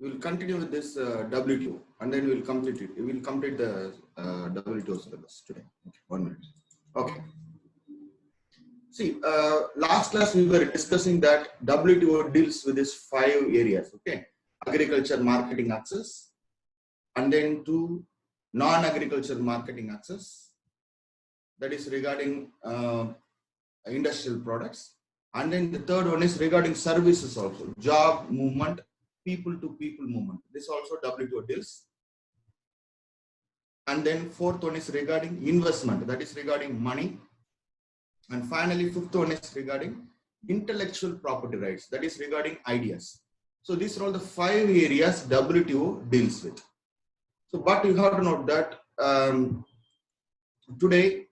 we will continue with this W2 and then we will complete it. We will complete the W2 syllabus today. Okay, 1 minute. Okay. See, last class we were discussing that WTO deals with these 5 areas. Okay, agriculture marketing access, and then to non-agriculture marketing access, that is regarding industrial products, and then the third one is regarding services also, job movement, people to people movement. This also WTO deals. And then fourth one is regarding investment, that is regarding money. And finally, fifth one is regarding intellectual property rights, that is regarding ideas. So these are all the 5 areas WTO deals with. So, but you have to note that today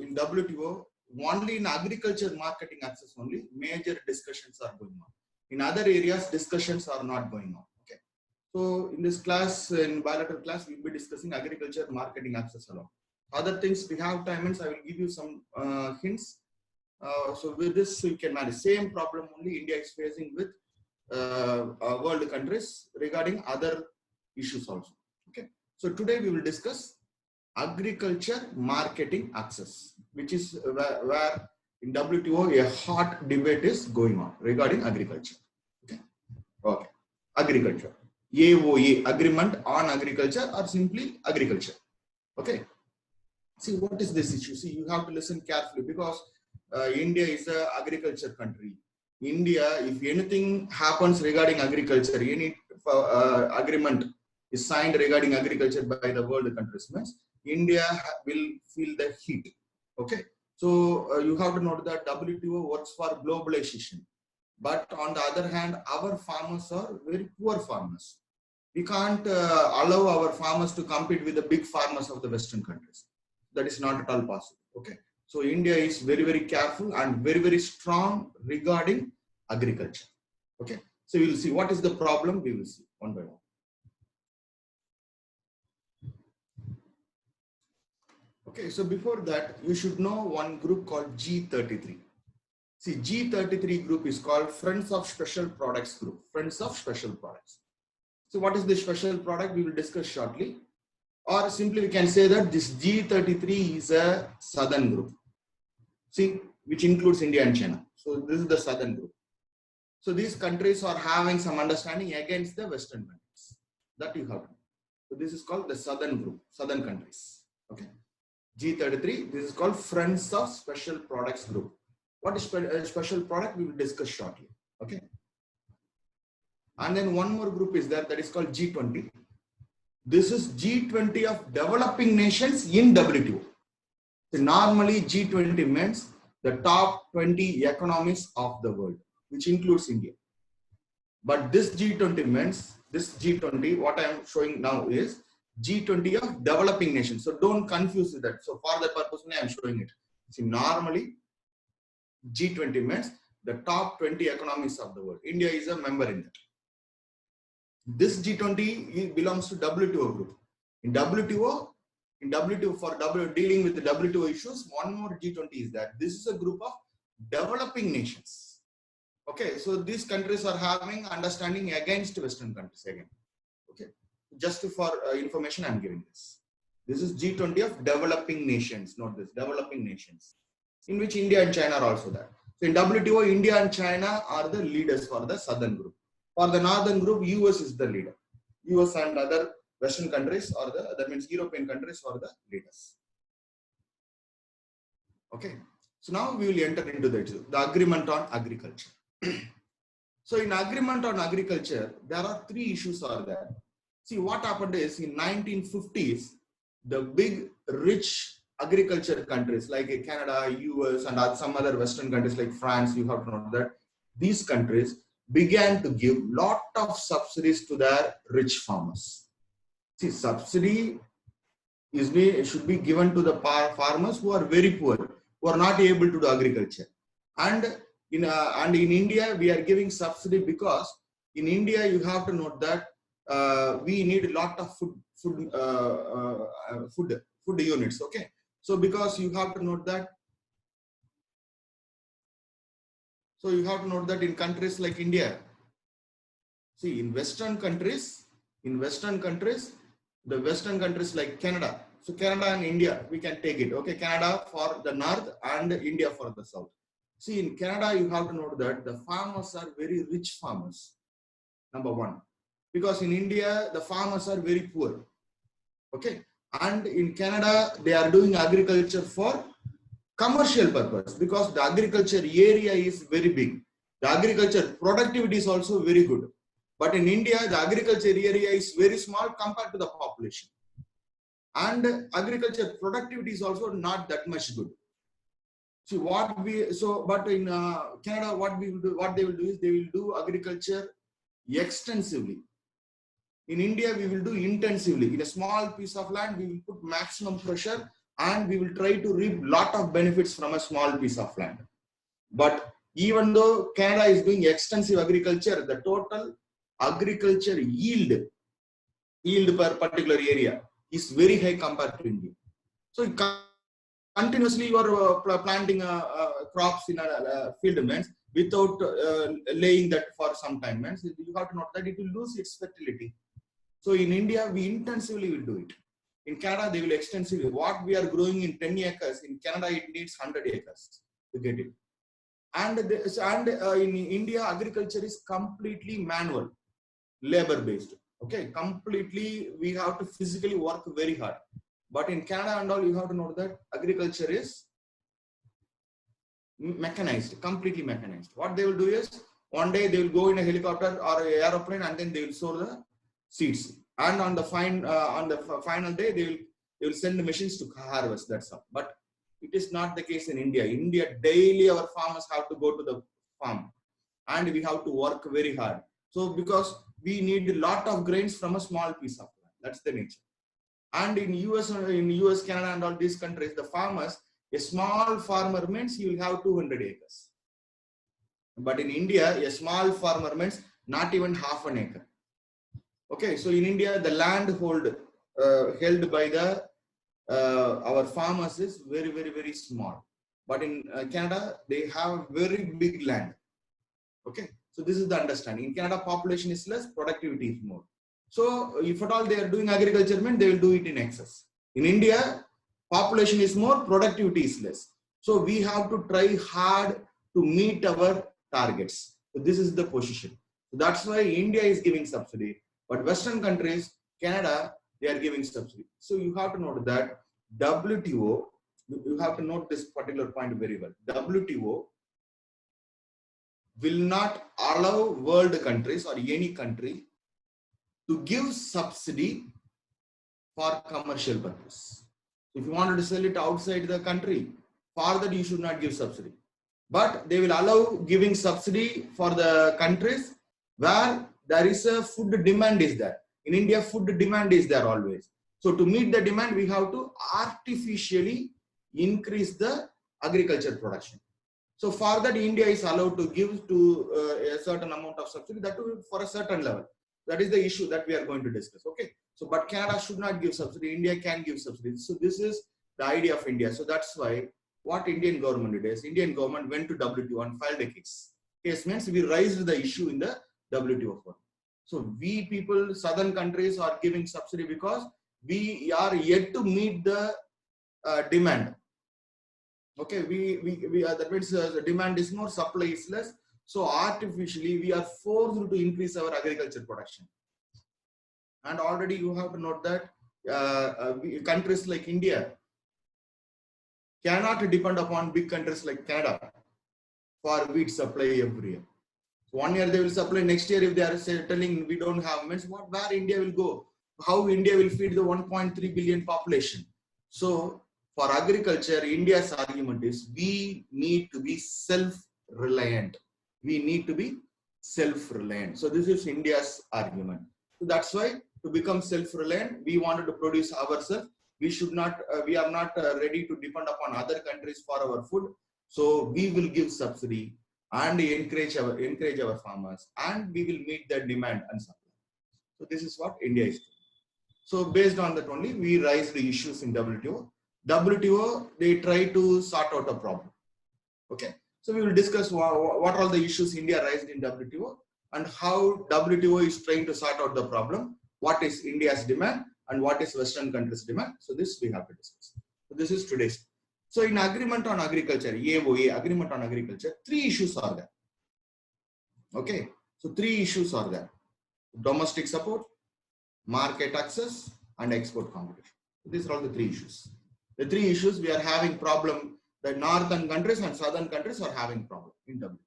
in WTO, only in agriculture marketing access only major discussions are going on. In other areas, discussions are not going on. Okay. So in this class, in bilateral class, we'll be discussing agriculture marketing access alone. Other things we have time, I will give you some hints. So with this, you can manage. Same problem only India is facing with world countries regarding other issues also. Okay. So today we will discuss agriculture marketing access, which is where in WTO a hot debate is going on regarding agriculture. Okay. Okay. Agriculture. AOA, agreement on agriculture, or simply agriculture. Okay. See, what is this issue? See, you have to listen carefully because India is an agriculture country. India, if anything happens regarding agriculture, any agreement is signed regarding agriculture by the world countries, means India will feel the heat. Okay. So you have to note that WTO works for globalization. But on the other hand, our farmers are very poor farmers. We can't allow our farmers to compete with the big farmers of the Western countries. That is not at all possible. Okay. So India is very, very careful and very, very strong regarding agriculture. Okay. So we will see what is the problem. We will see one by one. Okay. So before that, you should know one group called G33. See, G33 group is called Friends of Special Products Group. Friends of Special Products. So what is the special product? We will discuss shortly. Or simply we can say that this G33 is a southern group. See, which includes India and China. So this is the southern group. So these countries are having some understanding against the Western countries. That you have to know. So this is called the southern group, southern countries. Okay. G33, this is called Friends of Special Products Group. What is a special product? We will discuss shortly. Okay. And then one more group is there, that is called G20. This is G20 of developing nations in WTO. So normally G20 means the top 20 economies of the world, which includes India. But this G20 means, this G20, what I am showing now is G20 of developing nations. So don't confuse with that. So for that purpose, I am showing it. See, normally G20 means the top 20 economies of the world. India is a member in that. This G20 belongs to WTO group. In WTO for dealing with the WTO issues, one more G20 is that this is a group of developing nations. Okay, so these countries are having understanding against Western countries again. Okay, just for information, I am giving this. This is G20 of developing nations. Note this, developing nations, in which India and China are also there. So in WTO, India and China are the leaders for the southern group. For the northern group, US is the leader. US and other Western countries or that means European countries are the leaders. Okay. So now we will enter into the agreement on agriculture. So in agreement on agriculture, there are 3 issues are there. See, what happened is in 1950s, the big rich agriculture countries like Canada, US and some other Western countries like France, you have to know that these countries began to give lot of subsidies to their rich farmers. See, subsidy should be given to the farmers who are very poor, who are not able to do agriculture. And in India, we are giving subsidy because in India, you have to note that we need a lot of food units. Okay, so because you have to note that. So you have to note that in countries like India, See, in Western countries, the Western countries like Canada. So Canada and India, we can take it. Okay, Canada for the north and India for the south. See, in Canada, you have to know that the farmers are very rich farmers. Number one, because in India, the farmers are very poor. Okay, and in Canada, they are doing agriculture for commercial purpose because the agriculture area is very big. The agriculture productivity is also very good. But in India, the agriculture area is very small compared to the population. And agriculture productivity is also not that much good. So but in Canada, what they will do is they will do agriculture extensively. In India, we will do intensively. In a small piece of land, we will put maximum pressure and we will try to reap lot of benefits from a small piece of land. But even though Canada is doing extensive agriculture, the total agriculture yield per particular area is very high compared to India. So continuously you are planting crops in a field means without laying that for some time means you have to note that it will lose its fertility. So in India, we intensively will do it. In Canada, they will extensively. What we are growing in 10 acres, in Canada, it needs 100 acres to get it. And in India, agriculture is completely manual, labor-based. Okay, completely, we have to physically work very hard. But in Canada and all, you have to know that agriculture is mechanized, completely mechanized. What they will do is, one day they will go in a helicopter or an aeroplane and then they will sow the seeds. And on the final day, they will send the machines to harvest. That's all. But it is not the case in India. In India, daily our farmers have to go to the farm and we have to work very hard. So because we need a lot of grains from a small piece of land. That's the nature. And in US, Canada and all these countries, the farmers, a small farmer means he will have 200 acres. But in India, a small farmer means not even half an acre. Okay, so in India, the land held by the our farmers is very, very, very small. But in Canada, they have very big land. Okay, so this is the understanding. In Canada, population is less, productivity is more. So if at all they are doing agriculture, they will do it in excess. In India, population is more, productivity is less. So we have to try hard to meet our targets. So this is the position. So that's why India is giving subsidy. But Western countries, Canada, they are giving subsidy. So you have to note that WTO, you have to note this particular point very well. WTO will not allow world countries or any country to give subsidy for commercial purpose. If you wanted to sell it outside the country, for that you should not give subsidy. But they will allow giving subsidy for the countries where there is a food demand is there. In India, food demand is there always. So to meet the demand, we have to artificially increase the agriculture production. So for that, India is allowed to give to a certain amount of subsidy, that too for a certain level. That is the issue that we are going to discuss. Okay. So, but Canada should not give subsidy. India can give subsidy. So this is the idea of India. So that's why what Indian government did is, Indian government went to WTO and filed a case. Case means we raised the issue in the WTO forum. So we people, southern countries are giving subsidy because we are yet to meet the demand. Okay, that means the demand is more, supply is less. So artificially, we are forced to increase our agriculture production. And already you have to note that countries like India cannot depend upon big countries like Canada for wheat supply every year. So 1 year they will supply, next year if they are telling we don't have, means where India will go? How India will feed the 1.3 billion population? So for agriculture, India's argument is we need to be self-reliant. We need to be self-reliant. So this is India's argument. So that's why to become self-reliant, we wanted to produce ourselves. We should not, we are not ready to depend upon other countries for our food. So we will give subsidy and encourage our farmers, and we will meet their demand and supply. So this is what India is doing. So based on that only, we raised the issues in WTO. WTO, they try to sort out a problem. Okay. So we will discuss what are all the issues India raised in WTO, and how WTO is trying to sort out the problem, what is India's demand and what is Western countries' demand. So this we have to discuss. So this is today's. So in agreement on agriculture, AOA, agreement on agriculture, 3 issues are there. Okay, so 3 issues are there: domestic support, market access, and export competition. These are all the 3 issues. The 3 issues we are having problem. The northern countries and southern countries are having problem in WTO.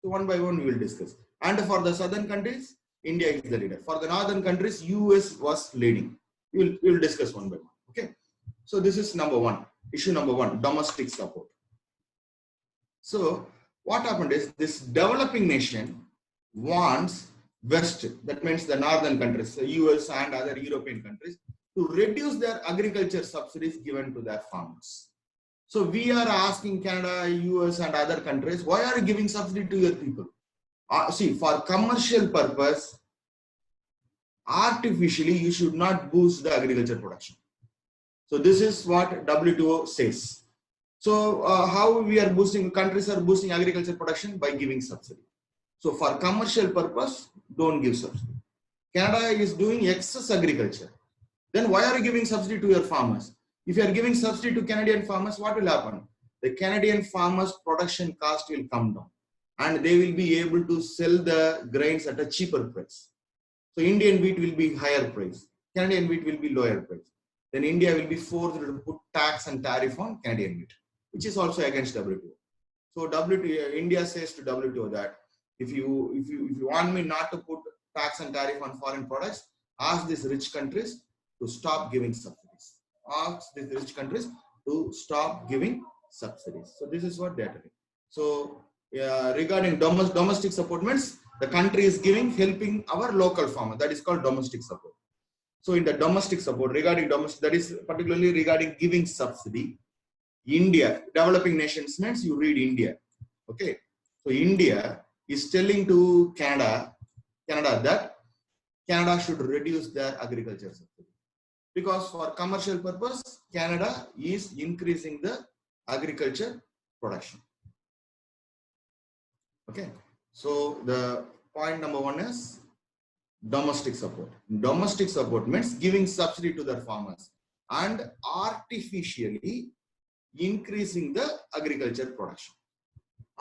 So one by one we will discuss. And for the southern countries, India is the leader. For the northern countries, US was leading. We will discuss one by one. Okay. So this is number 1. Issue number 1, domestic support. So what happened is this developing nation wants West, that means the northern countries, the US and other European countries, to reduce their agriculture subsidies given to their farmers. So we are asking Canada, US and other countries, why are you giving subsidy to your people? See, for commercial purpose, artificially, you should not boost the agriculture production. So this is what WTO says. So how we are boosting, countries are boosting agriculture production by giving subsidy. So for commercial purpose, don't give subsidy. Canada is doing excess agriculture. Then why are you giving subsidy to your farmers? If you are giving subsidy to Canadian farmers, what will happen? The Canadian farmers' production cost will come down and they will be able to sell the grains at a cheaper price. So Indian wheat will be higher price. Canadian wheat will be lower price. Then India will be forced to put tax and tariff on Canadian wheat, which is also against WTO. So India says to WTO that if you want me not to put tax and tariff on foreign products, ask these rich countries to stop giving subsidies. Ask these rich countries to stop giving subsidies. So this is what they are doing. So regarding domestic support means the country is helping our local farmer. That is called domestic support. So in the domestic support, regarding domestic, that is particularly regarding giving subsidy, India, developing nations means you read India. Okay. So India is telling to Canada that Canada should reduce their agriculture subsidy. Because for commercial purpose, Canada is increasing the agriculture production. Okay. So the point number 1 is domestic support. Domestic support means giving subsidy to their farmers and artificially increasing the agriculture production.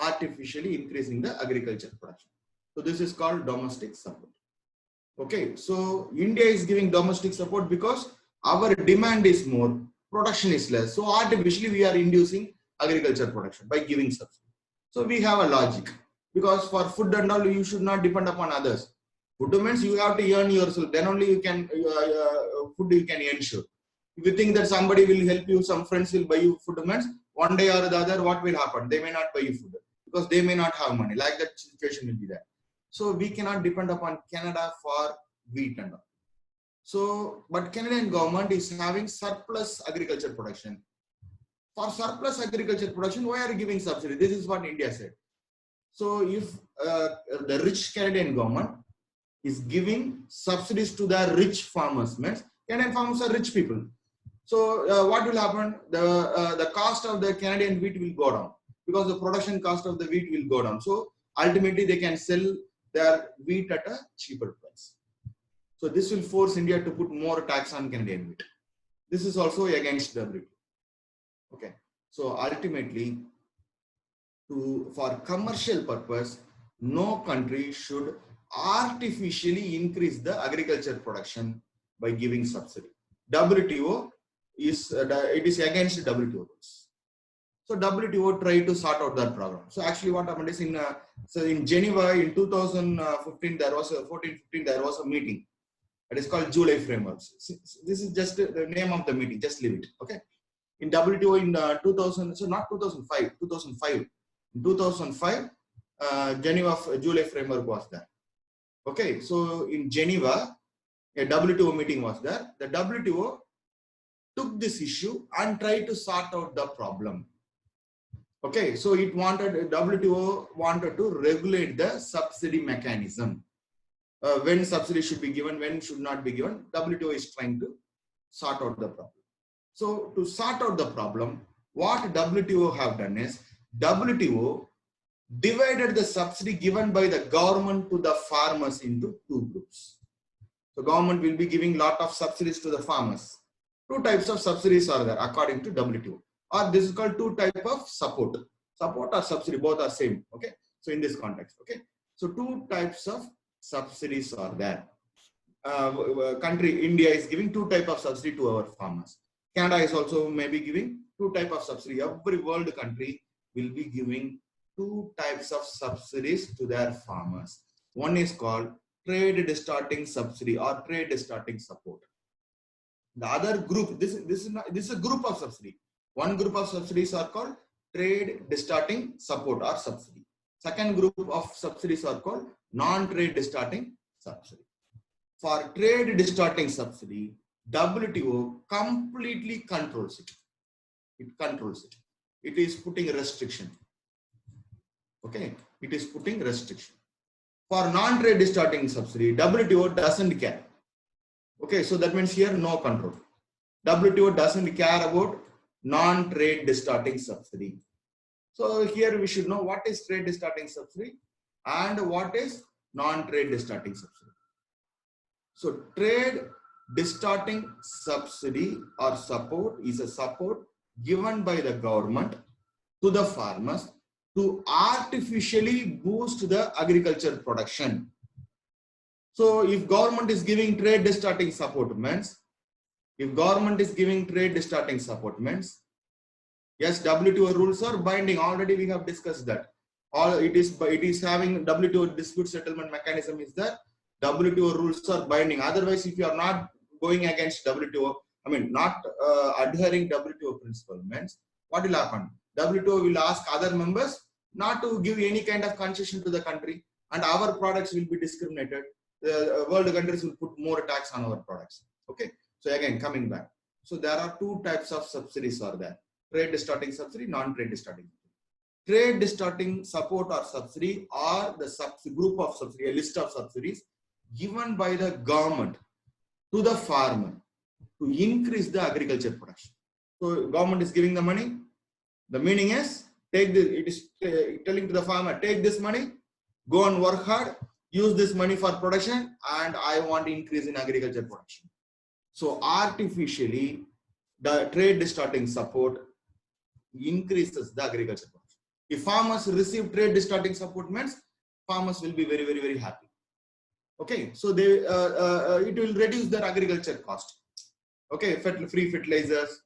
Artificially increasing the agriculture production. So this is called domestic support. Okay, so India is giving domestic support because our demand is more, production is less. So artificially we are inducing agriculture production by giving subsidy. So we have a logic, because for food and all you should not depend upon others. Food means you have to earn yourself, then only you can food you can ensure. If you think that somebody will help you, some friends will buy you food means one day or the other what will happen? They may not buy you food because they may not have money. Like that situation will be there. So we cannot depend upon Canada for wheat and all. So, but Canadian government is having surplus agriculture production. For surplus agriculture production, why are you giving subsidy? This is what India said. So if the rich Canadian government is giving subsidies to the rich farmers, means Canadian farmers are rich people. So what will happen? The cost of the Canadian wheat will go down because the production cost of the wheat will go down. So ultimately they can sell their wheat at a cheaper price. So this will force India to put more tax on Canadian wheat. This is also against WTO. Okay. So ultimately, for commercial purpose, no country should artificially increase the agriculture production by giving subsidy. WTO is it is against WTO rules. So WTO tried to sort out that problem. So actually, what happened is in Geneva in 2015 there was a meeting. It is called July Framework. This is just the name of the meeting. Just leave it. Okay. In WTO in 2000, so not 2005, 2005. In 2005, Geneva July Framework was there. Okay. So in Geneva, a WTO meeting was there. The WTO took this issue and tried to sort out the problem. Okay. So WTO wanted to regulate the subsidy mechanism. When subsidy should be given, when should not be given. WTO is trying to sort out the problem. So to sort out the problem, what WTO have done is, WTO divided the subsidy given by the government to the farmers into two groups. So government will be giving lot of subsidies to the farmers. Two types of subsidies are there according to WTO, or this is called two type of support. Support or subsidy, both are same. Okay. So in this context, okay. So two types of subsidies are there. Country India is giving two type of subsidy to our farmers. Canada is also maybe giving two type of subsidy. Every world country will be giving two types of subsidies to their farmers. One is called trade distorting subsidy or trade distorting support. The other group, this is a group of subsidy. One group of subsidies are called trade distorting support or subsidy. Second group of subsidies are called non-trade distorting subsidy. For trade distorting subsidy, WTO completely controls it. It controls it. It is putting a restriction. Okay, it is putting restriction. For non-trade distorting subsidy, WTO doesn't care. Okay, so that means here no control. WTO doesn't care about non-trade distorting subsidy. So here we should know what is trade distorting subsidy and what is non-trade distorting subsidy. So trade distorting subsidy or support is a support given by the government to the farmers to artificially boost the agriculture production. So if government is giving trade distorting support means, yes, WTO rules are binding. Already we have discussed that. It is having WTO dispute settlement mechanism is that WTO rules are binding. Otherwise, if you are not going against WTO, not adhering WTO principle means, what will happen? WTO will ask other members not to give any kind of concession to the country, and our products will be discriminated. The world countries will put more tax on our products. Okay. So again, coming back. So there are two types of subsidies are there. Trade distorting subsidy, non-trade distorting. Trade distorting support or subsidy are the group of subsidy, a list of subsidies given by the government to the farmer to increase the agriculture production. So government is giving the money. The meaning is, take this, it is telling to the farmer, take this money, go and work hard, use this money for production, and I want increase in agriculture production. So artificially, the trade distorting support increases the agriculture production. If farmers receive trade distorting support means, farmers will be very, very, very happy. Okay, so they it will reduce their agriculture cost. Okay, free fertilizers,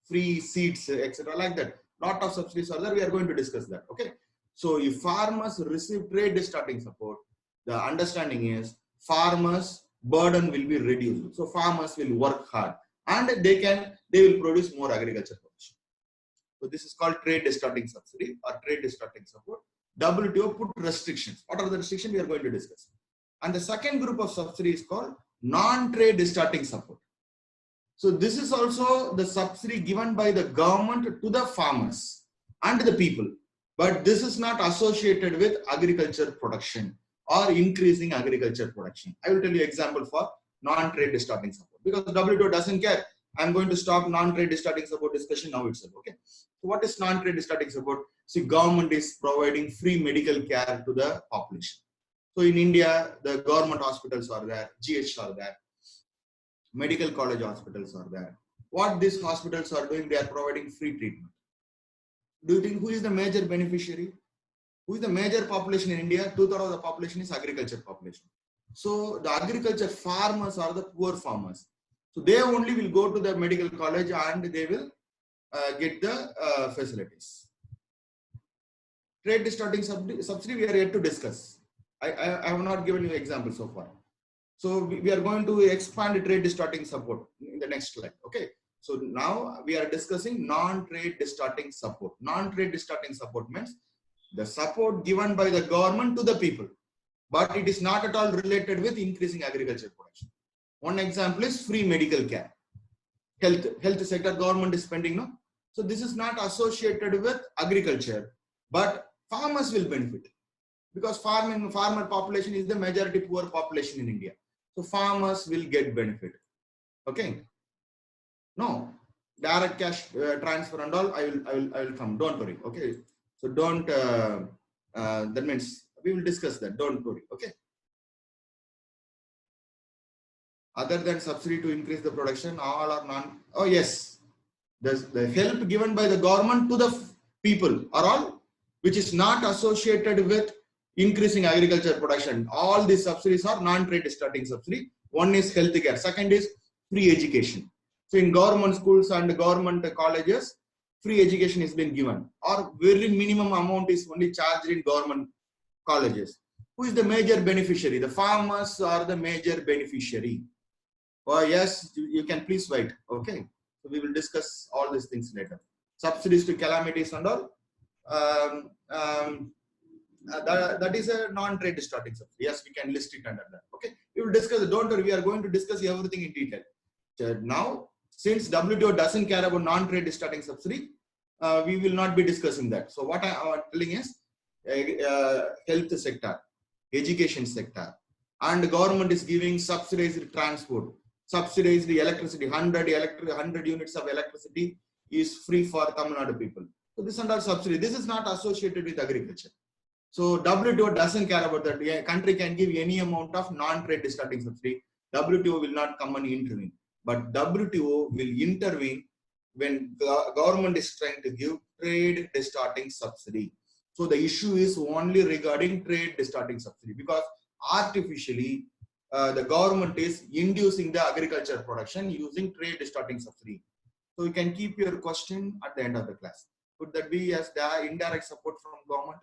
free seeds, etc. Like that. Lot of subsidies are there. We are going to discuss that. Okay, so if farmers receive trade distorting support, the understanding is farmers' burden will be reduced. So farmers will work hard and they will produce more agriculture production. So this is called trade distorting subsidy or trade distorting support. WTO put restrictions. What are the restrictions? We are going to discuss. And the second group of subsidy is called non-trade distorting support. So this is also the subsidy given by the government to the farmers and the people. But this is not associated with agriculture production or increasing agriculture production. I will tell you example for non-trade distorting support because WTO doesn't care. I'm going to stop non-trade distorting support discussion now itself. Okay. So what is non-trade distorting support? See, government is providing free medical care to the population. So in India, the government hospitals are there, GH are there, medical college hospitals are there. What these hospitals are doing, they are providing free treatment. Do you think who is the major beneficiary? Who is the major population in India? 2/3 of the population is agriculture population. So the agriculture farmers are the poor farmers. So they only will go to the medical college and they will get the facilities. Trade distorting subsidy we are yet to discuss. I have not given you example so far. So we are going to expand trade distorting support in the next slide. Okay. So now we are discussing non-trade distorting support. Non-trade distorting support means the support given by the government to the people, but it is not at all related with increasing agriculture production. One example is free medical care. Health sector government is spending, no? So this is not associated with agriculture, but farmers will benefit because farmer population is the majority poor population in India. So farmers will get benefit. Okay. No, direct cash transfer and all, I will come. Don't worry. Okay. So don't That means we will discuss that. Don't worry. Okay. Other than subsidy to increase the production, all are non. Oh yes, the help given by the government to the people are all which is not associated with increasing agriculture production. All these subsidies are non-trade starting subsidy. One is healthcare. Second is free education. So in government schools and government colleges, free education is being given, or very minimum amount is only charged in government colleges. Who is the major beneficiary? The farmers are the major beneficiary. Oh yes, you can please wait. Okay, so we will discuss all these things later. Subsidies to calamities and all. That is a non-trade starting subsidy. Yes, we can list it under that. Okay, we will discuss it. Don't worry, we are going to discuss everything in detail. So now, since WTO doesn't care about non-trade starting subsidy, we will not be discussing that. So what I am telling is health sector, education sector, and government is giving subsidized transport, subsidized electricity. 100 units of electricity is free for Tamil Nadu people. So this is not subsidy. This is not associated with agriculture. So WTO doesn't care about that. A country can give any amount of non-trade starting subsidy. WTO will not come and intervene. But WTO will intervene when the government is trying to give trade starting subsidy. So the issue is only regarding trade starting subsidy, because artificially the government is inducing the agriculture production using trade starting subsidy. So you can keep your question at the end of the class. Could that be as the indirect support from government?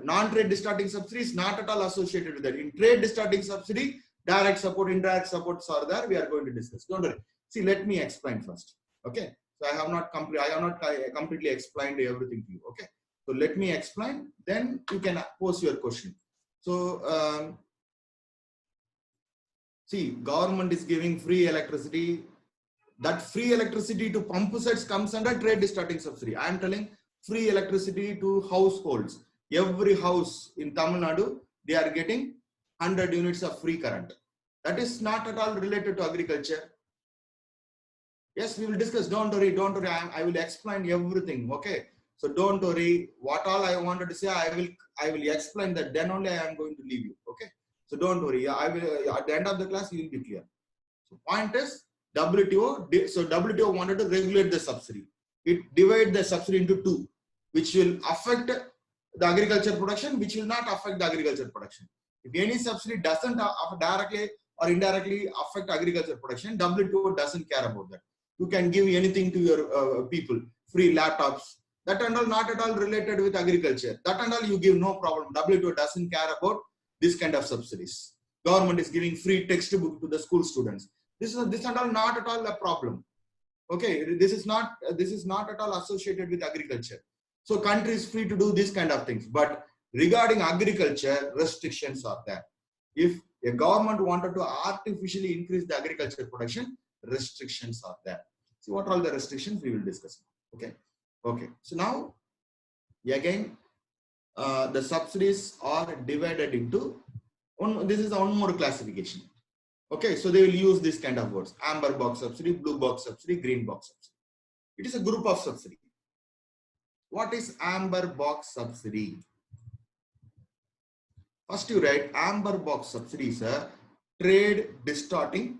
Non-trade starting subsidy is not at all associated with that. In trade starting subsidy, direct support, indirect supports are there. We are going to discuss. Don't worry. See, let me explain first. Okay. So I have not completely explained everything to you. Okay. So let me explain. Then you can pose your question. So see, government is giving free electricity. That free electricity to pump sets comes under trade starting subsidy. I am telling free electricity to households. Every house in Tamil Nadu, they are getting 100 units of free current. That is not at all related to agriculture. Yes, we will discuss. Don't worry, don't worry. I will explain everything. Okay. So don't worry. What all I wanted to say, I will explain that. Then only I am going to leave you. Okay. So don't worry. I will at the end of the class you will be clear. So point is WTO. So WTO wanted to regulate the subsidy. It divided the subsidy into two, which will affect the agriculture production, which will not affect the agriculture production. If any subsidy doesn't directly or indirectly affect agriculture production, WTO doesn't care about that. You can give anything to your people, free laptops. That and all not at all related with agriculture. That and all you give no problem. WTO doesn't care about this kind of subsidies. Government is giving free textbook to the school students. This and all not at all a problem. Okay, this is not at all associated with agriculture. So country is free to do this kind of things. But regarding agriculture, restrictions are there. If a government wanted to artificially increase the agriculture production, restrictions are there. See what are all the restrictions we will discuss. Okay. Okay. So now again, the subsidies are divided into this is one more classification. Okay. So they will use this kind of words: amber box subsidy, blue box subsidy, green box subsidy. It is a group of subsidy. What is amber box subsidy? First you write amber box subsidy is a trade distorting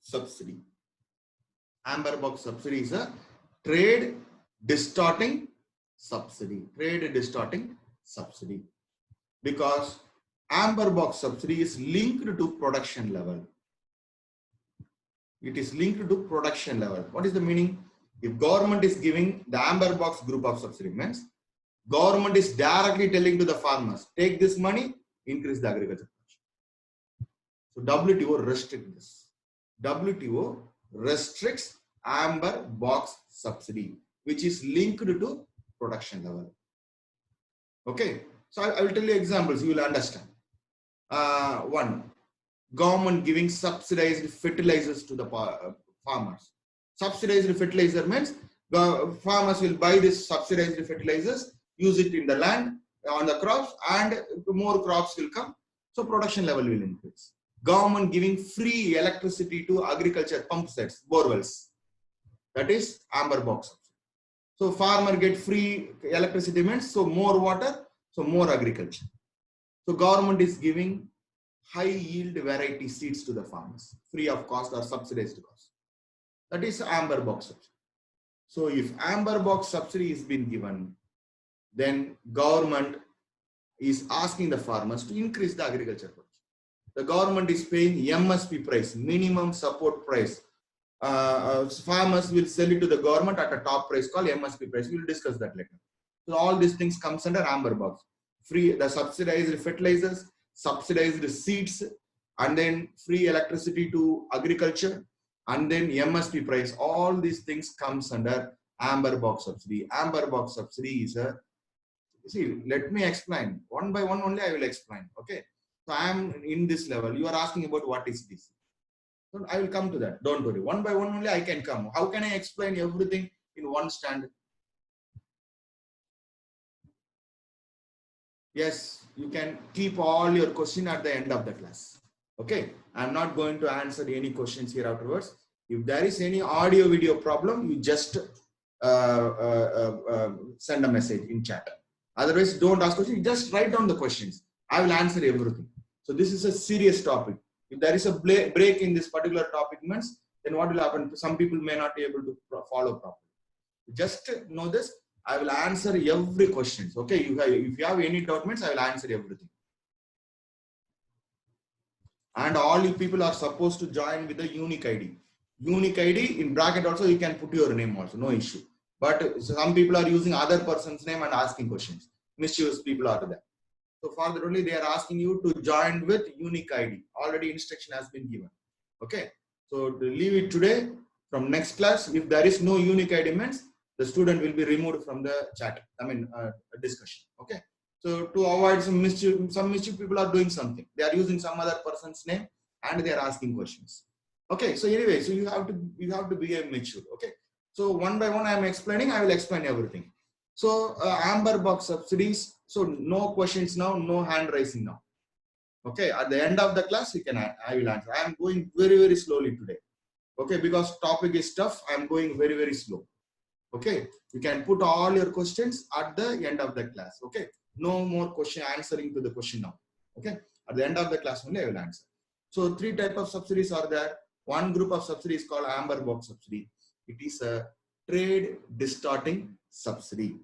subsidy. Amber box subsidy is a trade distorting subsidy. Trade distorting subsidy. Because amber box subsidy is linked to production level. It is linked to production level. What is the meaning? If government is giving the amber box group of subsidy, means government is directly telling to the farmers, take this money, increase the agriculture production. So WTO restricts this. WTO restricts amber box subsidy, which is linked to production level. Okay. So I will tell you examples, you will understand. One, government giving subsidized fertilizers to the farmers. Subsidized fertilizer means the farmers will buy this subsidized fertilizers, use it in the land, on the crops, and more crops will come. So production level will increase. Government giving free electricity to agriculture pump sets, borewells. That is amber box subsidy. So farmer get free electricity means so more water, so more agriculture. So government is giving high yield variety seeds to the farmers, free of cost or subsidized cost. That is amber box subsidy. So if amber box subsidy is being given, then government is asking the farmers to increase the agriculture production. The government is paying MSP price, minimum support price. Farmers will sell it to the government at a top price called MSP price. We will discuss that later. So all these things comes under amber box. Free the subsidized fertilizers, subsidized seeds, and then free electricity to agriculture, and then MSP price. All these things comes under amber box subsidy. Amber box subsidy is a, see, let me explain one by one only. I will explain. Okay. So I am in this level. You are asking about what is this. So I will come to that. Don't worry. One by one only I can come. How can I explain everything in one stand? Yes, you can keep all your question at the end of the class. Okay. I'm not going to answer any questions here afterwards. If there is any audio video problem, you just send a message in chat. Otherwise, don't ask questions. Just write down the questions. I will answer everything. So this is a serious topic. If there is a break in this particular topic, means then what will happen? Some people may not be able to follow properly. Just know this. I will answer every question. Okay. If you have any doubt, means I will answer everything. And all you people are supposed to join with a unique ID. Unique ID in bracket also you can put your name also, no issue. But some people are using other person's name and asking questions. Mischievous people are there. So for that only they are asking you to join with unique ID. Already instruction has been given. Okay. So to leave it today. From next class, if there is no unique ID means the student will be removed from the chat. I mean discussion. Okay. So to avoid some mischief people are doing something. They are using some other person's name and they are asking questions. Okay. So anyway, so you have to be a mature. Okay. So one by one I am explaining. I will explain everything. So amber box subsidies. So no questions now, no hand raising now. Okay. At the end of the class, I will answer. I am going very, very slowly today. Okay. Because topic is tough. I am going very, very slow. Okay. You can put all your questions at the end of the class. Okay. No more question answering to the question now. Okay. At the end of the class only I will answer. So three types of subsidies are there. One group of subsidies called amber box subsidy. It is a trade distorting subsidy.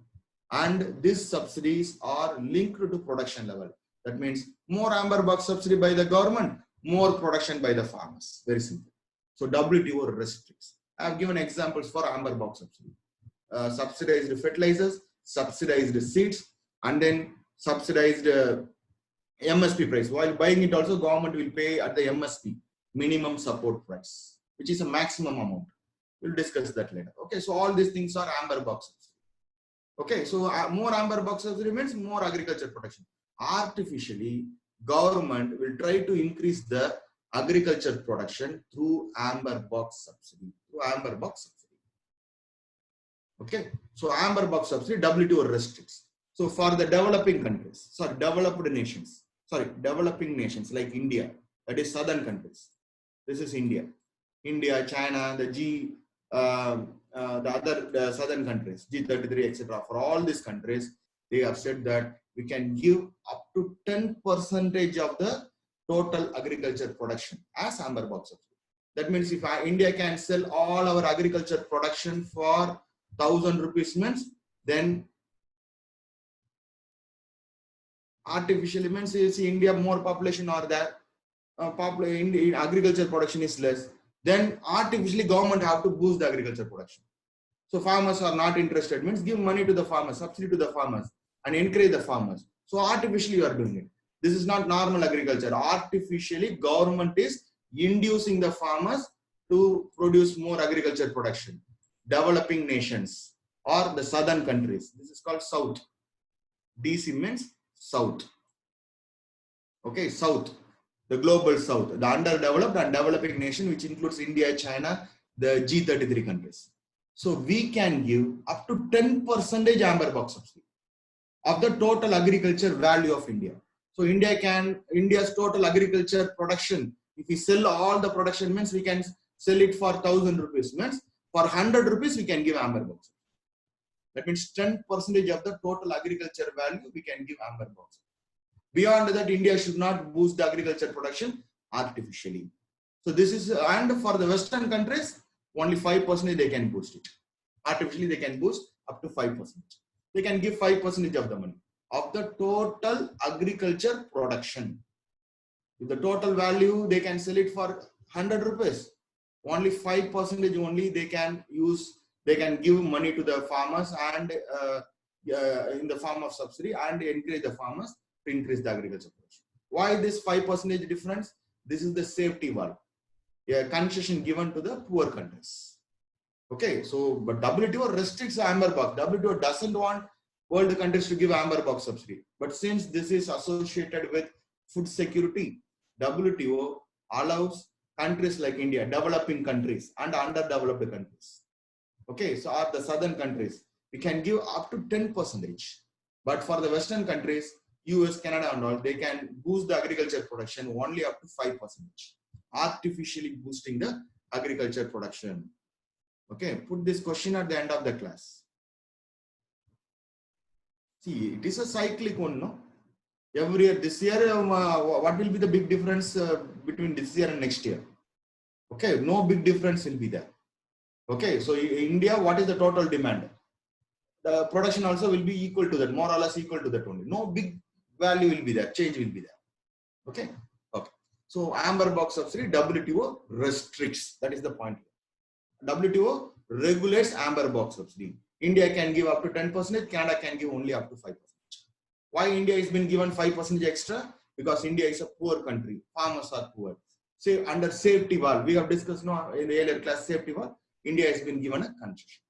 And these subsidies are linked to production level. That means more amber box subsidy by the government, more production by the farmers. Very simple. So WTO restricts. I have given examples for amber box subsidy. Subsidized fertilizers, subsidized seeds, and then subsidized MSP price. While buying it also, government will pay at the MSP, minimum support price, which is a maximum amount. We'll discuss that later. Okay, so all these things are amber box subsidy. Okay, so more amber box subsidy means more agriculture production. Artificially, government will try to increase the agriculture production through amber box subsidy. Okay, so amber box subsidy, WTO restricts. So for the developing countries, developing nations like India, that is southern countries. This is India, China, the other southern countries, G33, etc. For all these countries, they have said that we can give up to 10% of the total agriculture production as amber box subsidy. That means if India can sell all our agriculture production for 1,000 rupees means, then artificially means you see India more population or that agriculture production is less, then artificially government have to boost the agriculture production. So farmers are not interested means give money to the farmers, subsidy to the farmers and encourage the farmers. So artificially you are doing it. This is not normal agriculture. Artificially government is inducing the farmers to produce more agriculture production. Developing nations or the southern countries. This is called South. DC means South. Okay, South. The global South. The underdeveloped and developing nation, which includes India, China, the G33 countries. So we can give up to 10% amber box subsidy of the total agriculture value of India. So India's total agriculture production, if we sell all the production means we can sell it for 1,000 rupees means for 100 rupees we can give amber box. That means 10% of the total agriculture value we can give amber box. Beyond that, India should not boost the agriculture production artificially. So this is, and for the Western countries, only 5% they can boost it. Artificially, they can boost up to 5%. They can give 5% of the money of the total agriculture production. If the total value, they can sell it for 100 rupees. Only 5% only they can use, they can give money to the farmers and in the form of subsidy and encourage the farmers to increase the agriculture production. Why this 5% difference? This is the safety valve, a concession given to the poor countries. Okay, so but WTO restricts amber box. WTO doesn't want world countries to give amber box subsidy. But since this is associated with food security, WTO allows countries like India, developing countries and underdeveloped countries. Okay, so are the southern countries, we can give up to 10%. But for the Western countries, US, Canada and all, they can boost the agriculture production only up to 5%, artificially boosting the agriculture production. Okay, put this question at the end of the class. See, it is a cyclic one, no? Every year, this year, what will be the big difference between this year and next year? Okay, no big difference will be there. Okay, so in India, what is the total demand? The production also will be equal to that, more or less equal to that only. No big value will be there, change will be there. Okay, okay. So amber box subsidy, WTO restricts. That is the point. WTO regulates amber box subsidy. India can give up to 10%, Canada can give only up to 5%. Why India has been given 5% extra? Because India is a poor country. Farmers are poor. Say under safety valve, we have discussed now in the earlier class safety valve, India has been given a concession.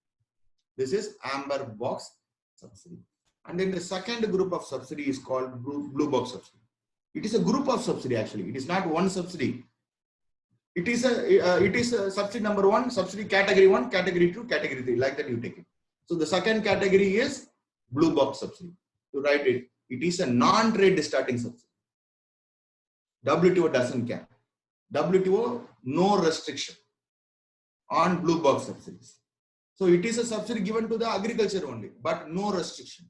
This is amber box subsidy. And then the second group of subsidy is called blue box subsidy. It is a group of subsidy actually. It is not one subsidy. It is a subsidy number 1, subsidy category 1, category 2, category 3. Like that you take it. So the second category is blue box subsidy. To write it, it is a non-trade starting subsidy. WTO doesn't care. WTO, no restriction on blue box subsidies. So it is a subsidy given to the agriculture only, but no restriction.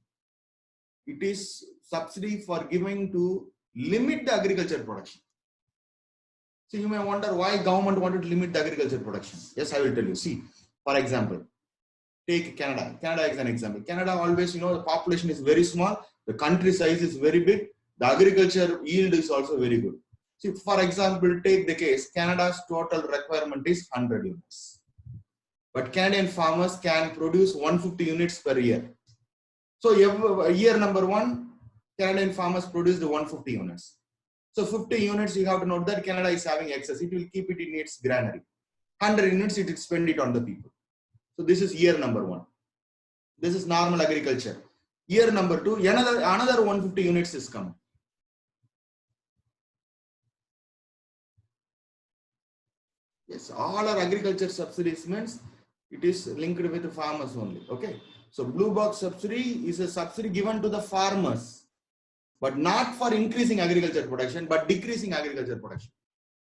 It is subsidy for giving to limit the agriculture production. So you may wonder why government wanted to limit the agriculture production. Yes, I will tell you. See, for example, take Canada. Canada is an example. Canada always, the population is very small. The country size is very big. The agriculture yield is also very good. See, for example, take the case, Canada's total requirement is 100 units. But Canadian farmers can produce 150 units per year. So year number 1, Canadian farmers produce the 150 units. So 50 units, you have to note that Canada is having excess. It will keep it in its granary. 100 units, it will spend it on the people. So this is year number 1. This is normal agriculture. Year number 2, another 150 units is coming. Yes, all our agriculture subsidies means it is linked with the farmers only. Okay. So blue box subsidy is a subsidy given to the farmers, but not for increasing agriculture production, but decreasing agriculture production.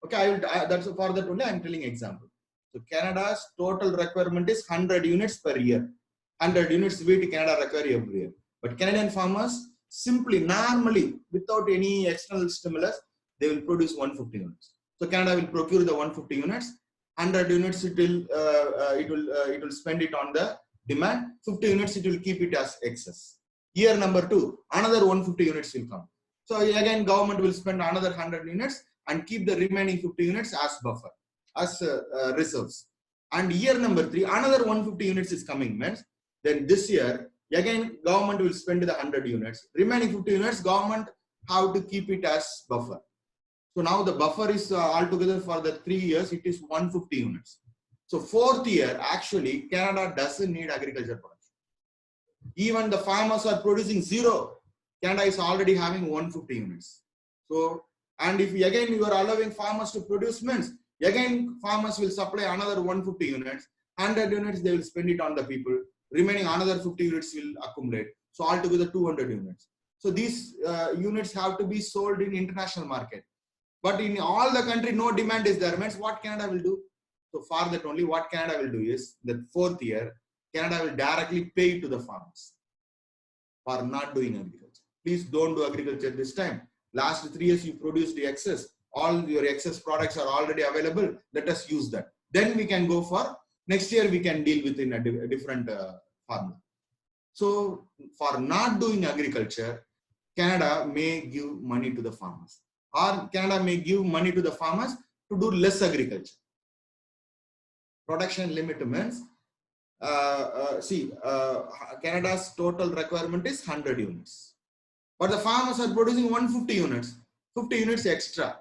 Okay, that's for that only I am telling example. So Canada's total requirement is 100 units per year. 100 units wheat Canada require every year. But Canadian farmers simply, normally, without any external stimulus, they will produce 150 units. So Canada will procure the 150 units. 100 units it will spend it on the demand. 50 units it will keep it as excess. Year number 2, another 150 units will come. So again, government will spend another 100 units and keep the remaining 50 units as buffer, as reserves. And year number 3, another 150 units is coming. Means then this year, again, government will spend the 100 units. Remaining 50 units, government have to keep it as buffer. So now the buffer is altogether for the 3 years, it is 150 units. So 4th year, actually, Canada doesn't need agriculture production. Even the farmers are producing 0. Canada is already having 150 units. So, and if again you are allowing farmers to produce, means again farmers will supply another 150 units. 100 units they will spend it on the people. Remaining another 50 units will accumulate. So altogether 200 units. So these units have to be sold in international market. But in all the country, no demand is there. Means what Canada will do? So for that only, what Canada will do is the 4th year, Canada will directly pay to the farmers for not doing agriculture. Please don't do agriculture this time. Last 3 years you produced the excess. All your excess products are already available. Let us use that. Then we can go for next year. We can deal within a different formula. So for not doing agriculture, Canada may give money to the farmers, or Canada may give money to the farmers to do less agriculture. Production limit means, Canada's total requirement is 100 units, but the farmers are producing 150 units, 50 units extra.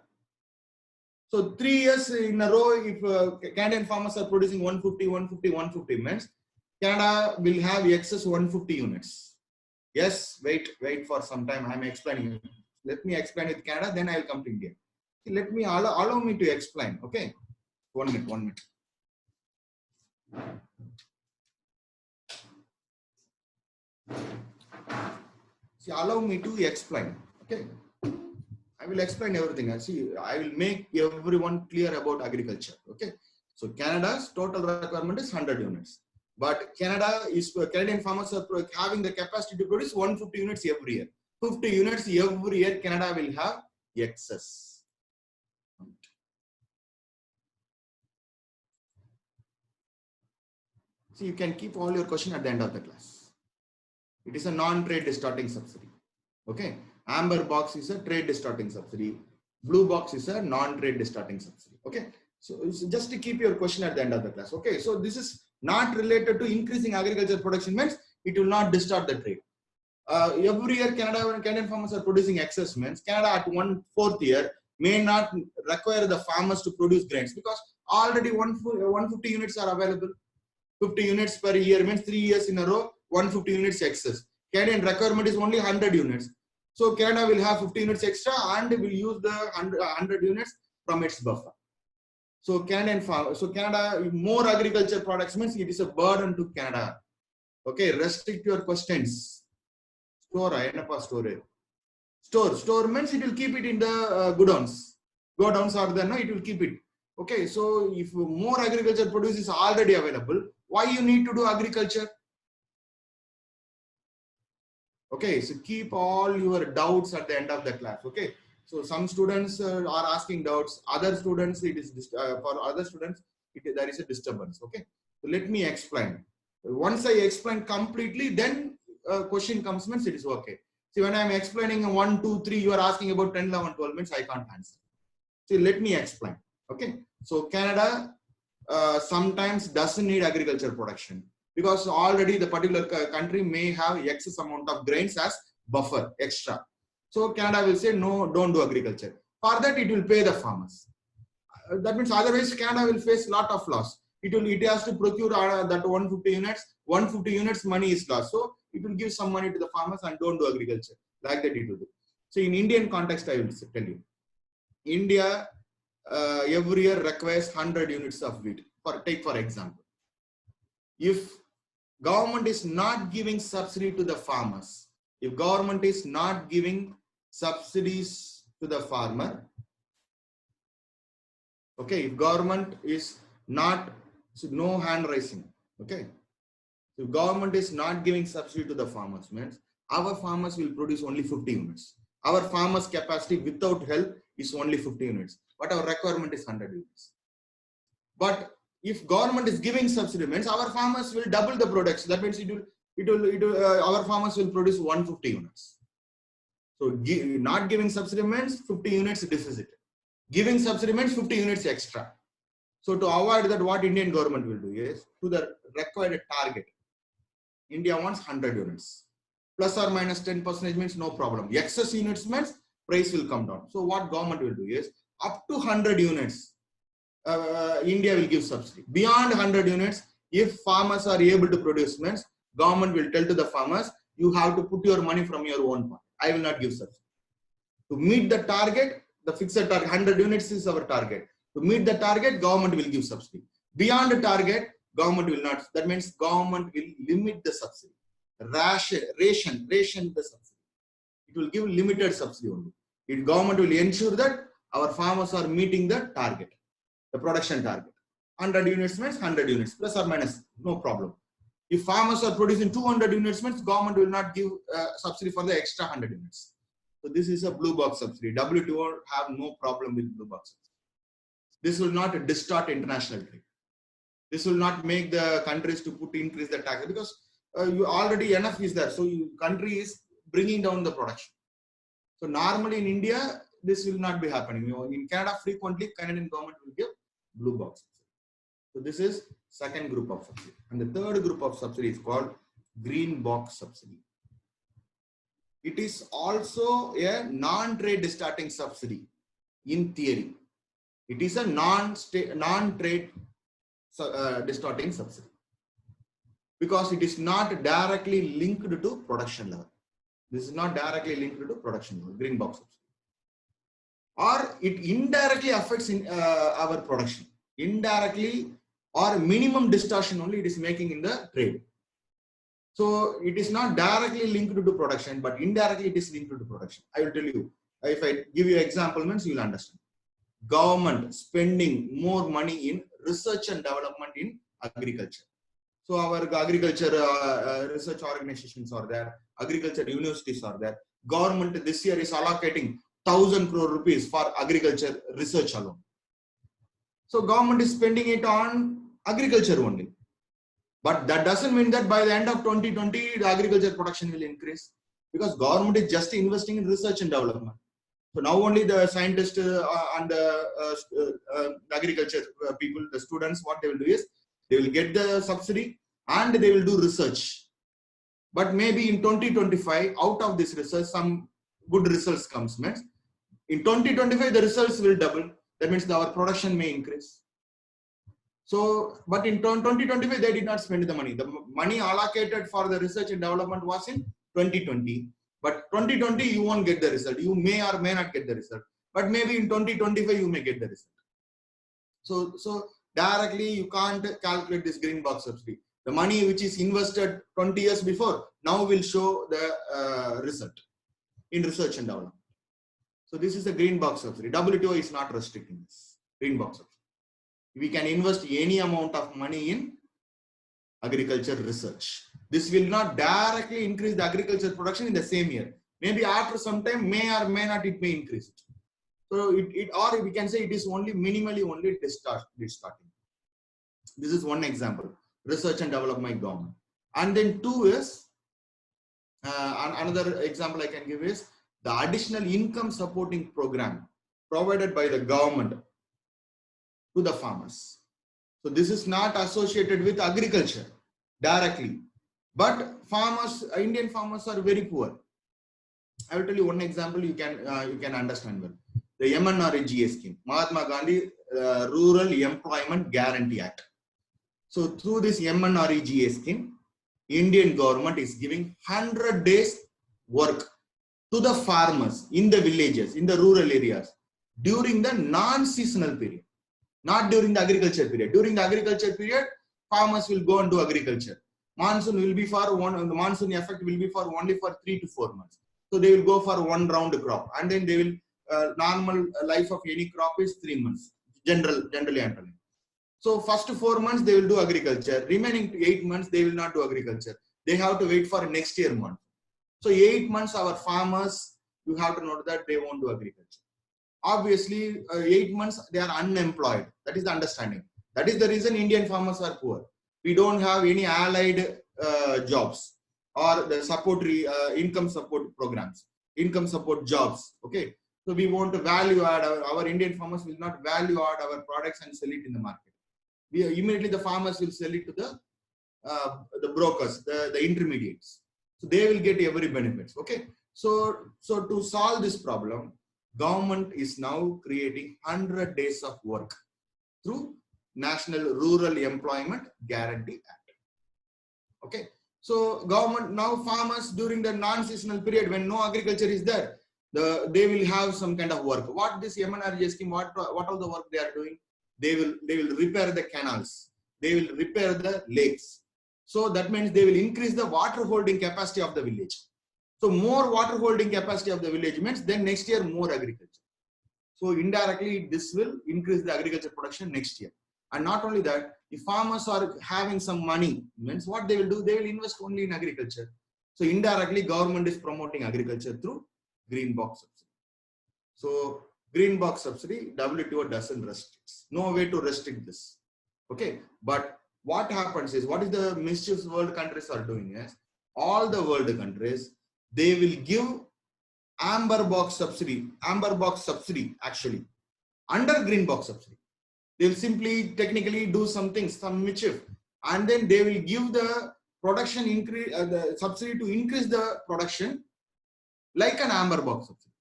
So 3 years in a row, if Canadian farmers are producing 150 means Canada will have excess 150 units. Yes, wait for some time. I am explaining. Let me explain with Canada, then I will come to India. Let me allow me to explain. Okay, 1 minute. See, allow me to explain. Okay, I will explain everything. See, I will make everyone clear about agriculture. Okay, so Canada's total requirement is 100 units, but Canadian farmers are having the capacity to produce 150 units every year. 50 units every year, Canada will have excess. So you can keep all your question at the end of the class. It is a non-trade distorting subsidy. Okay, amber box is a trade distorting subsidy. Blue box is a non-trade distorting subsidy. Okay, so just to keep your question at the end of the class. Okay, so this is not related to increasing agriculture production, means it will not distort the trade. Every year Canadian farmers are producing excess, means Canada at 1/4 year may not require the farmers to produce grains because already 150 units are available. 50 units per year means 3 years in a row, 150 units excess. Canadian requirement is only 100 units. So Canada will have 50 units extra and will use the 100 units from its buffer. So Canada, more agriculture products means it is a burden to Canada. Okay, restrict your questions. Store means it will keep it in the godowns. Godowns are there, no, it will keep it. Okay, so if more agriculture produce is already available, why you need to do agriculture? Okay, so keep all your doubts at the end of the class. Okay, so some students are asking doubts. Other students, it is for other students, there is a disturbance. Okay, so let me explain. Once I explain completely, then question comes means it is okay. See, when I am explaining 1, 2, 3, you are asking about 10, 11, 12 means I can't answer. See, let me explain. Okay, so Canada sometimes doesn't need agriculture production because already the particular country may have excess amount of grains as buffer extra. So Canada will say no, don't do agriculture. For that, it will pay the farmers. That means otherwise Canada will face lot of loss. It has to procure that 150 units. 150 units money is lost. So it will give some money to the farmers and don't do agriculture. Like that it will do. So in Indian context, I will tell you. India every year requires 100 units of wheat. Take for example, if government is not giving subsidy to the farmers, if government is not giving subsidies to the farmer, okay, if government is not, so no hand raising, okay, if government is not giving subsidy to the farmers, means our farmers will produce only 50 units. Our farmers capacity without help is only 50 units, but our requirement is 100 units. But if government is giving subsidy, means our farmers will double the production. That means our farmers will produce 150 units. So not giving subsidy means 50 units deficit. Giving subsidy means 50 units extra. So to avoid that, what Indian government will do is, to the required target, India wants 100 units. Plus or minus 10% means no problem. Excess units means price will come down. So what government will do is, up to 100 units, India will give subsidy. Beyond 100 units, if farmers are able to produce, means government will tell to the farmers, you have to put your money from your own pocket. I will not give subsidy. To meet the target, the fixed target, 100 units is our target. To meet the target, government will give subsidy. Beyond the target, government will not. That means government will limit the subsidy. Ration the subsidy. It will give limited subsidy only. Government will ensure that our farmers are meeting the target, the production target. 100 units means 100 units, plus or minus, no problem. If farmers are producing 200 units, means government will not give subsidy for the extra 100 units. So this is a blue box subsidy. WTO have no problem with blue box subsidy. This will not distort international trade. This will not make the countries to increase the tax, because you already enough is there. So country is bringing down the production. So normally in India, this will not be happening. In Canada, frequently Canadian government will give blue box subsidy. So this is second group of subsidy. And the third group of subsidy is called green box subsidy. It is also a non-trade distorting subsidy in theory. It is a non-trade distorting subsidy because it is not directly linked to production level. This is not directly linked to production level, green box subsidy. Or it indirectly affects our production. Indirectly or minimum distortion only it is making in the trade. So it is not directly linked to production, but indirectly it is linked to production. I will tell you, if I give you example means you will understand. Government spending more money in research and development in agriculture. So our agriculture research organizations are there, agriculture universities are there. Government this year is allocating 1,000 crore rupees for agriculture research alone. So government is spending it on agriculture only. But that doesn't mean that by the end of 2020, the agriculture production will increase, because government is just investing in research and development. So now only the scientists and the agriculture people, the students, what they will do is they will get the subsidy and they will do research. But maybe in 2025, out of this research, some good results comes. Means in 2025, the results will double. That means our production may increase. So, but in 2025, they did not spend the money. The money allocated for the research and development was in 2020. But 2020, you won't get the result. You may or may not get the result. But maybe in 2025, you may get the result. So directly, you can't calculate this green box subsidy. The money which is invested 20 years before, now will show the result in research and development. So this is the green box subsidy. WTO is not restricting this green box subsidy. We can invest any amount of money in agriculture research. This will not directly increase the agriculture production in the same year. Maybe after some time, may or may not, it may increase it. So or we can say it is only minimally only distorting. This is one example, research and development government. And then two is, another example I can give is the additional income supporting program provided by the government to the farmers. So this is not associated with agriculture directly, but farmers, Indian farmers are very poor. I will tell you one example you can understand well. The MNREGA scheme, Mahatma Gandhi Rural Employment Guarantee Act. So through this MNREGA scheme, Indian government is giving 100 days work to the farmers in the villages, in the rural areas during the non-seasonal period. Not during the agriculture period. During the agriculture period, farmers will go and do agriculture. Monsoon will be for the monsoon effect will be for only for 3 to 4 months. So they will go for one round crop, and then they will normal life of any crop is 3 months. Generally, I'm telling. So first 4 months they will do agriculture. Remaining 8 months they will not do agriculture. They have to wait for next year month. So 8 months our farmers, you have to note that they won't do agriculture. Obviously, 8 months they are unemployed. That is the understanding. That is the reason Indian farmers are poor. We don't have any allied jobs or the support income support programs, income support jobs. Okay, so we want to value add. Our Indian farmers will not value add our products and sell it in the market. Immediately the farmers will sell it to the brokers, the intermediates. So they will get every benefits. Okay, so to solve this problem, government is now creating 100 days of work through National Rural Employment Guarantee Act. Okay, so government now farmers during the non-seasonal period when no agriculture is there, they will have some kind of work. What this MNREGA scheme, what all the work they are doing? They will repair the canals, they will repair the lakes. So that means they will increase the water holding capacity of the village. So more water holding capacity of the village means then next year more agriculture. So indirectly this will increase the agriculture production next year. And not only that, if farmers are having some money, means what they will do, they will invest only in agriculture. So indirectly, government is promoting agriculture through green box subsidy. So green box subsidy, WTO doesn't restrict. No way to restrict this. Okay, but what happens is, what is the mischief world countries are doing is, all the world countries, they will give amber box subsidy actually under green box subsidy. They'll simply technically do something, some mischief, and then they will give the production increase, the subsidy to increase the production like an amber box subsidy.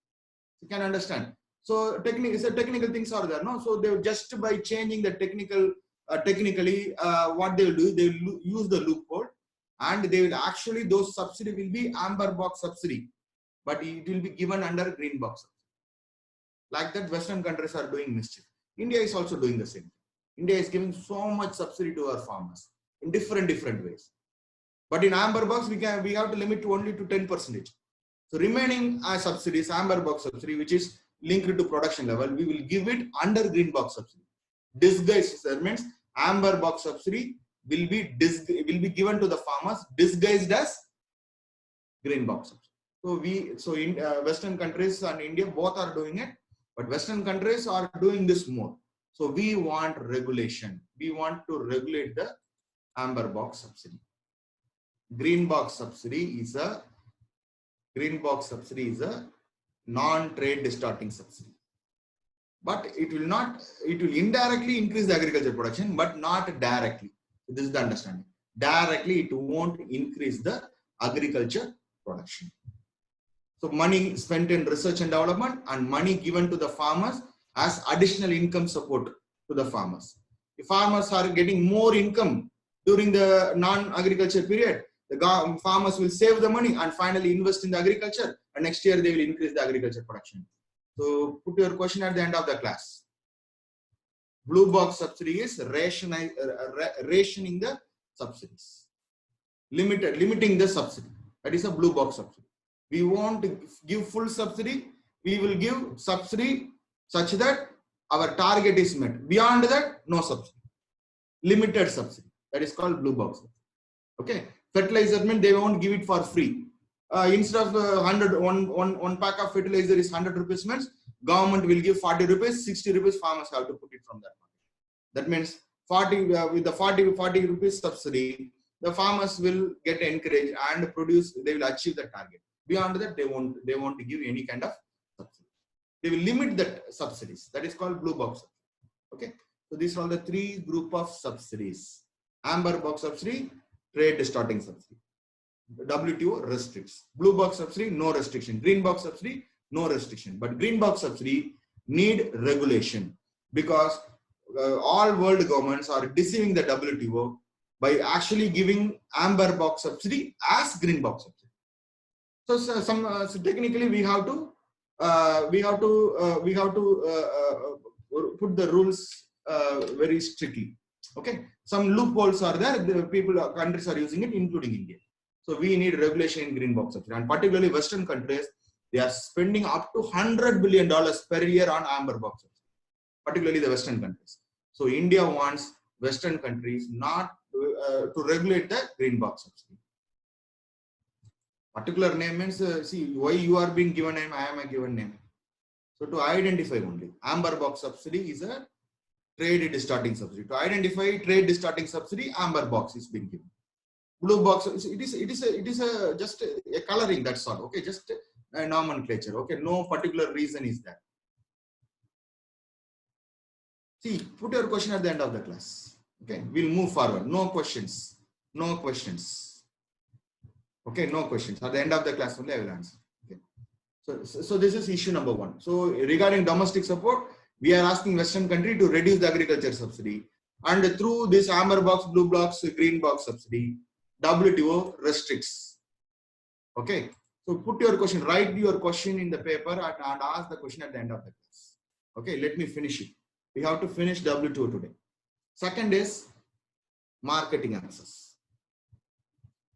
You can understand. So technical things are there, no? So they just by changing the technically, what they will do, they will use the loophole, and they will actually, those subsidy will be amber box subsidy, but it will be given under green box subsidy. Like that, Western countries are doing mischief. India is also doing the same. India is giving so much subsidy to our farmers in different ways. But in amber box, we have to limit to only to 10%. So remaining subsidies, amber box subsidy, which is linked to production level, we will give it under green box subsidy. Disguised, that means amber box subsidy will be given to the farmers disguised as green box subsidy. So in Western countries and India both are doing it, but Western countries are doing this more. So we want regulation. We want to regulate the amber box subsidy. Green box subsidy is a non-trade distorting subsidy. But it will indirectly increase the agriculture production, but not directly. So this is the understanding. Directly, it won't increase the agriculture production. So money spent in research and development and money given to the farmers as additional income support to the farmers. If farmers are getting more income during the non-agriculture period, the farmers will save the money and finally invest in the agriculture, and next year they will increase the agriculture production. So put your question at the end of the class. Blue box subsidy is rationing the subsidies, limiting the subsidy. That is a blue box subsidy. We won't give full subsidy. We will give subsidy such that our target is met. Beyond that, no subsidy. Limited subsidy. That is called blue box subsidy. Okay. Fertilizer means they won't give it for free. Instead of one pack of fertilizer is 100 rupees, means government will give 40 rupees, 60 rupees farmers have to put it from that money. That means with the 40 rupees subsidy, the farmers will get encouraged and produce, they will achieve the target. Beyond that, they won't give any kind of subsidy. They will limit that subsidies. That is called blue box subsidy. Okay. So these are all the three group of subsidies. Amber box subsidy, trade distorting subsidy. WTO restricts. Blue box subsidy, no restriction. Green box subsidy, no restriction. But green box subsidy need regulation, because all world governments are deceiving the WTO by actually giving amber box subsidy as green box subsidy. So technically we have to put the rules very strictly. Okay, some loopholes are there. The countries are using it, including India. So we need regulation in green box subsidy, and particularly Western countries, they are spending up to $100 billion per year on amber box subsidy, particularly the Western countries. So India wants Western countries not to regulate the green box subsidy. Particular name means, see, why you are being given name, I am a given name. So to identify only, amber box subsidy is a trade distorting subsidy. To identify trade distorting subsidy, amber box is being given. Blue box, it is just a coloring, that's all. Okay, just a nomenclature. Okay, no particular reason is that. See, put your question at the end of the class. Okay, we'll move forward. No questions. No questions. Okay, no questions. At the end of the class only I will answer. Okay. So this is issue number one. So regarding domestic support, we are asking Western country to reduce the agriculture subsidy, and through this amber box, blue box, green box subsidy, WTO restricts. Okay. So put your question, write your question in the paper and ask the question at the end of the class. Okay, let me finish it. We have to finish WTO today. Second is marketing access.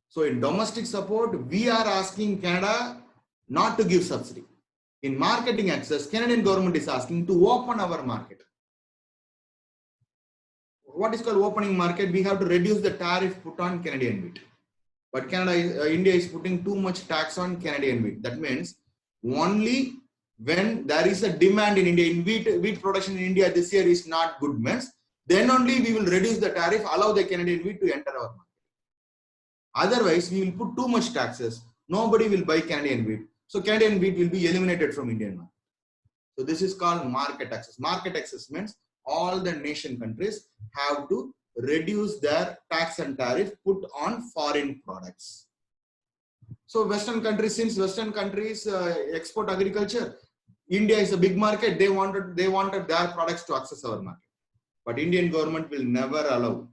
So in domestic support, we are asking Canada not to give subsidy. In marketing access, Canadian government is asking to open our market. what is called opening market, we have to reduce the tariff put on Canadian wheat. But India is putting too much tax on Canadian wheat. That means only when there is a demand in India, in wheat production in India this year is not good, means then only we will reduce the tariff, allow the Canadian wheat to enter our market. Otherwise, we will put too much taxes. Nobody will buy Canadian wheat. So Canadian wheat will be eliminated from Indian market. So this is called market access. Market access means all the nation countries have to reduce their tax and tariff put on foreign products. So Western countries, since Western countries export agriculture, India is a big market. They wanted their products to access our market. But Indian government will never allow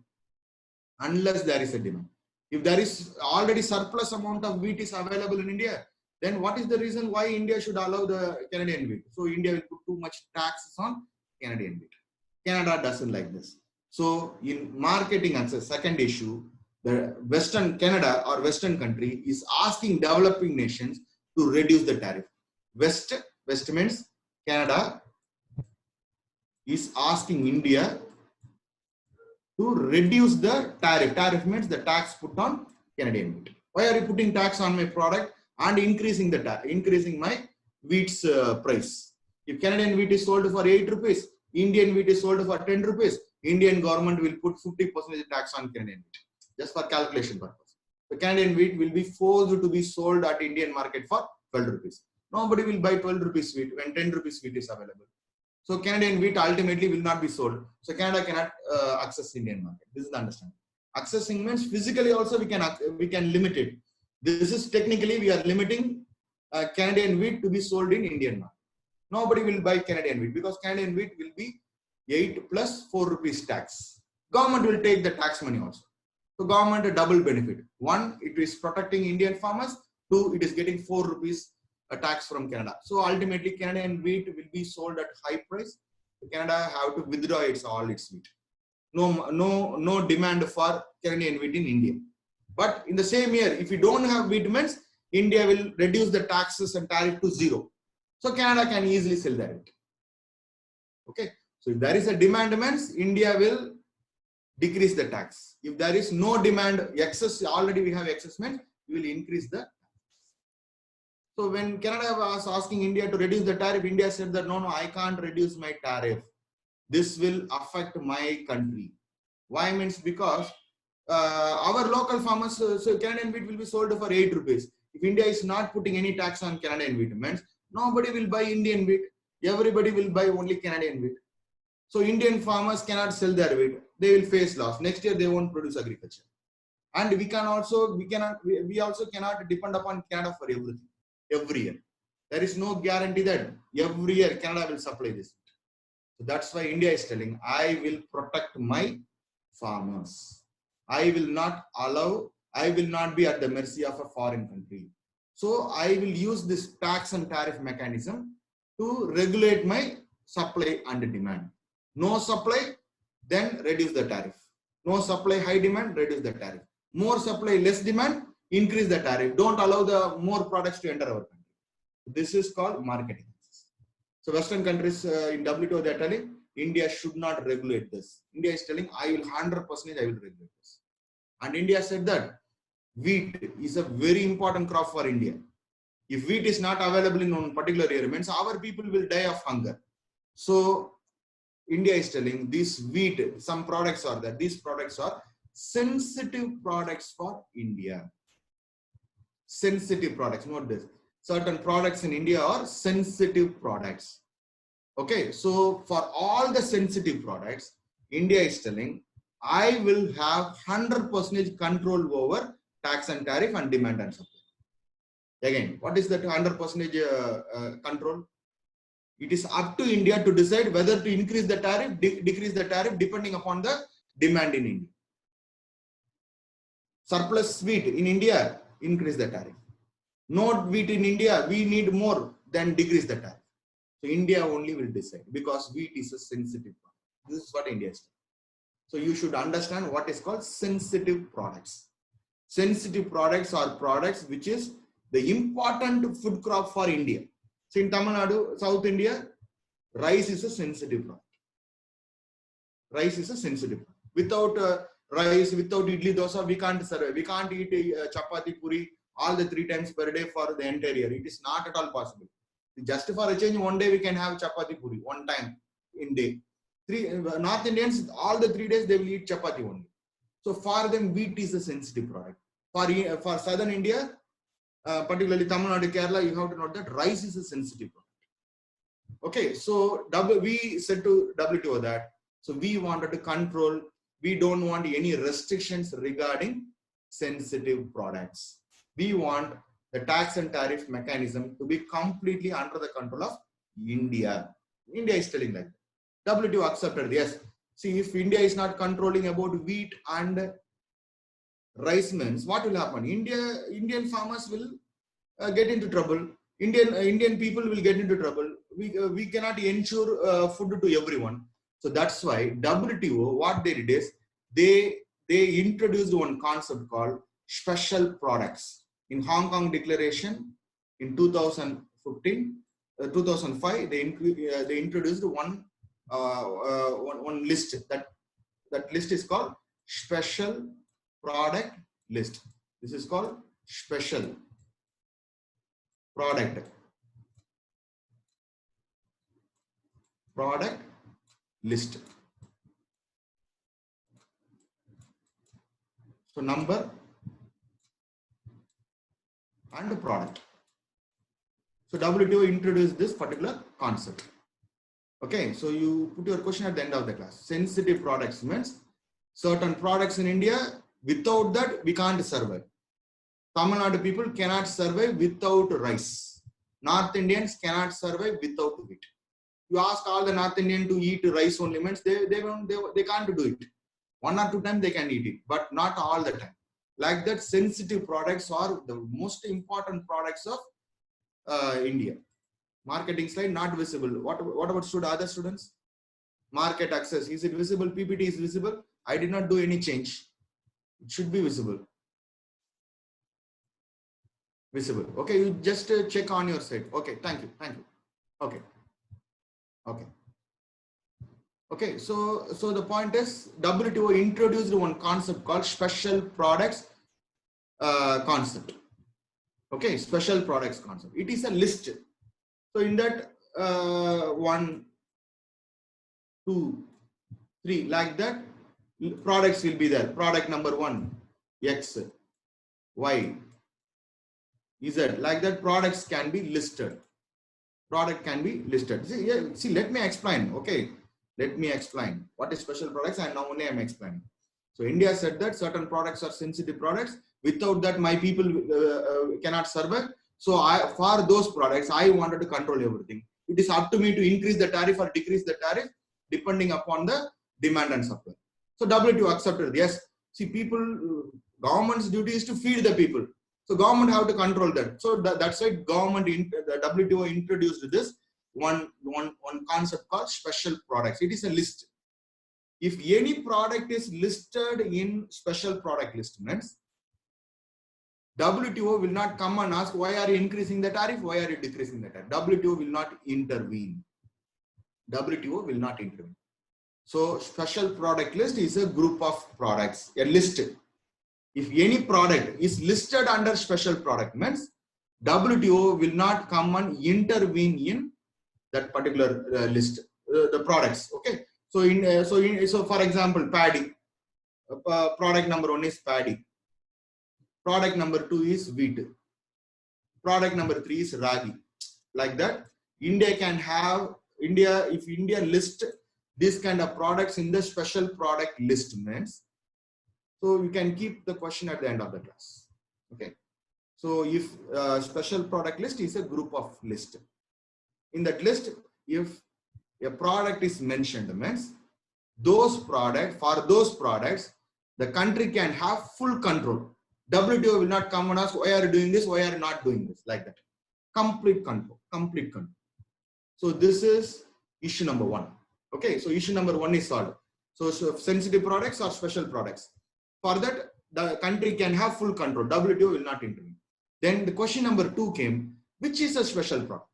unless there is a demand. If there is already surplus amount of wheat is available in India, then what is the reason why India should allow the Canadian wheat? So India will put too much taxes on Canadian wheat. Canada doesn't like this. So in marketing access, second issue, the Western Canada or Western country is asking developing nations to reduce the tariff. West means Canada is asking India to reduce the tariff. Tariff means the tax put on Canadian wheat. Why are you putting tax on my product and increasing my wheat's price? If Canadian wheat is sold for 8 rupees, Indian wheat is sold for 10 rupees, Indian government will put 50% tax on Canadian wheat, just for calculation purpose. The Canadian wheat will be forced to be sold at Indian market for 12 rupees. Nobody will buy 12 rupees wheat when 10 rupees wheat is available. So Canadian wheat ultimately will not be sold. So Canada cannot access Indian market. This is the understanding. Accessing means physically also we can limit it. This is technically we are limiting Canadian wheat to be sold in Indian market. Nobody will buy Canadian wheat because Canadian wheat will be 8 plus 4 rupees tax. Government will take the tax money also. So government a double benefit. One, it is protecting Indian farmers. Two, it is getting 4 rupees a tax from Canada. So ultimately Canadian wheat will be sold at high price. Canada have to withdraw all its wheat. No demand for Canadian wheat in India. But in the same year, if you don't have wheat means India will reduce the taxes and tariff to 0. So Canada can easily sell that wheat. Okay. So if there is a demand means India will decrease the tax. If there is no demand, excess, already we have excess means we will increase the. So when Canada was asking India to reduce the tariff, India said that no, I can't reduce my tariff. This will affect my country. Why means because our local farmers, so Canadian wheat will be sold for 8 rupees. If India is not putting any tax on Canadian wheat, means nobody will buy Indian wheat. Everybody will buy only Canadian wheat. So Indian farmers cannot sell their wheat. They will face loss. Next year they won't produce agriculture. And we also cannot depend upon Canada for everything. Every year. There is no guarantee that every year Canada will supply this. So that's why India is telling, I will protect my farmers. I will not be at the mercy of a foreign country. So I will use this tax and tariff mechanism to regulate my supply and demand. No supply, then reduce the tariff. No supply, high demand, reduce the tariff. More supply, less demand, increase the tariff. Don't allow the more products to enter our country. This is called marketing. So Western countries in WTO they are telling India should not regulate this. India is telling I will 100% I will regulate this. And India said that wheat is a very important crop for India. If wheat is not available in one particular area, means our people will die of hunger. So India is telling this wheat, some products are there. These products are sensitive products for India. Sensitive products, note this. Certain products in India are sensitive products. Okay, so for all the sensitive products, India is telling, I will have 100% control over tax and tariff and demand and supply. Again, what is that 100% control? It is up to India to decide whether to increase the tariff, decrease the tariff depending upon the demand in India. Surplus wheat in India, increase the tariff. No wheat in India, we need more, then decrease the tariff. So India only will decide because wheat is a sensitive product. This is what India is doing. So you should understand what is called sensitive products. Sensitive products are products which is the important food crop for India. So in Tamil Nadu, South India, rice is a sensitive product. Rice is a sensitive product. Without rice, without idli dosa, we can't survive. We can't eat chapati puri all the 3 times per day for the entire year. It is not at all possible. Just for a change, one day we can have chapati puri one time in day. North Indians, all the 3 days they will eat chapati only. So for them, wheat is a sensitive product. For southern India, particularly Tamil Nadu, Kerala, you have to note that rice is a sensitive product. Okay, so we said to WTO that, so we wanted to control, we don't want any restrictions regarding sensitive products. We want the tax and tariff mechanism to be completely under the control of India. India is telling that. WTO accepted, yes. See, if India is not controlling about wheat and rice means, what will happen? Indian farmers will get into trouble. Indian people will get into trouble. We cannot ensure food to everyone. So that's why WTO, what they did is they introduced one concept called special products. In Hong Kong Declaration in 2005, they introduced one list. That list is called special product list. This is called special product list. So number and product. So WTO introduced this particular concept. Okay, so you put your question at the end of the class. Sensitive products means certain products in India, without that we can't survive. Tamil Nadu people cannot survive without rice. North Indians cannot survive without wheat. You ask all the North Indian to eat rice only means they can't do it. 1 or 2 times they can eat it, but not all the time. Like that, sensitive products are the most important products of India. Marketing slide not visible. What about other students? Market access, is it visible? PPT is visible. I did not do any change. It should be visible. Visible. Okay, you just check on your side. Okay, thank you. Okay, so the point is WTO introduced one concept called special products concept. Okay, special products concept. It is a list. So in that 1, 2, 3, like that, products will be there. Product number 1, X, Y, Z. Like that, products can be listed. Product can be listed. See, let me explain. Okay, let me explain what is special products, and now only I am explaining. So India said that certain products are sensitive products. Without that, my people cannot survive. So for those products, I wanted to control everything. It is up to me to increase the tariff or decrease the tariff depending upon the demand and supply. So WTO accepted. Yes. See, government's duty is to feed the people. So government have to control that. So that's why the WTO introduced this one concept called special products. It is a list. If any product is listed in special product list, means WTO will not come and ask, why are you increasing the tariff? Why are you decreasing the tariff? WTO will not intervene. WTO will not intervene. So special product list is a group of products, a list. If any product is listed under special product, means WTO will not come and intervene in that particular list, the products. Okay. So for example, paddy. Product number 1 is paddy. Product number 2 is wheat. Product number 3 is ragi. Like that, if India list this kind of products in the special product list, means, so you can keep the question at the end of the class. Okay. So if special product list is a group of list. In that list, if a product is mentioned, means for those products, the country can have full control. WTO will not come and ask, why are you doing this? Why are you not doing this? Like that. Complete control. So this is issue number 1. Okay. So issue number 1 is solved. So sensitive products or special products. For that, the country can have full control. WTO will not intervene. Then the question number 2 came, which is a special product?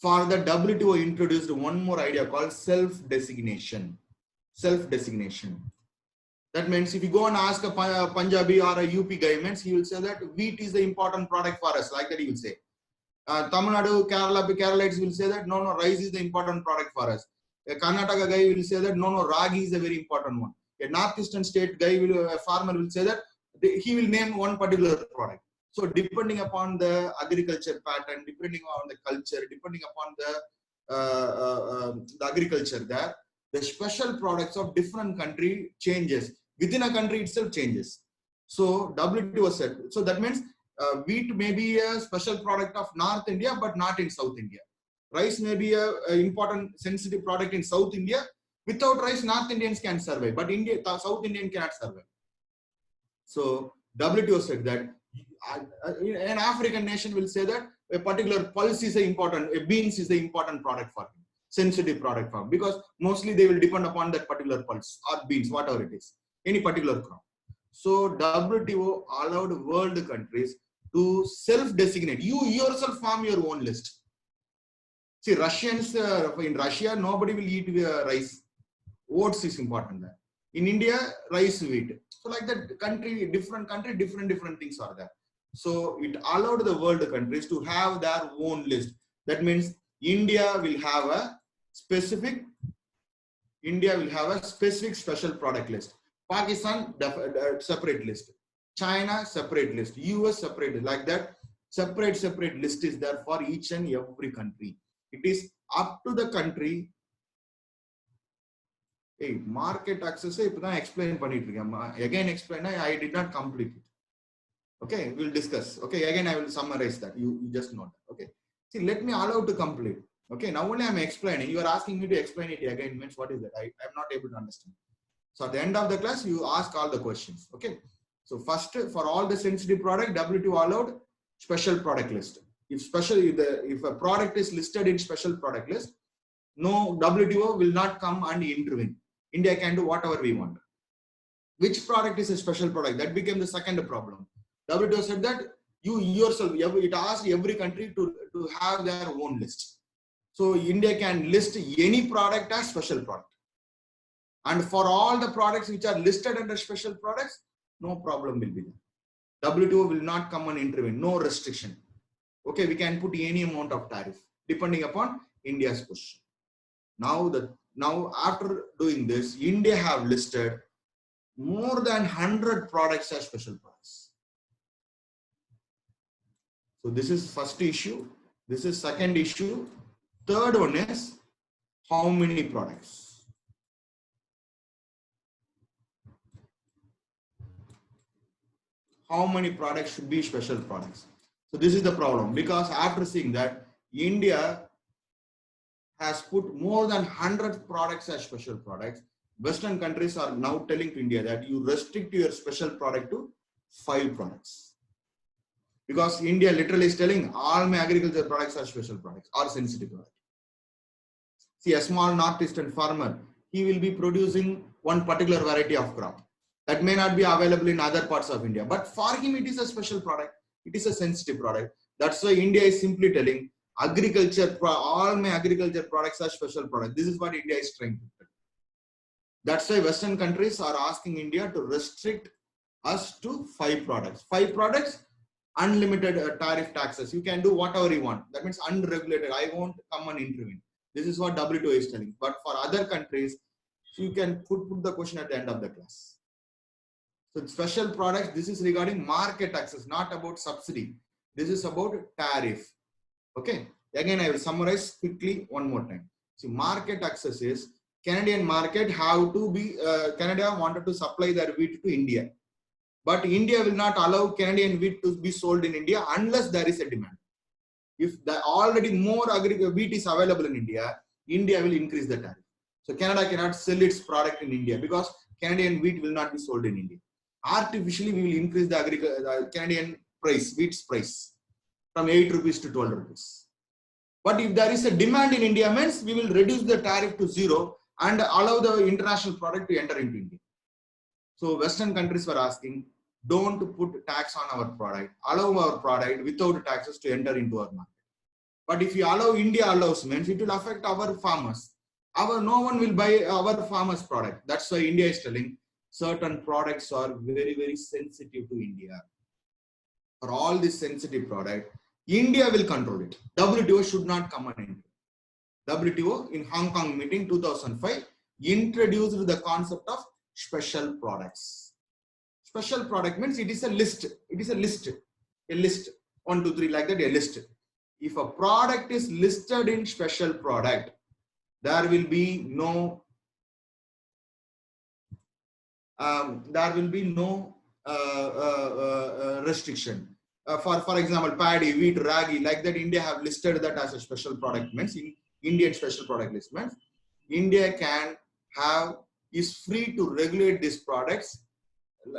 For the WTO introduced one more idea called self-designation. self-designation. That means if you go and ask a Punjabi or a UP guy, means he will say that wheat is the important product for us. Like that he will say. Tamil Nadu, Keralites will say that no, rice is the important product for us. A Karnataka guy will say that no, ragi is a very important one. A northeastern state guy a farmer will say that he will name one particular product. So depending upon the agriculture pattern, depending on the culture, depending upon the agriculture there, the special products of different country changes. Within a country itself changes. So WTO said, so that means wheat may be a special product of North India, but not in South India. Rice may be a important sensitive product in South India. Without rice, North Indians can survive, but South Indian cannot survive. So WTO said that an African nation will say that a particular pulse is important, a beans is the important product for him, sensitive product for him, because mostly they will depend upon that particular pulse or beans, whatever it is, any particular crop. So WTO allowed world countries to self-designate. You yourself form your own list. See, Russians, in Russia, nobody will eat rice. Oats is important there. In India, rice, wheat. So like that, different things are there. So it allowed the world countries to have their own list. That means India will have a specific special product list. Pakistan, separate list. China, separate list. US, separate list. Like that, separate list is there for each and every country. It is up to the country. Hey, market access, explain. Again, explain. I did not complete it. Okay, we'll discuss. Okay, again, I will summarize that. You just know that. Okay. See, let me allow to complete. Okay, now only I'm explaining. You are asking me to explain it again. Means what is that? I'm not able to understand. So at the end of the class, you ask all the questions. Okay. So first, for all the sensitive product, WTO allowed special product list. If a product is listed in special product list, no, WTO will not come and intervene. India can do whatever we want. Which product is a special product? That became the second problem. WTO said that you yourself, it asked every country to have their own list. So India can list any product as special product. And for all the products which are listed under special products, no problem will be there. WTO will not come and intervene, no restriction. Okay, we can put any amount of tariff depending upon India's position. Now after doing this, India have listed more than 100 products as special products. So this is first issue. This is second issue. Third one is how many products. How many products should be special products? So this is the problem, because after seeing that, India has put more than 100 products as special products. Western countries are now telling to India that you restrict your special product to 5 products. Because India literally is telling all my agriculture products are special products or sensitive products. See, a small northeastern farmer, he will be producing one particular variety of crop that may not be available in other parts of India. But for him, it is a special product. It is a sensitive product. That's why India is simply telling all my agriculture products are special products. This is what India is trying to do. That's why Western countries are asking India to restrict us to 5 products. 5 products, unlimited tariff taxes. You can do whatever you want. That means unregulated. I won't come and intervene. This is what WTO is telling. But for other countries, you can put the question at the end of the class. So special products, this is regarding market access, not about subsidy. This is about tariff. Okay. Again, I will summarize quickly one more time. See, market access is Canadian market have to be, Canada wanted to supply their wheat to India. But India will not allow Canadian wheat to be sold in India unless there is a demand. If already more wheat is available in India, India will increase the tariff. So Canada cannot sell its product in India because Canadian wheat will not be sold in India. Artificially, we will increase the Canadian price, wheat's price from 8 rupees to 12 rupees. But if there is a demand in India, means we will reduce the tariff to 0 and allow the international product to enter into India. So Western countries were asking, don't put tax on our product, allow our product without taxes to enter into our market. But if you allow India allows, means it will affect our farmers. no one will buy our farmers' product. That's why India is telling certain products are very, very sensitive to India. For all this sensitive product, India will control it. WTO should not come in. WTO in Hong Kong meeting 2005 introduced the concept of special products. Special product means it is a list. It is a list. A list. 1, 2, 3 like that, a list. If a product is listed in special product, there will be no restriction. For example, paddy, wheat, ragi, like that, India have listed that as a special product. Means in Indian special product list means India is free to regulate these products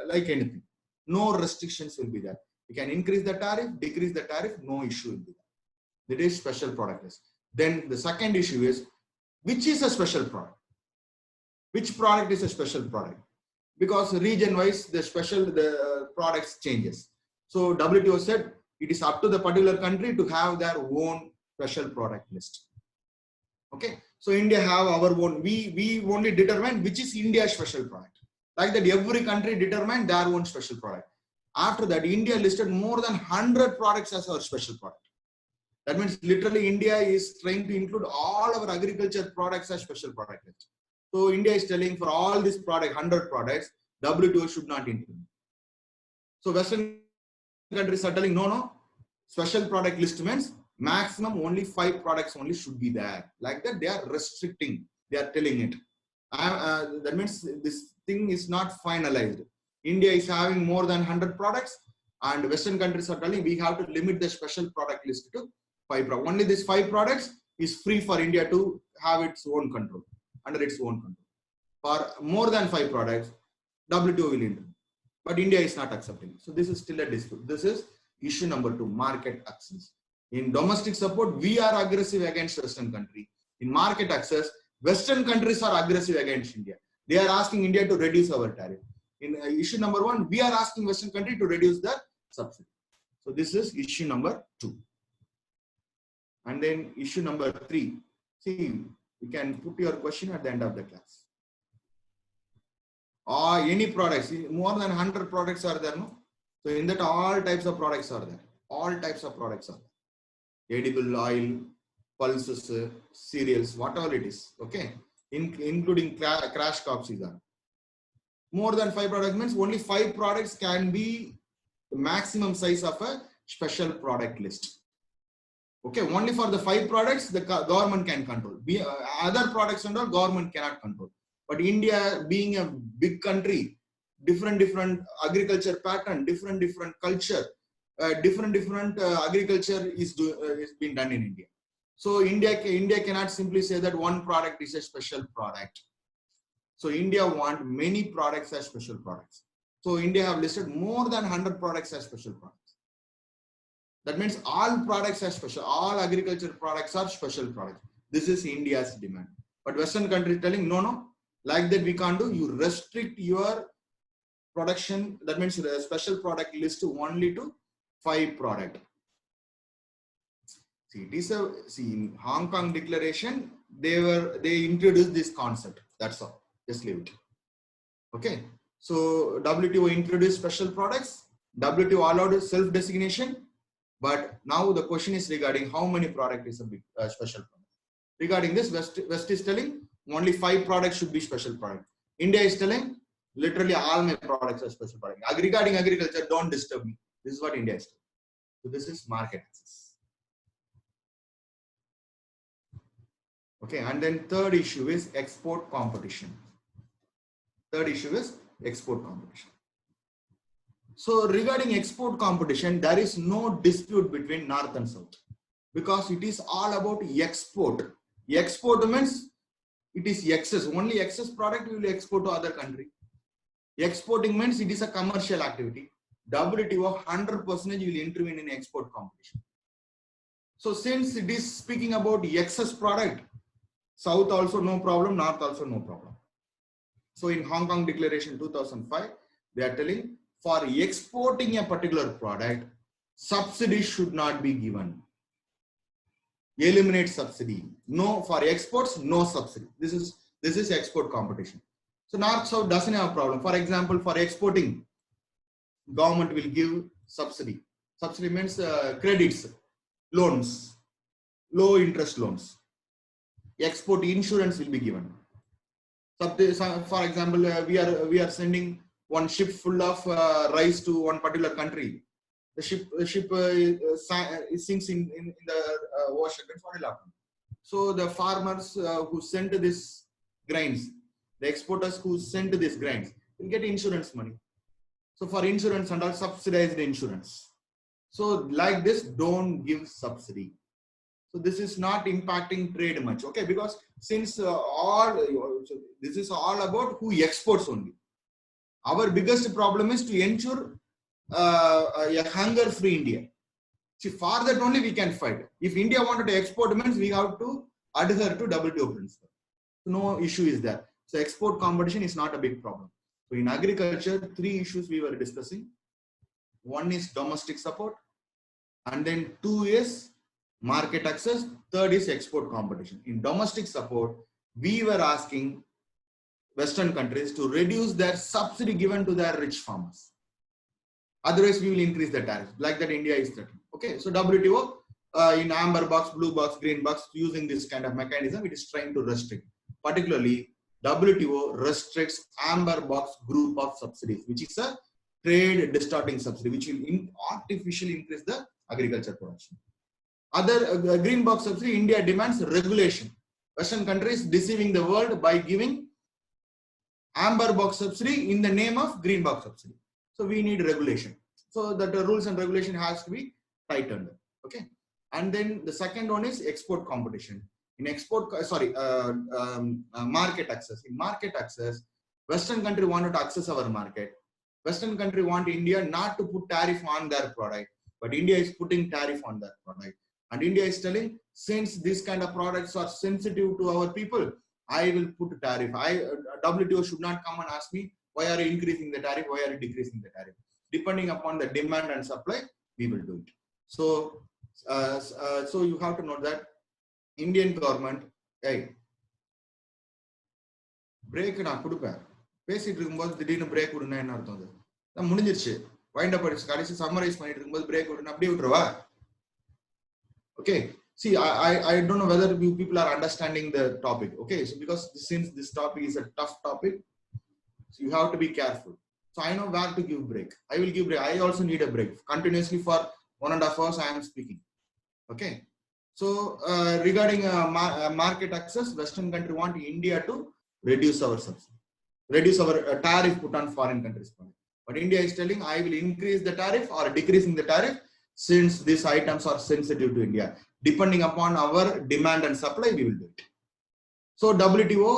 like anything. No restrictions will be there. You can increase the tariff, decrease the tariff, no issue will be there. That is special product list. Then the second issue is, which is a special product? Which product is a special product? Because region wise the products changes. So WTO said it is up to the particular country to have their own special product list. Okay, so India have our own. We only determine which is India's special product. Like that, every country determine their own special product. After that, India listed more than 100 products as our special product. That means literally India is trying to include all our agriculture products as special product list. So India is telling for all these 100 products, WTO should not include. So Western countries are telling no, special product list means maximum only 5 products only should be there. Like that, they are restricting. They are telling it. That means this thing is not finalized. India is having more than 100 products, and Western countries are telling we have to limit the special product list to 5 products. Only these 5 products is free for India to have its own control, under its own control. For more than 5 products, WTO will enter. But India is not accepting. So this is still a dispute. This is issue number 2, market access. In domestic support, we are aggressive against Western country. In market access, Western countries are aggressive against India. They are asking India to reduce our tariff. In issue number 1, we are asking Western country to reduce the subsidy. So this is issue number 2. And then issue number 3. See, you can put your question at the end of the class. Or any products, more than 100 products are there, no? So in that, all types of products are there. All types of products are there. Edible oil, pulses, cereals, whatever it is. Okay, including crash crops is there. More than 5 products means only 5 products can be the maximum size of a special product list. Okay, only for the 5 products the government can control. Other products and all government cannot control. But India being a big country, different agriculture pattern, different culture, different agriculture is being done in India. So India cannot simply say that one product is a special product. So India want many products as special products. So India have listed more than 100 products as special products. That means all products are special. All agriculture products are special products. This is India's demand. But Western countries telling no, like that we can't do. You restrict your production. That means the special product list only to 5 products. See, it is in Hong Kong Declaration they introduced this concept. That's all. Just leave it. Okay. So WTO introduced special products. WTO allowed self-designation. But now the question is regarding how many products is a special product. Regarding this, West is telling only 5 products should be special product. India is telling literally all my products are special product. Regarding agriculture, don't disturb me. This is what India is telling. So this is market access. Okay, and then third issue is export competition. Third issue is export competition. So regarding export competition, there is no dispute between North and South because it is all about export. Export means it is excess. Only excess product we will export to other country. Exporting means it is a commercial activity. WTO 100% will intervene in export competition. So since it is speaking about excess product, South also no problem, North also no problem. So in Hong Kong Declaration 2005, they are telling for exporting a particular product, subsidy should not be given. eliminate subsidy. No, for exports, no subsidy. This is export competition. So North South doesn't have a problem. For example, for exporting, government will give subsidy. Subsidy means credits, loans, low interest loans. Export insurance will be given. For example, we are sending one ship full of rice to one particular country. The ship sinks in the ocean. What will happen? So the farmers who sent this grains, the exporters who sent this grains, will get insurance money. So for insurance and all, subsidized insurance. So like this, don't give subsidy. So this is not impacting trade much, okay? Because since this is all about who exports only. Our biggest problem is to ensure a hunger-free India. See, for that only we can fight. If India wanted to export, means we have to adhere to WTO principle. No issue is there. So export competition is not a big problem. So in agriculture, 3 issues we were discussing. One is domestic support, and then 2 is market access, 3rd is export competition. In domestic support, we were asking Western countries to reduce their subsidy given to their rich farmers. Otherwise, we will increase the tariff, like that India is threatening. Okay, so WTO in amber box, blue box, green box, using this kind of mechanism, it is trying to restrict. Particularly, WTO restricts amber box group of subsidies, which is a trade distorting subsidy, which will artificially increase the agriculture production. Other green box subsidy, India demands regulation. Western countries deceiving the world by giving amber box subsidy in the name of green box subsidy. So we need regulation. So that the rules and regulation has to be tightened. Okay. And then the second one is export competition. In market access. In market access, Western country wanted to access our market. Western country want India not to put tariff on their product, but India is putting tariff on their product. And India is telling, since these kind of products are sensitive to our people, I will put tariff. WTO should not come and ask me, why are you increasing the tariff? Why are you decreasing the tariff? Depending upon the demand and supply, we will do it. So, so you have to know that Indian government, hey, break na kudupa. பேசிட்டு இருக்கும்போது திடீர்னு break விடுனா என்ன அர்த்தம்? அது முடிஞ்சிருச்சு. Wind up அடிச்சு கடைசி summarise பண்ணிட்டு இருக்கும்போது பிரேக் விடுனா அப்படியே விட்டுருவா? Okay. See, I don't know whether you people are understanding the topic. Okay. So because since this topic is a tough topic, so you have to be careful. So I know where to give break. I will give break. I also need a break. Continuously for 1.5 hours I am speaking. Okay. So regarding market access, Western country want India to reduce our subsidy, reduce our tariff put on foreign countries. But India is telling, I will increase the tariff or decreasing the tariff since these items are sensitive to India. Depending upon our demand and supply, we will do it. So WTO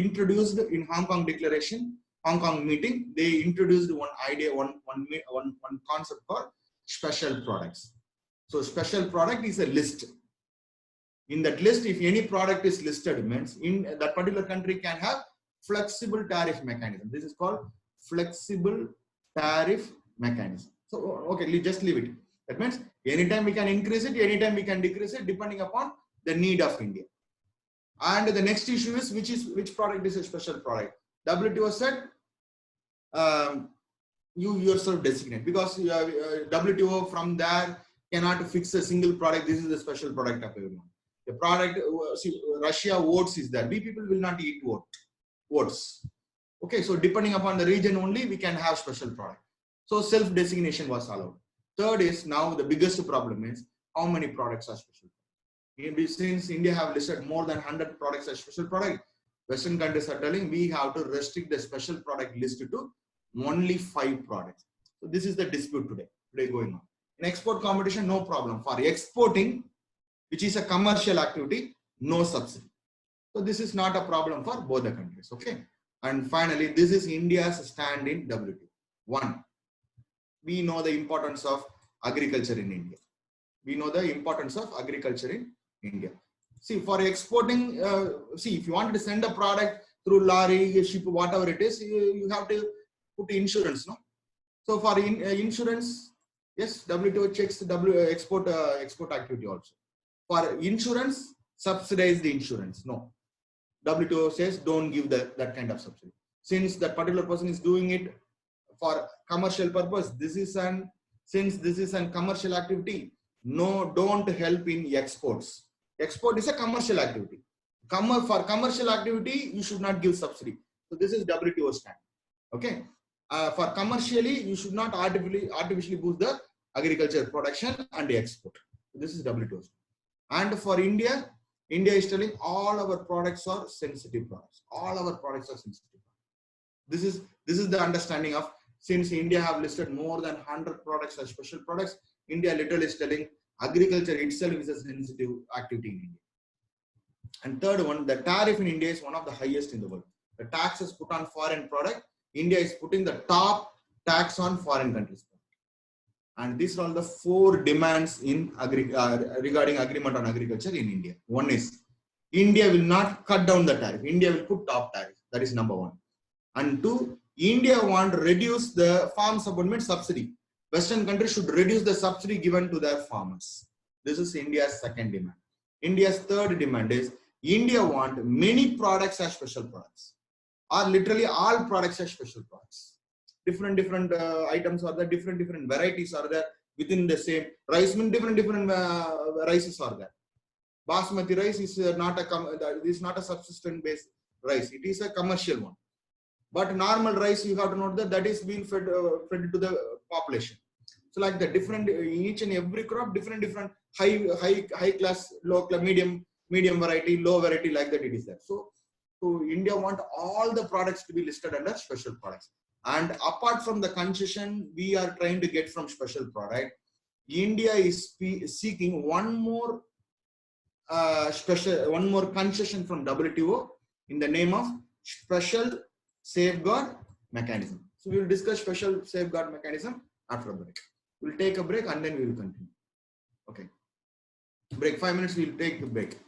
introduced in Hong Kong declaration, Hong Kong meeting, they introduced one idea, one concept called special products. So special product is a list. In that list, if any product is listed, means in that particular country can have flexible tariff mechanism. This is called flexible tariff mechanism. So, okay, just leave it. That means anytime we can increase it, anytime we can decrease it, depending upon the need of India. And the next issue is which product is a special product. WTO said you yourself designate, because WTO from there cannot fix a single product. This is the special product of everyone. The product, see, Russia oats is there. We people will not eat oats. Okay, so depending upon the region only, we can have special product. So self-designation was allowed. Third is, now the biggest problem is how many products are special. Since India have listed more than 100 products as special product, Western countries are telling we have to restrict the special product list to only 5 products. So this is the dispute today going on. In export competition, no problem. For exporting, which is a commercial activity, no subsidy. So this is not a problem for both the countries. Okay. And finally, this is India's stand in WTO. 1, we know the importance of agriculture in India. We know the importance of agriculture in India. See, for exporting, see, if you want to send a product through lorry, ship, whatever it is, you have to put insurance, no? So for insurance, yes, WTO checks the export activity also. For insurance, subsidize the insurance. No. WTO says don't give that kind of subsidy. Since that particular person is doing it for commercial purpose, since this is an commercial activity, no, don't help in exports. Export is a commercial activity. For commercial activity, you should not give subsidy. So this is WTO stand. Okay. For commercially, you should not artificially boost the agriculture production and the export. This is WTO stand. And for India, India is telling all our products are sensitive products. All our products are sensitive. This is the understanding of, since India have listed more than 100 products as special products, India literally is telling agriculture itself is a sensitive activity in India. And third one, the tariff in India is one of the highest in the world. The taxes put on foreign product, India is putting the top tax on foreign countries. And these are all the 4 demands in regarding agreement on agriculture in India. One is, India will not cut down the tariff. India will put top tariff. That is number 1. And 2, India want to reduce the farm supplement subsidy. Western countries should reduce the subsidy given to their farmers. This is India's second demand. India's third demand is, India want many products as special products, or literally all products as special products. Different items are there, different varieties are there within the same rice. Different rices are there. Basmati rice is not a subsistence based rice. It is a commercial one. But normal rice, you have to note that is being fed to the population. So like the different, each and every crop, different high class, low class, medium variety, low variety, like that it is there. So India want all the products to be listed under special products. And apart from the concession we are trying to get from special product, India is seeking one more concession from WTO in the name of special safeguard mechanism. So we will discuss special safeguard mechanism after a break. We'll take a break and then we will continue. Okay. Break 5 minutes, we'll take the break.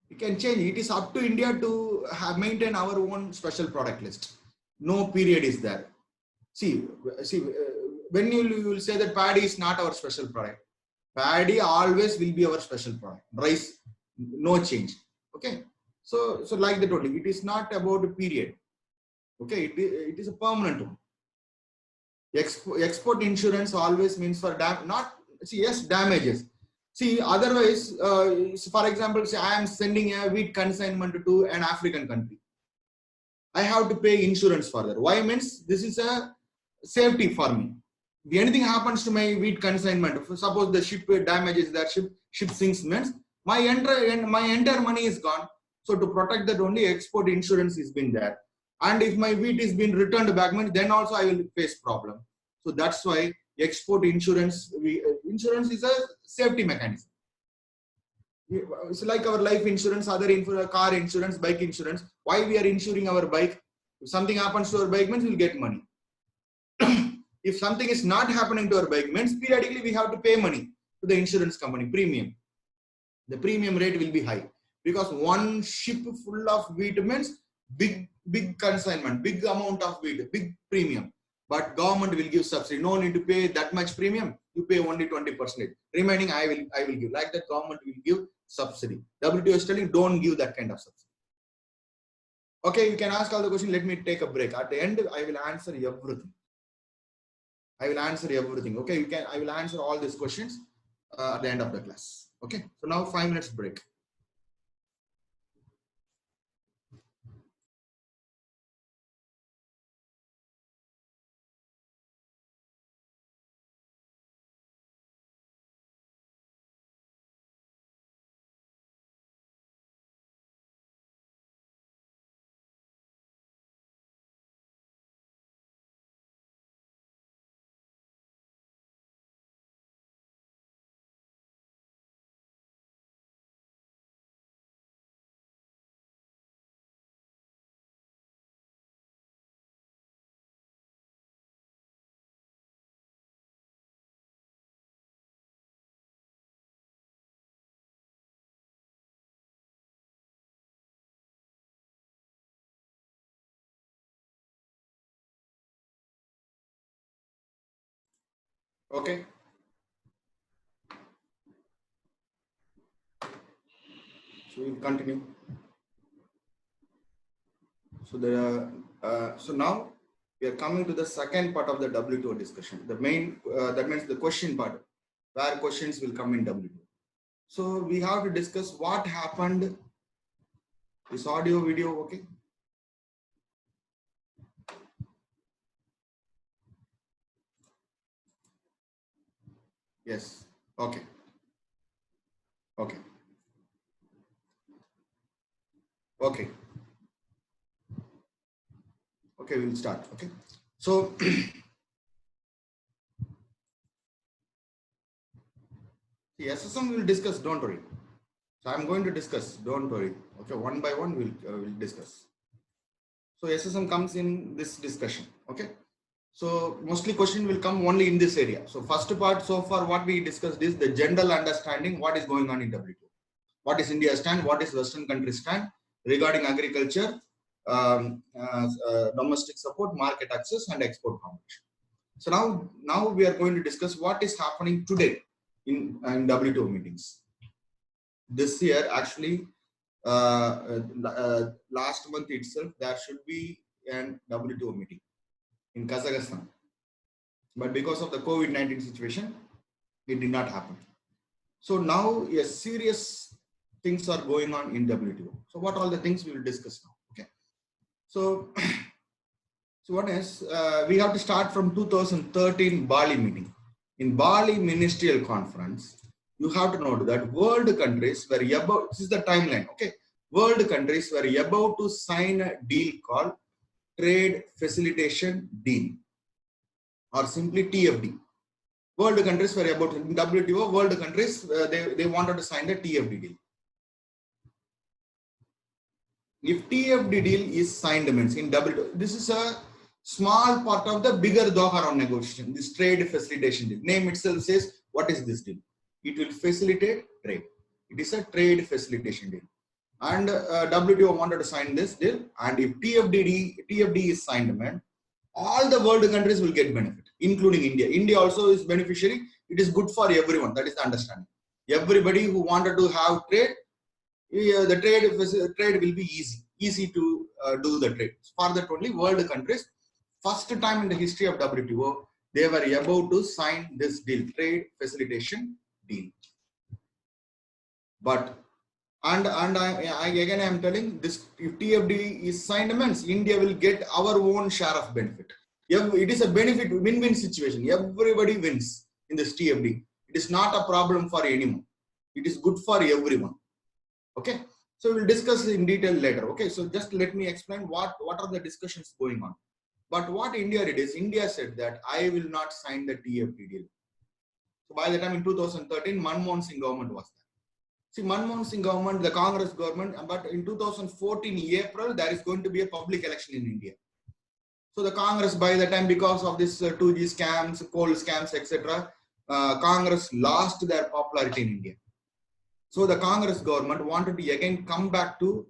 We can change. It is up to India to maintain our own special product list. No period is there. See, when you will say that paddy is not our special product, paddy always will be our special product. Rice, no change. Okay. So like that only. It is not about a period. Okay. It is a permanent one. Export insurance always means for damages. See, otherwise, for example, say I am sending a wheat consignment to an African country. I have to pay insurance for that. Why? Means this is a safety for me. If anything happens to my wheat consignment, suppose the ship damages, that ship sinks, means my entire money is gone. So to protect that, only export insurance is been there. And if my wheat is being returned back, then also I will face problem. So that's why export insurance, insurance is a safety mechanism. It's like our life insurance, other car insurance, bike insurance. Why we are insuring our bike? If something happens to our bike, means we'll get money. If something is not happening to our bike, means periodically we have to pay money to the insurance company, premium. The premium rate will be high because one ship full of wheat means big consignment, big amount of wheat, big premium. But government will give subsidy. No need to pay that much premium. You pay only 20%. Remaining I will give. Like that, government will give subsidy. WTO is telling don't give that kind of subsidy. Okay, you can ask all the questions. Let me take a break. At the end, I will answer everything. Okay, I will answer all these questions at the end of the class. Okay, so now 5 minutes break. Okay. So we'll continue. So so now we are coming to the second part of the WTO discussion. The main, that means the question part, where questions will come in WTO. So we have to discuss what happened. This audio, video, okay? Yes. Okay. Okay. Okay. Okay, we'll start. Okay. So the SSM we will discuss, don't worry. So I'm going to discuss, don't worry. Okay, one by one we'll discuss. So SSM comes in this discussion. Okay. So mostly question will come only in this area. So first part so far what we discussed is the general understanding what is going on in WTO. What is India's stand? What is Western countries' stand regarding agriculture, domestic support, market access, and export competition. So now we are going to discuss what is happening today in WTO meetings. This year, actually, last month itself, there should be an WTO meeting in Kazakhstan. But because of the COVID-19 situation, it did not happen. So now, yes, serious things are going on in WTO. So what all the things we will discuss now? Okay. So, so one is we have to start from 2013 Bali meeting. In Bali Ministerial Conference, you have to note that world countries were about, this is the timeline, okay? World countries were about to sign a deal called Trade Facilitation Deal, or simply TFD. World countries were about, in WTO, world countries, they wanted to sign the TFD deal. If TFD deal is signed, means in WTO, this is a small part of the bigger Doha Round negotiation, this trade facilitation deal. Name itself says, what is this deal? It will facilitate trade. It is a trade facilitation deal. And WTO wanted to sign this deal. And if TFD is signed, man, all the world countries will get benefit, including India. India also is beneficiary. It is good for everyone. That is the understanding. Everybody who wanted to have trade, the trade will be easy to do the trade. For that only world countries, first time in the history of WTO, they were about to sign this deal, trade facilitation deal. But I again I am telling this, if TFD is signed, means India will get our own share of benefit. It is a benefit win-win situation. Everybody wins in this TFD. It is not a problem for anyone. It is good for everyone. Okay, so we'll discuss in detail later. Okay, so just let me explain what are the discussions going on. But what India did is, India said that I will not sign the TFD deal. So by the time in 2013, Manmohan Singh government was there. See, Manmohan Singh government, the Congress government, but in 2014 April, there is going to be a public election in India. So the Congress, by the time, because of this 2G scams, coal scams, etc., Congress lost their popularity in India. So the Congress government wanted to again come back to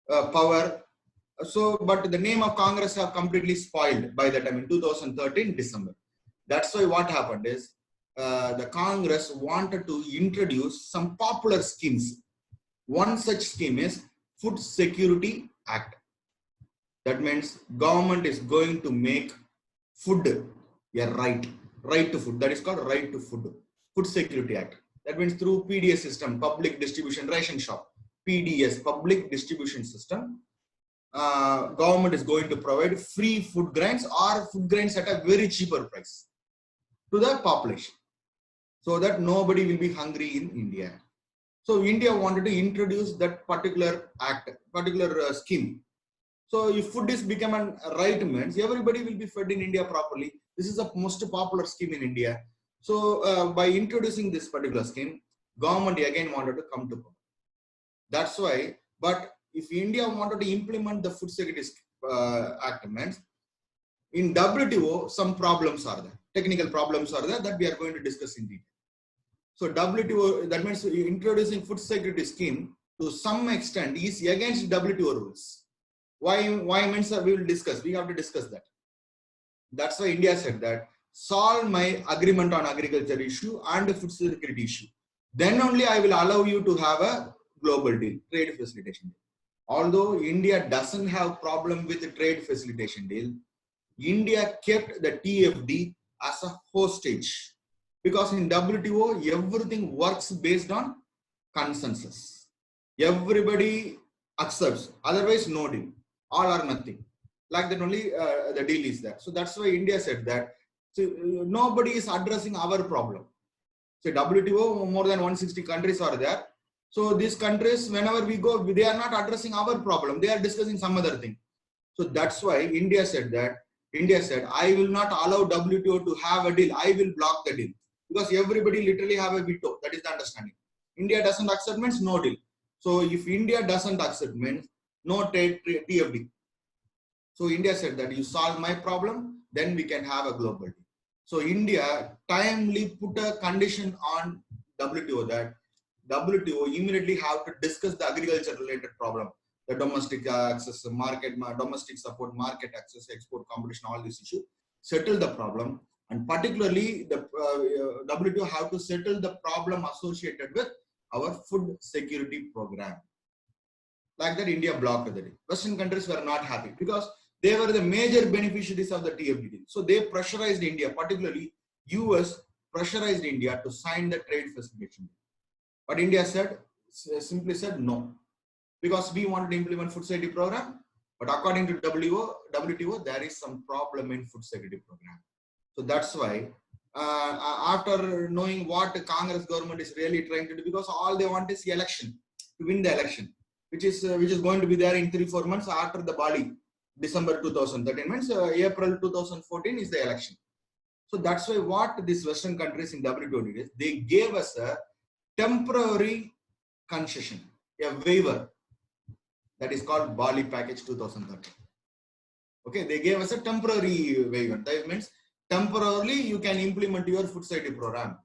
power. So, but the name of Congress have completely spoiled by the time in 2013 December. That's why what happened is the Congress wanted to introduce some popular schemes. One such scheme is Food Security Act. That means government is going to make food a right to food. That is called right to food. Food Security Act. That means through PDS system, public distribution ration shop, PDS, public distribution system, government is going to provide free food grains or food grains at a very cheaper price to the population, so that nobody will be hungry in India. So India wanted to introduce that particular act, particular scheme. So if food is become a right, means everybody will be fed in India properly. This is the most popular scheme in India. So by introducing this particular scheme, government again wanted to come to power. That's why, but if India wanted to implement the Food Security Act, means in WTO, some problems are there. Technical problems are there that we are going to discuss in detail. So WTO, that means introducing food security scheme to some extent is against WTO rules. Why means we will discuss. We have to discuss that. That's why India said that solve my agreement on agriculture issue and food security issue. Then only I will allow you to have a global deal, trade facilitation deal. Although India doesn't have problem with the trade facilitation deal, India kept the TFD as a hostage because in WTO, everything works based on consensus. Everybody accepts, otherwise no deal, all or nothing. Like that only the deal is there. So that's why India said that. So nobody is addressing our problem. So WTO, more than 160 countries are there. So these countries, whenever we go, they are not addressing our problem. They are discussing some other thing. So that's why India said that. India said, I will not allow WTO to have a deal. I will block the deal. Because everybody literally have a veto. That is the understanding. India doesn't accept means no deal. So if India doesn't accept means no TFD. So India said that you solve my problem, then we can have a global deal. So India timely put a condition on WTO that WTO immediately have to discuss the agriculture related problem, the domestic access, market, domestic support, market access, export competition, all these issues, settle the problem. And particularly the WTO have to settle the problem associated with our food security program. Like that, India blocked the deal. Western countries were not happy because they were the major beneficiaries of the TFD deal. So they pressurized India, particularly US pressurized India to sign the trade facilitation deal. But India simply said no, because we wanted to implement food security program. But according to WTO, there is some problem in food security program. So that's why after knowing what the Congress government is really trying to do, because all they want is election, to win the election, which is going to be there in 3-4 months after the Bali, December 2013 means April 2014 is the election. So that's why what these Western countries in WTO did is they gave us a temporary concession, a waiver, that is called Bali Package 2013. Okay, they gave us a temporary waiver. That means temporarily you can implement your food security program,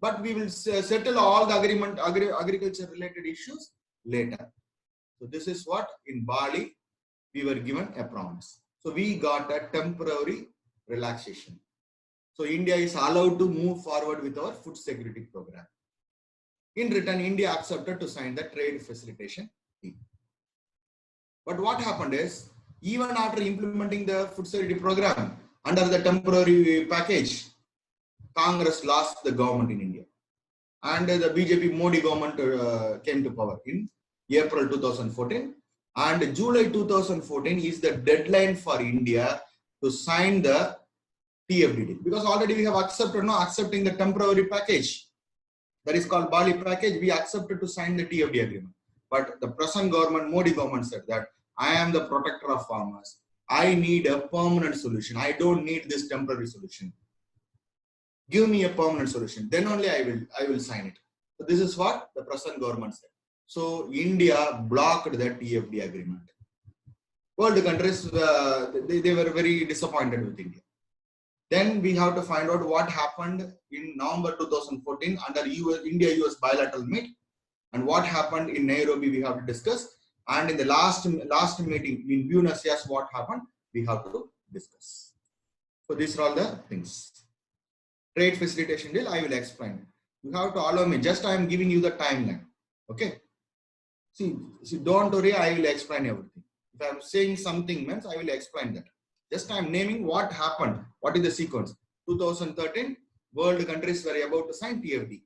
but we will settle all the agriculture related issues later. So this is what in Bali we were given a promise. So we got a temporary relaxation. So India is allowed to move forward with our food security program. In return, India accepted to sign the trade facilitation deal. But what happened is, even after implementing the food security program under the temporary package, Congress lost the government in India. And the BJP Modi government came to power in April 2014. And July 2014 is the deadline for India to sign the TFD deal. Because already we have accepting the temporary package. That is called Bali package. We accepted to sign the TFD agreement. But the present government, Modi government said that I am the protector of farmers. I need a permanent solution. I don't need this temporary solution. Give me a permanent solution. Then only I will sign it. So this is what the present government said. So India blocked the TFD agreement. World countries, they were very disappointed with India. Then we have to find out what happened in November 2014 under India-US bilateral meet, and what happened in Nairobi we have to discuss, and in the last meeting in Buenos Aires what happened we have to discuss. So these are all the things. Trade facilitation deal, I will explain. You have to allow me, just I am giving you the timeline. Okay. See, don't worry, I will explain everything. If I am saying something means I will explain that. Just I am naming what happened. What is the sequence? 2013, world countries were about to sign TFD.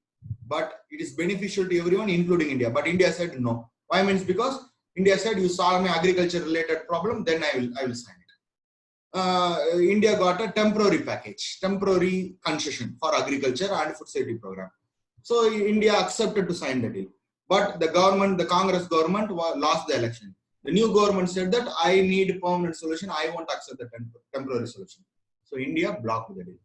But it is beneficial to everyone, including India. But India said no. Why means because India said you solve my agriculture related problem, then I will sign it. India got a temporary package, temporary concession for agriculture and food safety program. So India accepted to sign the deal. But the government, the Congress government lost the election. The new government said that I need a permanent solution. I won't accept the temporary solution. So India blocked the deal.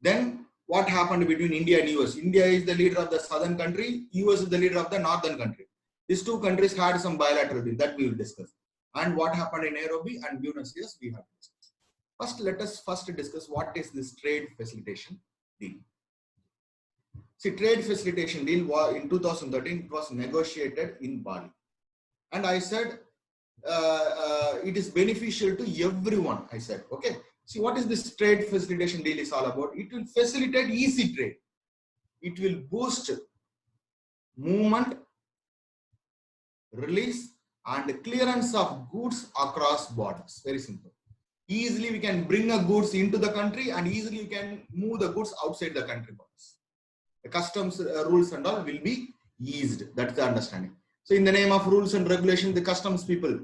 Then what happened between India and US? India is the leader of the southern country. US is the leader of the northern country. These two countries had some bilateral deal that we will discuss. And what happened in Nairobi and Buenos Aires, we have to discuss. First, let us discuss what is this trade facilitation deal. See, trade facilitation deal was in 2013. It was negotiated in Bali. And I said, it is beneficial to everyone, I said, okay. See, what is this trade facilitation deal is all about? It will facilitate easy trade. It will boost movement, release, and clearance of goods across borders. Very simple. Easily we can bring a goods into the country and easily you can move the goods outside the country borders. The customs rules and all will be eased. That's the understanding. So in the name of rules and regulation, the customs people,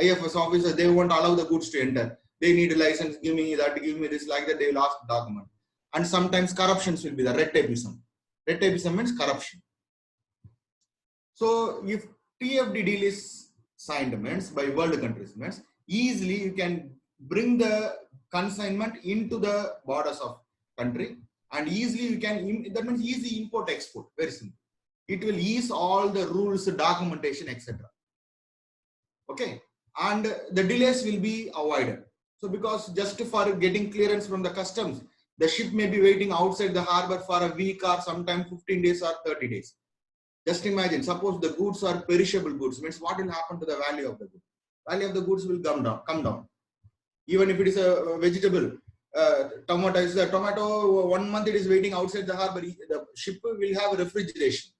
IFS officers, they won't allow the goods to enter. They need a license, give me that, give me this, like that, they will ask the document. And sometimes corruptions will be there, red tapeism. Red tapeism means corruption. So if TFD deal is signed means by world countries means easily you can bring the consignment into the borders of country and easily you can, that means easy import export, very simple. It will ease all the rules, documentation, etc. Okay, and the delays will be avoided. So because just for getting clearance from the customs, the ship may be waiting outside the harbor for a week or sometime 15 days or 30 days. Just imagine, suppose the goods are perishable goods, means what will happen to the value of the goods? Value of the goods will come down. Even if it is a vegetable, tomato, 1 month it is waiting outside the harbor, the ship will have refrigeration.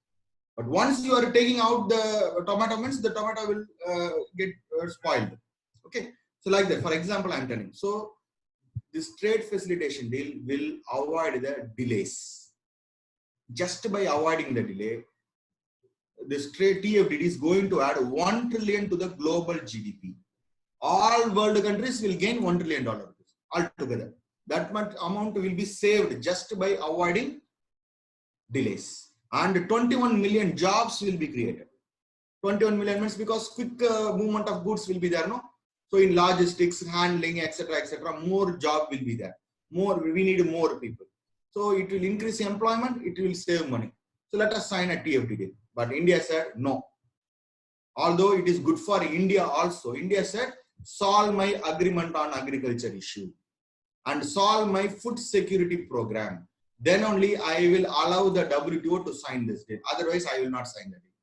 But once you are taking out the tomato, means the tomato will get spoiled. Okay, so like that. For example, I am telling. So this trade facilitation deal will avoid the delays. Just by avoiding the delay, this trade TFDD is going to add 1 trillion to the global GDP. All world countries will gain $1 trillion altogether. That much amount will be saved just by avoiding delays. And 21 million jobs will be created. 21 million means because quick movement of goods will be there, no? So in logistics, handling, etc., more job will be there. We need more people. So it will increase employment, it will save money. So let us sign a TFD deal. But India said no. Although it is good for India also, India said solve my agreement on agriculture issue and solve my food security program. Then only I will allow the WTO to sign this deal. Otherwise, I will not sign the deal.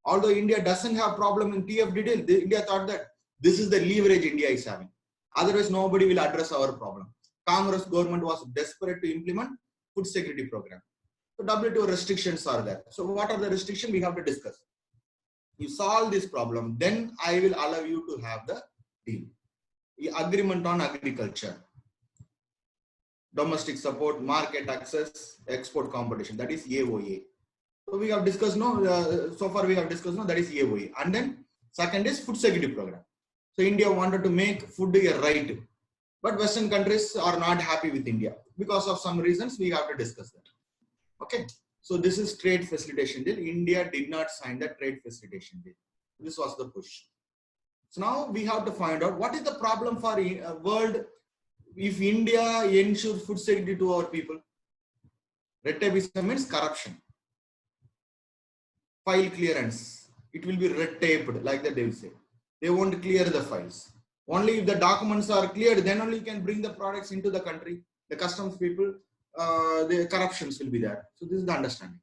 Although India doesn't have problem in TFD deal, India thought that this is the leverage India is having. Otherwise, nobody will address our problem. Congress government was desperate to implement food security program. So WTO restrictions are there. So what are the restrictions we have to discuss? You solve this problem, then I will allow you to have the deal. The agreement on agriculture, domestic support, market access, export competition, that is AOA. So we have discussed, so far we have discussed, that is AOA. And then second is food security program. So India wanted to make food a right, but Western countries are not happy with India. Because of some reasons, we have to discuss that. Okay. So this is trade facilitation deal. India did not sign the trade facilitation deal. This was the push. So now we have to find out what is the problem for world if India ensures food security to our people. Red tape means corruption. File clearance. It will be red taped, like that they will say. They won't clear the files. Only if the documents are cleared, then only you can bring the products into the country. The customs people, the corruptions will be there. So this is the understanding.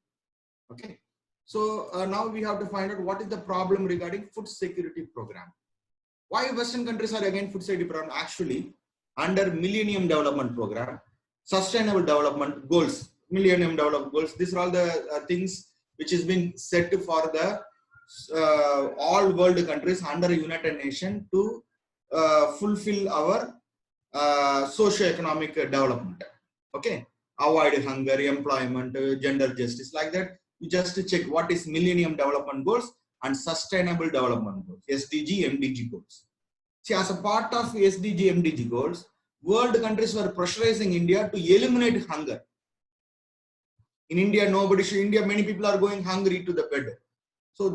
Okay. So now we have to find out what is the problem regarding food security program. Why Western countries are against food security program? Actually, under Millennium Development Program, Sustainable Development Goals, Millennium Development Goals, these are all the things which is being set for the all world countries under United Nations to fulfill our socio-economic development. Okay, avoid hunger, employment, gender justice, like that. You just check what is Millennium Development Goals and Sustainable Development Goals, SDG, MDG goals. See, as a part of SDG, MDG goals, world countries were pressurizing India to eliminate hunger. In India, many people are going hungry to the bed. So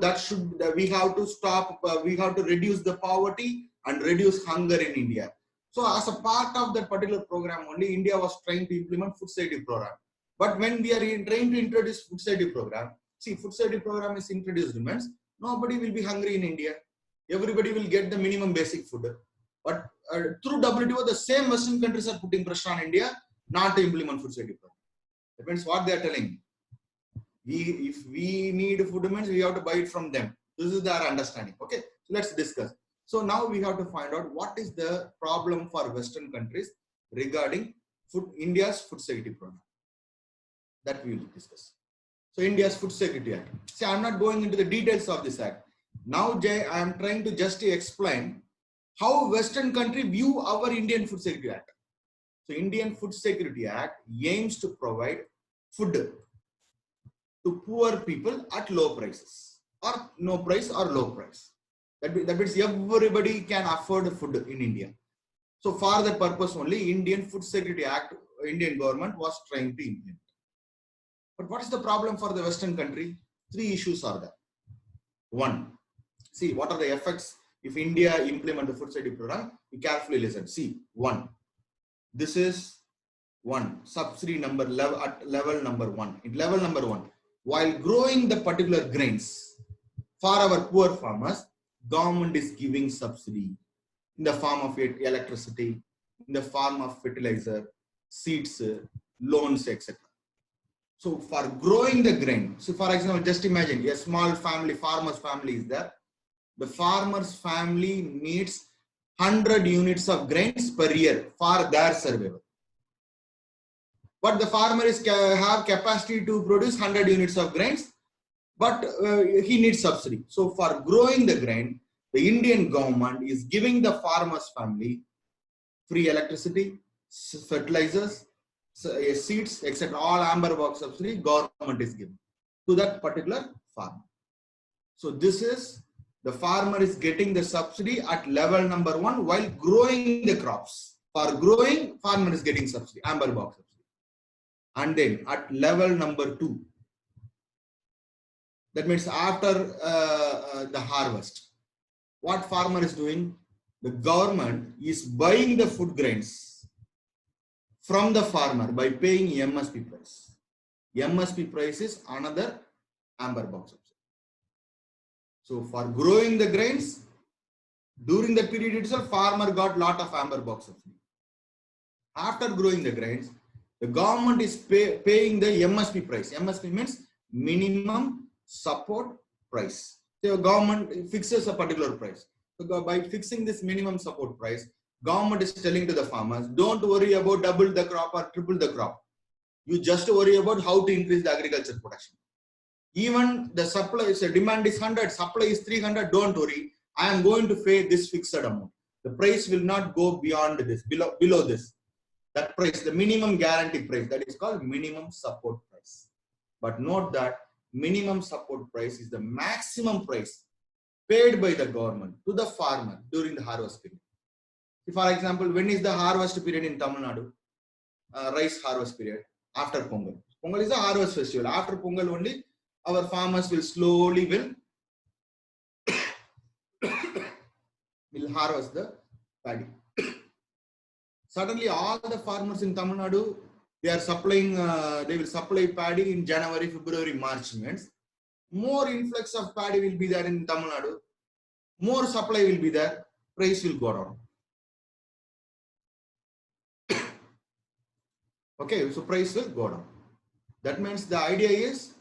we have to stop, we have to reduce the poverty and reduce hunger in India. So as a part of that particular program only, India was trying to implement food security program. But when we are trying to introduce food security program, see, food security program is introduced, means nobody will be hungry in India. Everybody will get the minimum basic food. But through WTO, the same Western countries are putting pressure on India not to implement food security program. That means what they are telling. If we need food, means we have to buy it from them. This is their understanding. Okay, so let's discuss. So now we have to find out what is the problem for Western countries regarding India's food security program. That we will discuss. So India's Food Security Act. See, I'm not going into the details of this act. Now, Jay, I am trying to just explain how Western country view our Indian Food Security Act. So Indian Food Security Act aims to provide food to poor people at low prices, or no price or low price. That means everybody can afford food in India. So for that purpose only, Indian Food Security Act, Indian government was trying to implement. But what is the problem for the Western country? Three issues are there. One, see what are the effects if India implement the food security program? You carefully listen. See, one, this is one subsidy number level at level number one. In level number one, while growing the particular grains for our poor farmers, government is giving subsidy in the form of electricity, in the form of fertilizer, seeds, loans, etc. So for growing the grain, so for example, just imagine a small family, farmer's family is there. The farmer's family needs 100 units of grains per year for their survival. But the farmer is have capacity to produce 100 units of grains, but he needs subsidy. So for growing the grain, the Indian government is giving the farmer's family free electricity, fertilizers, seeds, etc. All amber box subsidy government is giving to that particular farmer. So this is the farmer is getting the subsidy at level number one while growing the crops. For growing, farmer is getting subsidy, amber box subsidy. And then at level number two, that means after the harvest, what farmer is doing? The government is buying the food grains from the farmer by paying MSP price. MSP price is another amber box subsidy. So for growing the grains, during the period itself, farmer got lot of amber box subsidy. After growing the grains, the government is paying the MSP price. MSP means minimum support price. So government fixes a particular price. So by fixing this minimum support price, government is telling to the farmers, don't worry about double the crop or triple the crop. You just worry about how to increase the agriculture production. Even the supply, so demand is 100, supply is 300, don't worry. I am going to pay this fixed amount. The price will not go beyond this, below this. That price, the minimum guarantee price, that is called minimum support price. But note that minimum support price is the maximum price paid by the government to the farmer during the harvest period. For example, when is the harvest period in Tamil Nadu? Rice harvest period after Pongal. Pongal is a harvest festival. After Pongal only, our farmers will slowly will harvest the paddy. Suddenly, all the farmers in Tamil Nadu, they are supplying. They will supply paddy in January, February, March. Means more influx of paddy will be there in Tamil Nadu. More supply will be there. Price will go down. Okay, so price will go down. That means the idea is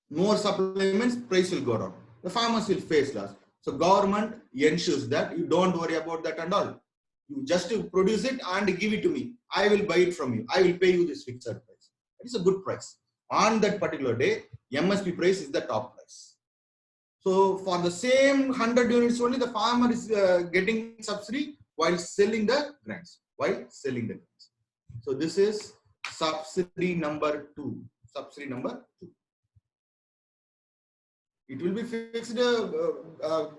more supply means price will go down. The farmers will face loss. So government ensures that you don't worry about that and all. You just produce it and give it to me. I will buy it from you. I will pay you this fixed price. That is a good price. On that particular day, MSP price is the top price. So for the same 100 units only, the farmer is getting subsidy while selling the grains. So this is subsidy number two. Subsidy number two. It will be fixed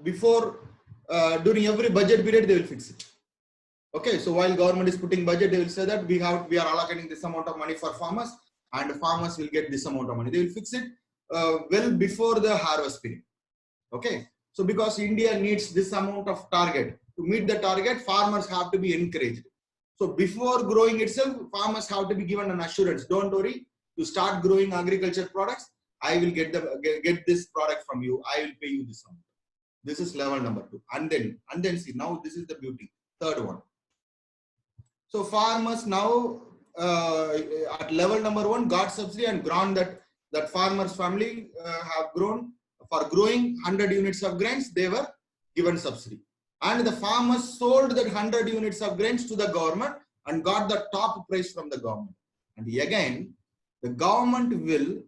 before, during every budget period, they will fix it. Okay, so while government is putting budget, they will say that we are allocating this amount of money for farmers and farmers will get this amount of money. They will fix it well before the harvest period. Okay, so because India needs this amount of target, to meet the target, farmers have to be encouraged. So before growing itself, farmers have to be given an assurance. Don't worry, to start growing agriculture products, I will get this product from you. I will pay you this amount. This is level number two. And then see, now this is the beauty. Third one. So farmers now at level number one got subsidy and grown that farmers family have grown for growing 100 units of grains. They were given subsidy. And the farmers sold that 100 units of grains to the government and got the top price from the government. And again, the government will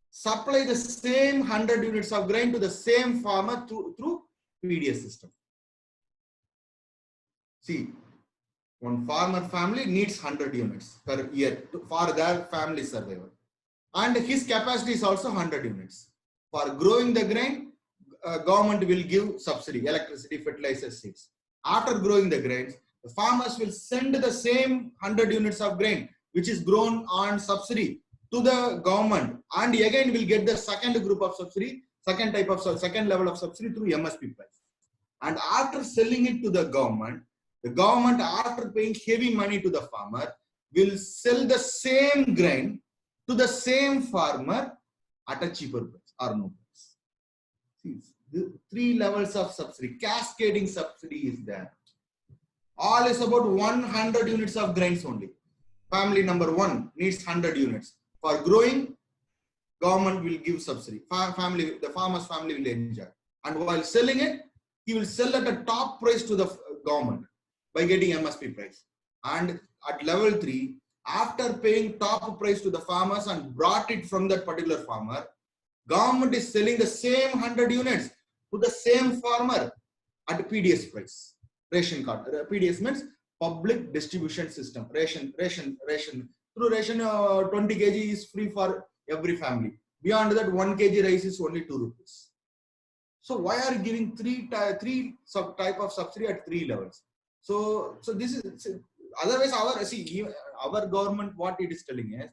supply the same 100 units of grain to the same farmer through PDS system. See, one farmer family needs 100 units per year for their family survival. And his capacity is also 100 units. For growing the grain, government will give subsidy, electricity, fertilizer, seeds. After growing the grains, the farmers will send the same 100 units of grain, which is grown on subsidy, to the government, and again will get the second group of subsidy, second level of subsidy through MSP price. And after selling it to the government after paying heavy money to the farmer will sell the same grain to the same farmer at a cheaper price or no price. See, the 3 levels of subsidy, cascading subsidy is there. All is about 100 units of grains only. Family number 1 needs 100 units. For growing, government will give subsidy. The farmer's family will enjoy. And while selling it, he will sell at a top price to the government by getting MSP price. And at level 3, after paying top price to the farmers and brought it from that particular farmer, government is selling the same 100 units to the same farmer at a PDS price. Ration card. PDS means public distribution system. Ration. Through ration, 20 kg is free for every family. Beyond that, 1 kg rice is only 2 rupees. So why are you giving three type of subsidy at 3 levels? So this is, otherwise our government, what it is telling is,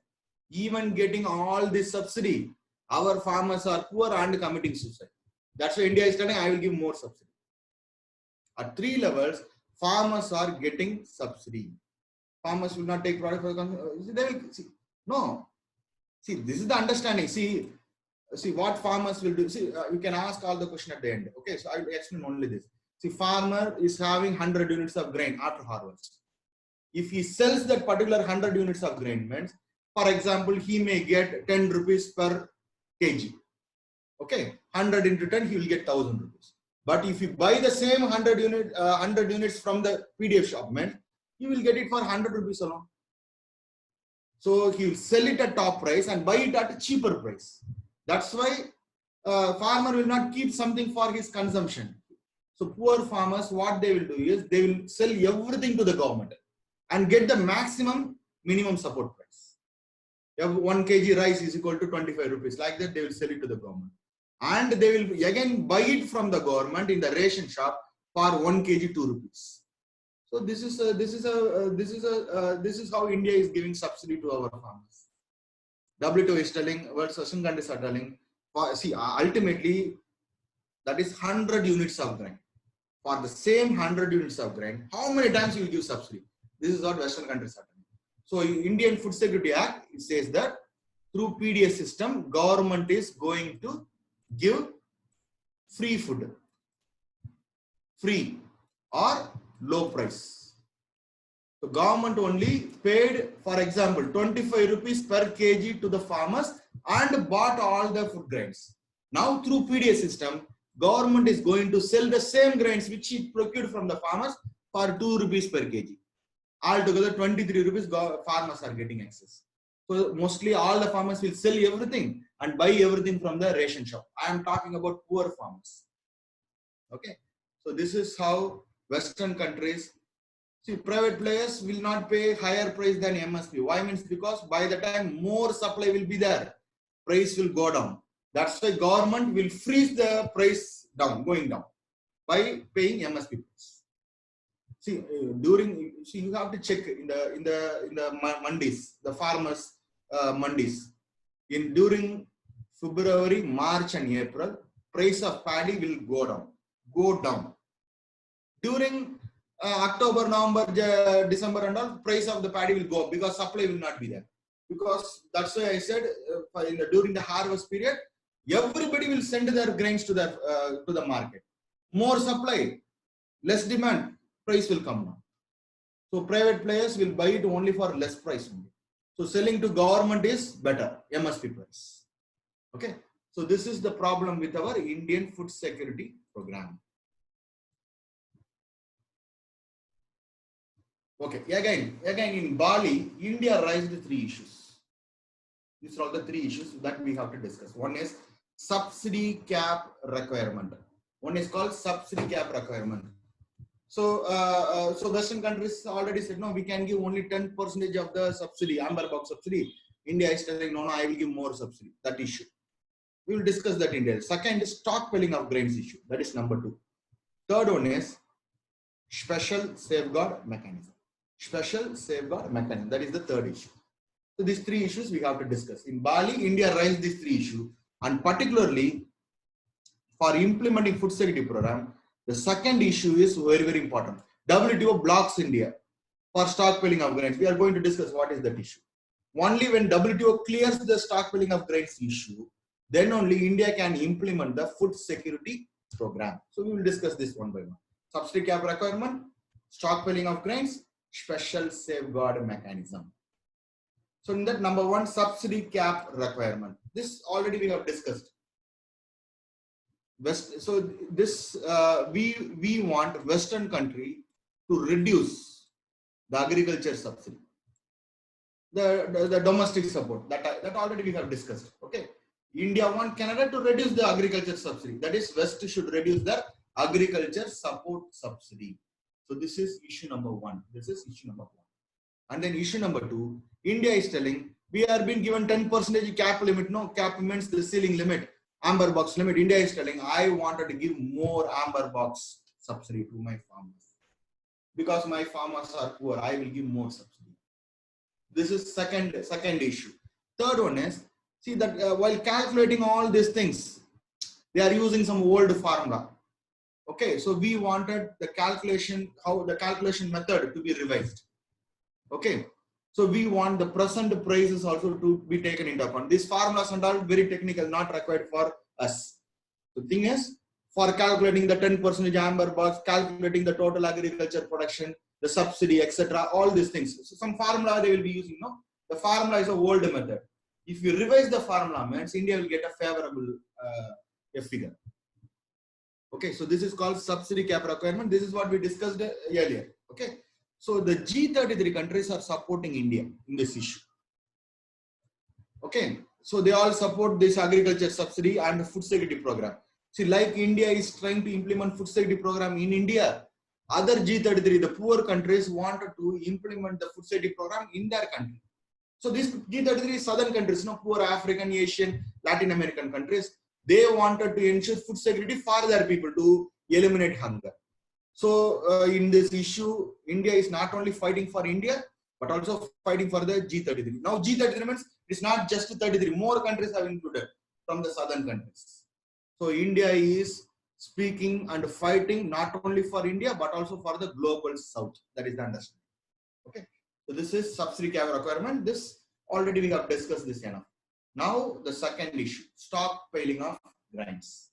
even getting all this subsidy, our farmers are poor and committing suicide. That's why India is telling, I will give more subsidy. At 3 levels, farmers are getting subsidy. Farmers will not take product for consumption. They will see. No. See, this is the understanding. See what farmers will do. See, you can ask all the question at the end. Okay, so I will explain only this. See, farmer is having 100 units of grain after harvest. If he sells that particular 100 units of grain, means, for example, he may get 10 rupees per kg. Okay, 100 into 10, he will get 1000 rupees. But if you buy the same 100 units from the PDF shop, means you will get it for 100 rupees alone. So he will sell it at top price and buy it at a cheaper price. That's why farmer will not keep something for his consumption. So poor farmers, what they will do is, they will sell everything to the government and get the minimum support price. 1 kg rice is equal to 25 rupees. Like that, they will sell it to the government. And they will again buy it from the government in the ration shop for 1 kg 2 rupees. So this is how India is giving subsidy to our farmers. WTO is telling, World Western countries are telling, see, ultimately that is 100 units of grain. For the same 100 units of grain, how many times you will give subsidy? This is what Western countries are telling. So Indian Food Security Act, it says that through PDS system, government is going to give free food, free or low price. So government only paid, for example, 25 rupees per kg to the farmers and bought all the food grains. Now through PDS system, government is going to sell the same grains which it procured from the farmers for 2 rupees per kg. Altogether 23 rupees farmers are getting access. So mostly all the farmers will sell everything and buy everything from the ration shop. I am talking about poor farmers. Okay. So this is how Western countries, see, private players will not pay higher price than MSP. Why? Means because by the time more supply will be there, price will go down. That's why government will freeze the price down, going down by paying MSP price. See, you have to check in the mandis, the farmers mandis. During February, March, and April, price of paddy will go down. During October, November, December, and all, price of the paddy will go up because supply will not be there. Because that's why I said during the harvest period, everybody will send their grains to the market. More supply, less demand, price will come down. So private players will buy it only for less price only. So selling to government is better, MSP price. Okay. So this is the problem with our Indian food security program. Okay, again in Bali, India raised three issues. These are all the three issues that we have to discuss. One is subsidy cap requirement. One is called subsidy cap requirement. So, so Western countries already said, no, we can give only 10% of the subsidy, amber box subsidy. India is telling, no, I will give more subsidy. That issue. We will discuss that in detail. Second is stockpiling of grains issue. That is number 2. Third one is special safeguard mechanism. Special safeguard mechanism. That is the third issue. So these three issues we have to discuss. In Bali, India raised these three issues, and particularly for implementing food security program, the second issue is very, very important. WTO blocks India for stockpiling of grains. We are going to discuss what is that issue. Only when WTO clears the stockpiling of grains issue, then only India can implement the food security program. So we will discuss this one by one. Subsidy cap requirement, stockpiling of grains, special safeguard mechanism. So in that, number 1, subsidy cap requirement. This already we have discussed. So this we want Western country to reduce the agriculture subsidy, the domestic support that already we have discussed. Okay, India want Canada to reduce the agriculture subsidy. That is, West should reduce the agriculture support subsidy. So this is issue number 1. This is issue number 1. And then issue number 2, India is telling we are being given 10% cap limit. No, cap means the ceiling limit. Amber box limit. India is telling I wanted to give more amber box subsidy to my farmers because my farmers are poor. I will give more subsidy. This is second issue. Third one is, see that while calculating all these things, they are using some old formula. Okay, so we wanted the calculation method to be revised. Okay, so we want the present prices also to be taken into account. These formulas and all very technical, not required for us. The thing is, for calculating the 10% amber box, calculating the total agriculture production, the subsidy, etc., all these things. So some formula they will be using. No, the formula is a old method. If you revise the formula, means India will get a favorable figure. Okay, so this is called subsidy cap requirement. This is what we discussed earlier. Okay. So the G33 countries are supporting India in this issue. Okay, so they all support this agriculture subsidy and food security program. See, like India is trying to implement food security program in India, other G33, the poor countries, wanted to implement the food security program in their country. So these G33 southern countries, poor African, Asian, Latin American countries, they wanted to ensure food security for their people to eliminate hunger. So in this issue, India is not only fighting for India, but also fighting for the G33. Now G33 means it's not just 33, more countries have included from the southern countries. So India is speaking and fighting not only for India, but also for the global south. That is the understanding. Okay. So this is subsidy cap requirement. This already we have discussed this enough. Now the second issue, stockpiling of grains.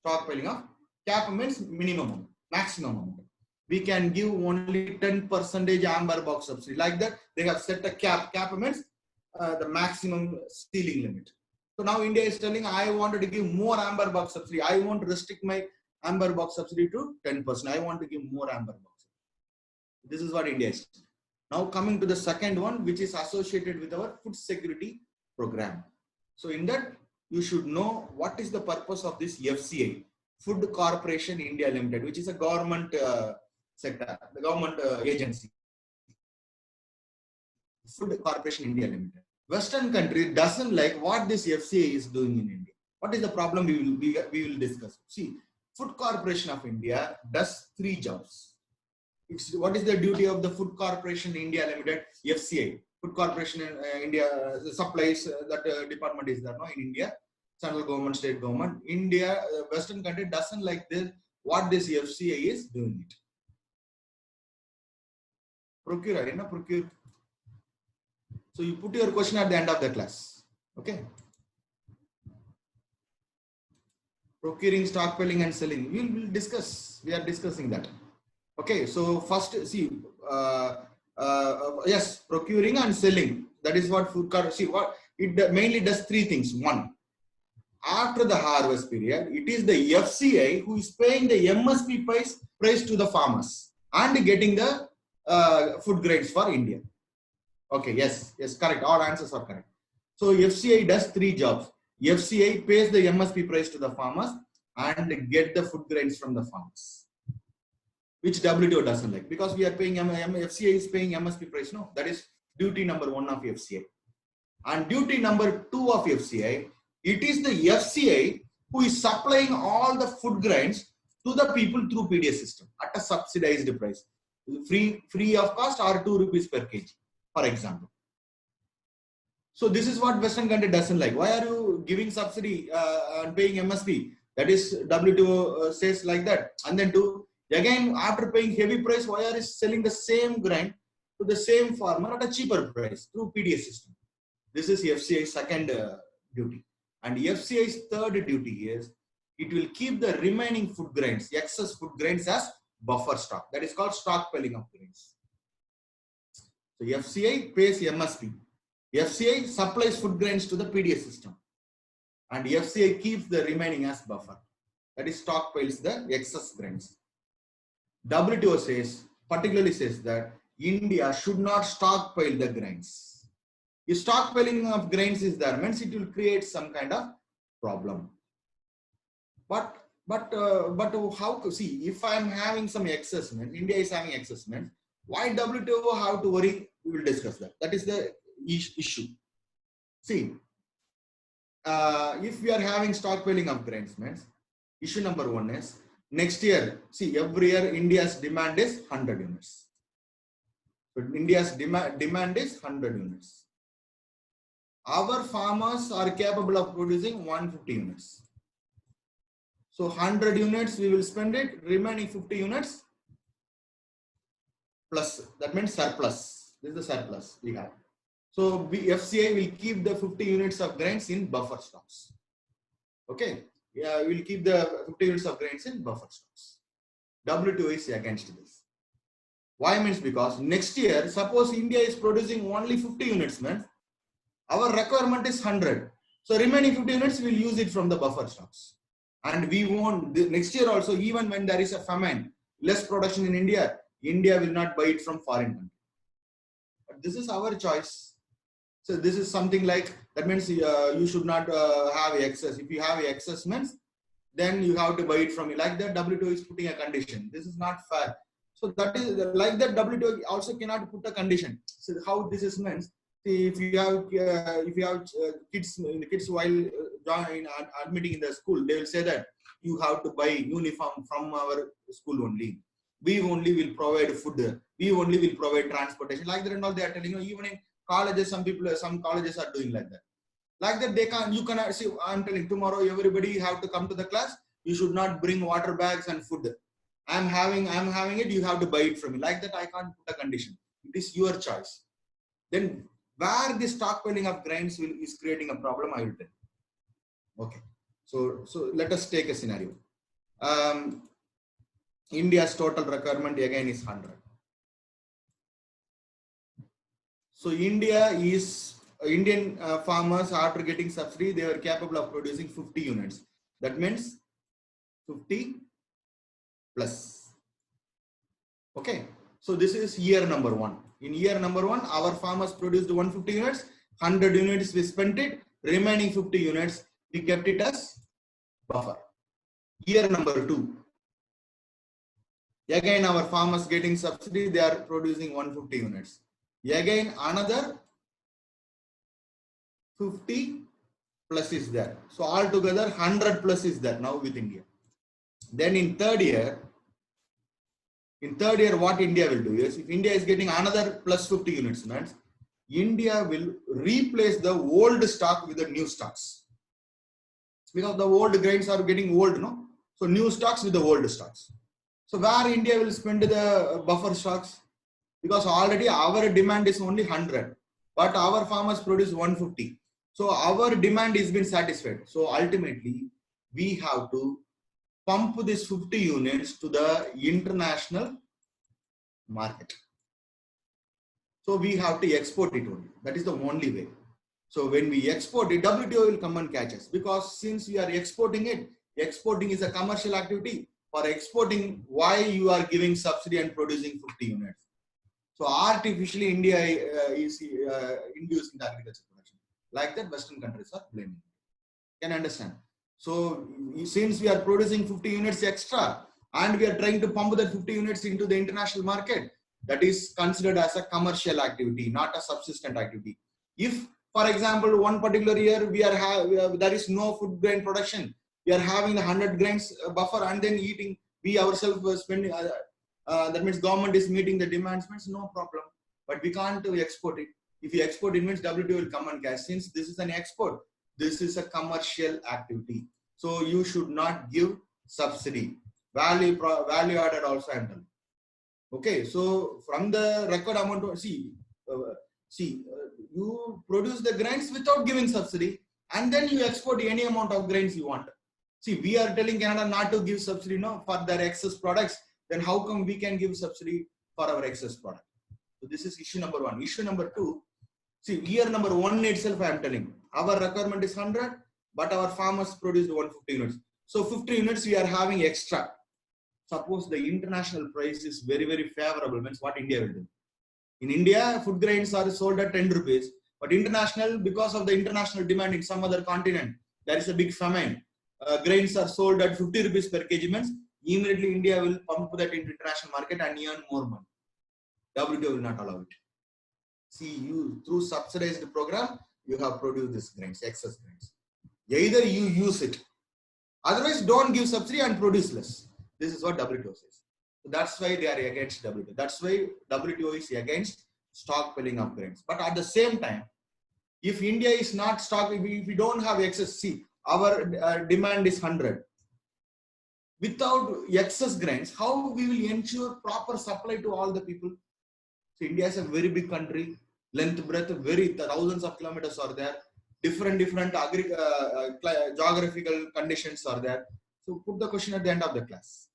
Stockpiling of cap means minimum. Maximum amount. We can give only 10% amber box subsidy. Like that, they have set a cap. Cap means the maximum ceiling limit. So now India is telling, I wanted to give more amber box subsidy. I want to restrict my amber box subsidy to 10%. I want to give more amber box. This is what India is. Now coming to the second one, which is associated with our food security program. So in that, you should know what is the purpose of this FCI. Food Corporation India Limited, which is a government sector, the government agency. Food Corporation India Limited. Western country doesn't like what this FCA is doing in India. What is the problem we will discuss? See, Food Corporation of India does 3 jobs. What is the duty of the Food Corporation India Limited, FCA? Food Corporation India supplies that department is there, no, in India. Central government, state government. India, Western country doesn't like this, what this FCA is doing it. Procure. So you put your question at the end of the class. Okay. Procuring, stockpiling and selling. We will discuss. We are discussing that. Okay. So first, see, yes, procuring and selling. That is what food corp. See, what it mainly does 3 things. 1. After the harvest period, it is the FCI who is paying the MSP price to the farmers and getting the food grains for India. Okay, yes, correct. All answers are correct. So FCI does 3 jobs. FCI pays the MSP price to the farmers and get the food grains from the farmers, which WTO doesn't like, because we are paying FCI is paying MSP price. No, that is duty number 1 of FCI. And duty number 2 of FCI, it is the FCI who is supplying all the food grains to the people through PDS system at a subsidized price, free of cost or 2 rupees per kg, for example. So this is what Western country doesn't like. Why are you giving subsidy and paying MSP? That is WTO says like that. And then again, after paying heavy price, why are you selling the same grain to the same farmer at a cheaper price through PDS system? This is FCI's second duty. And FCI's third duty is it will keep the remaining food grains, excess food grains, as buffer stock. That is called stockpiling of grains. So FCI pays MSP. FCI supplies food grains to the PDS system. And FCI keeps the remaining as buffer. That is stockpiles the excess grains. WTO says, particularly says that India should not stockpile the grains. If stockpiling of grains is there, means it will create some kind of problem. But how to see, if I am having some excess, India is having excess, why WTO have to worry? We will discuss that. That is the issue. See, if we are having stockpiling of grains, issue number 1 is next year. See, every year India's demand is 100 units. So India's demand is 100 units. Our farmers are capable of producing 150 units. So 100 units we will spend it, remaining 50 units plus, that means surplus. This is the surplus we have. So FCI will keep the 50 units of grains in buffer stocks. Okay, yeah, we will keep the 50 units of grains in buffer stocks. WTO is against this. Why? Means because next year, suppose India is producing only 50 units, our requirement is 100. So remaining 50 units we will use it from the buffer stocks. And we won't, next year also, even when there is a famine, less production in India, India will not buy it from foreign country. But this is our choice. So this is something like, that means you should not have excess. If you have excess, then you have to buy it from, like that WTO is putting a condition. This is not fair. So that is like that WTO also cannot put a condition. So how this is meant, if you have kids while admitting in the school, they will say that you have to buy uniform from our school only. We only will provide food. We only will provide transportation. Like that and all they are telling you. Even in colleges, some colleges are doing like that. Like that they can, you cannot see. I'm telling tomorrow everybody have to come to the class. You should not bring water bags and food. I'm having it. You have to buy it from me. Like that I can't put a condition. It is your choice. Then where the stockpiling of grains is creating a problem, I will tell you. Okay, so let us take a scenario. India's total requirement again is 100. So Indian farmers, after getting subsidy, they were capable of producing 50 units. That means 50 plus. Okay, so this is year number 1. In year number 1, our farmers produced 150 units, 100 units we spent it, remaining 50 units we kept it as buffer. Year number 2, again our farmers getting subsidy, they are producing 150 units. Again another 50 plus is there. So altogether 100 plus is there now with India. Then in third year, what India will do is, if India is getting another plus 50 units, India will replace the old stock with the new stocks. Because the old grains are getting old, no? So new stocks with the old stocks. So where India will spend the buffer stocks? Because already our demand is only 100, but our farmers produce 150. So our demand is been satisfied. So ultimately, we have to pump this 50 units to the international market. So we have to export it only. That is the only way. So when we export it, WTO will come and catch us, because since we are exporting it, exporting is a commercial activity. For exporting, why you are giving subsidy and producing 50 units? So artificially India is inducing the agriculture production. Like that, Western countries are blaming. Can understand? So since we are producing 50 units extra and we are trying to pump that 50 units into the international market, that is considered as a commercial activity, not a subsistent activity. If, for example, one particular year there is no food grain production, we are having 100 grains buffer and then eating, we ourselves were spending, that means government is meeting the demands, means no problem. But we can't export it. If you export, it means WTO will come and cash. Since this is an export, this is a commercial activity. So you should not give subsidy. Value added also I am telling. Okay, so from the record amount, you produce the grains without giving subsidy and then you export any amount of grains you want. See, we are telling Canada not to give subsidy for their excess products. Then how come we can give subsidy for our excess product? So this is issue number one. Issue number two, see, year number one itself I am telling, our requirement is 100, but our farmers produced 150 units. So 50 units we are having extra. Suppose the international price is very, very favorable, means what India will do? In India, food grains are sold at 10 rupees, but international, because of the international demand in some other continent, there is a big famine. Grains are sold at 50 rupees per kg, means immediately India will pump that into international market and earn more money. WTO will not allow it. See, you through subsidized program, you have produced this grains, excess grains. Either you use it, otherwise don't give subsidy and produce less. This is what WTO says. So that's why they are against WTO. That's why WTO is against stockpiling of grains. But at the same time, if India is not if we don't have excess, see, our demand is 100. Without excess grains, how we will ensure proper supply to all the people? So India is a very big country, length, breadth, thousands of kilometers are there. Different geographical conditions are there. So put the question at the end of the class.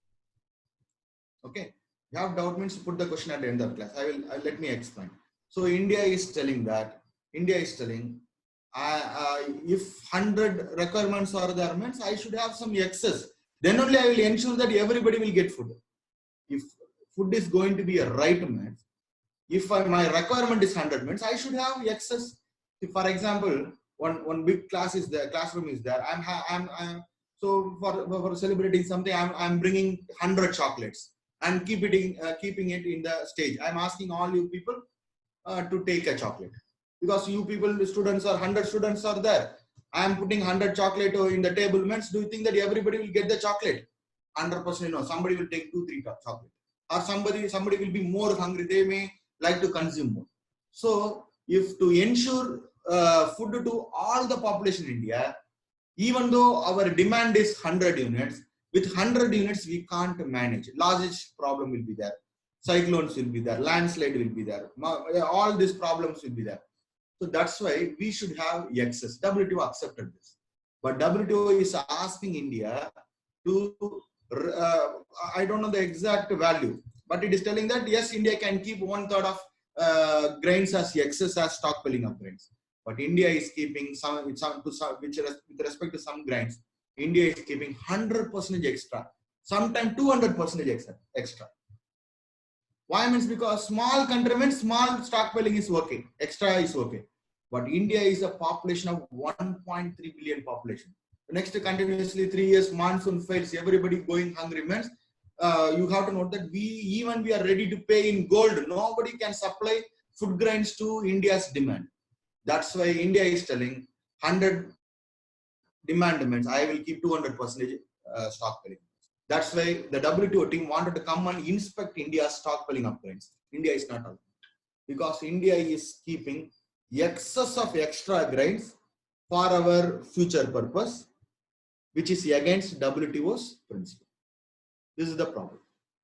Okay, you have doubt means put the question at the end of the class. Let me explain. So India is telling if 100 requirements are there, means I should have some excess. Then only I will ensure that everybody will get food. If food is going to be a right, means if my requirement is 100, means I should have excess. If, for example, one big classroom is there. So for celebrating something, I'm bringing 100 chocolates and keeping it in the stage. I'm asking all you people to take a chocolate, because you people, the students are 100 students are there. I am putting 100 chocolate in the table. Means, do you think that everybody will get the chocolate? 100% no. Somebody will take 2-3 chocolate, or somebody will be more hungry. They may like to consume more. So, if to ensure food to all the population in India, even though our demand is 100 units, with 100 units we can't manage. Largest problem will be there. Cyclones will be there. Landslide will be there. All these problems will be there. So that's why we should have excess. WTO accepted this. But WTO is asking India to, I don't know the exact value, but it is telling that yes, India can keep 1/3 of grains as excess as stockpiling of grains. But India is keeping with respect to some grains, India is keeping 100% extra, sometimes 200% extra. Why? Means because small country means small stockpiling is okay, extra is okay. But India is a population of 1.3 billion population. Next continuously 3 years monsoon fails, everybody going hungry, means you have to note that we are ready to pay in gold. Nobody can supply food grains to India's demand. That's why India is telling 100 demand means I will keep 200% stockpiling. That's why the WTO team wanted to come and inspect India's stockpiling of grains. India is not allowed, because India is keeping excess of extra grains for our future purpose, which is against WTO's principle. This is the problem.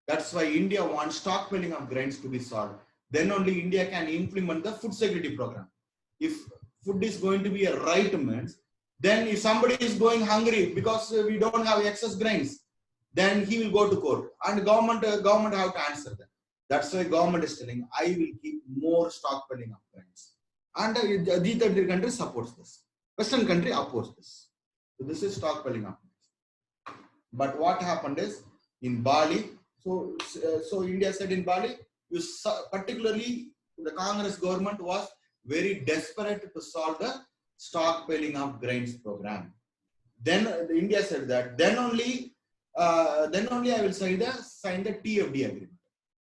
That's why India wants stockpiling of grains to be solved. Then only India can implement the food security program. If food is going to be a right, means, then if somebody is going hungry because we don't have excess grains, then he will go to court, and government have to answer that. That's why government is telling, I will keep more stockpiling of grains. And the G33 country supports this. Western country opposes this. So this is stockpiling of grains. But what happened is, in Bali, so India said in Bali, particularly the Congress government was very desperate to solve the stockpiling of grains program. Then India said that then only I will sign the TFD agreement.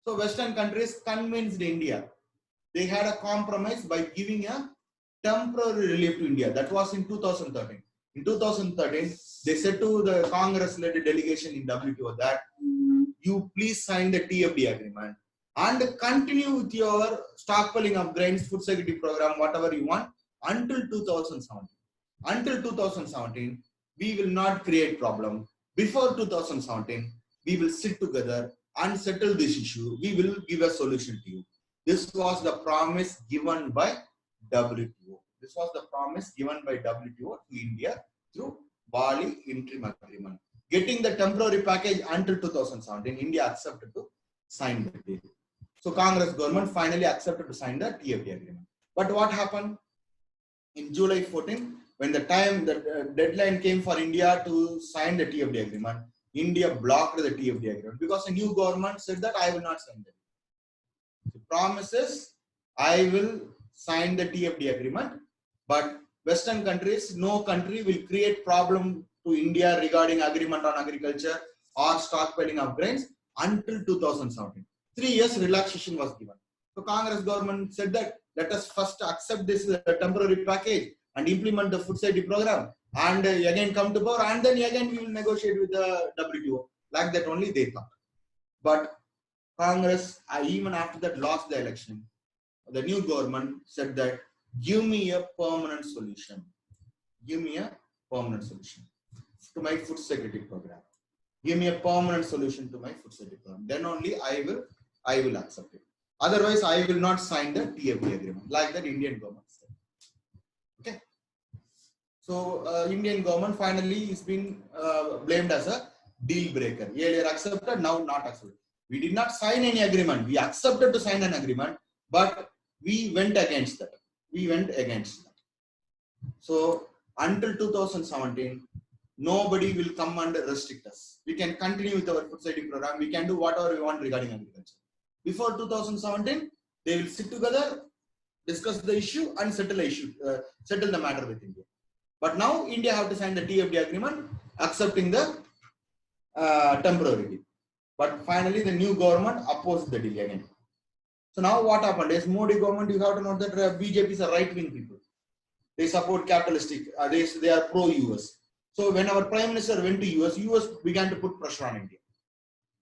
So Western countries convinced India. They had a compromise by giving a temporary relief to India. That was in 2013. In 2013, they said to the Congress-led delegation in WTO that you please sign the TFD agreement and continue with your stockpiling of grains, food security program, whatever you want, until 2017. Until 2017, we will not create problem. Before 2017, we will sit together and settle this issue. We will give a solution to you. This was the promise given by WTO. This was the promise given by WTO to India through Bali interim agreement. Getting the temporary package until 2017, India accepted to sign the deal. So Congress government finally accepted to sign the TFD agreement. But what happened? In July 14, when the deadline came for India to sign the TFD agreement, India blocked the TFD agreement because a new government said that I will not sign it. The promises, I will sign the TFD agreement, but Western countries, no country will create problem to India regarding agreement on agriculture or stockpiling of grains until 2017. 3 years relaxation was given. So Congress government said that let us first accept this temporary package and implement the food safety program and again come to power and then again we will negotiate with the WTO. Like that only they thought. But Congress, even after that, lost the election. The new government said that give me a permanent solution. Give me a permanent solution to my food security program. Give me a permanent solution to my food security program. Then only I will accept it. Otherwise, I will not sign the TFD agreement. Like that Indian government said. Okay. So Indian government finally is being blamed as a deal breaker. Earlier accepted, now not accepted. We did not sign any agreement. We accepted to sign an agreement, but we went against that. So until 2017, nobody will come and restrict us. We can continue with our food safety program. We can do whatever we want regarding agriculture. Before 2017, they will sit together, discuss the issue, and settle the matter with India. But now India have to sign the TFD agreement, accepting the temporary deal. But finally, the new government opposed the deal again. So now what happened is Modi government, you have to know that BJP is a right-wing people. They support capitalistic, they are pro-US. So when our Prime Minister went to US began to put pressure on India.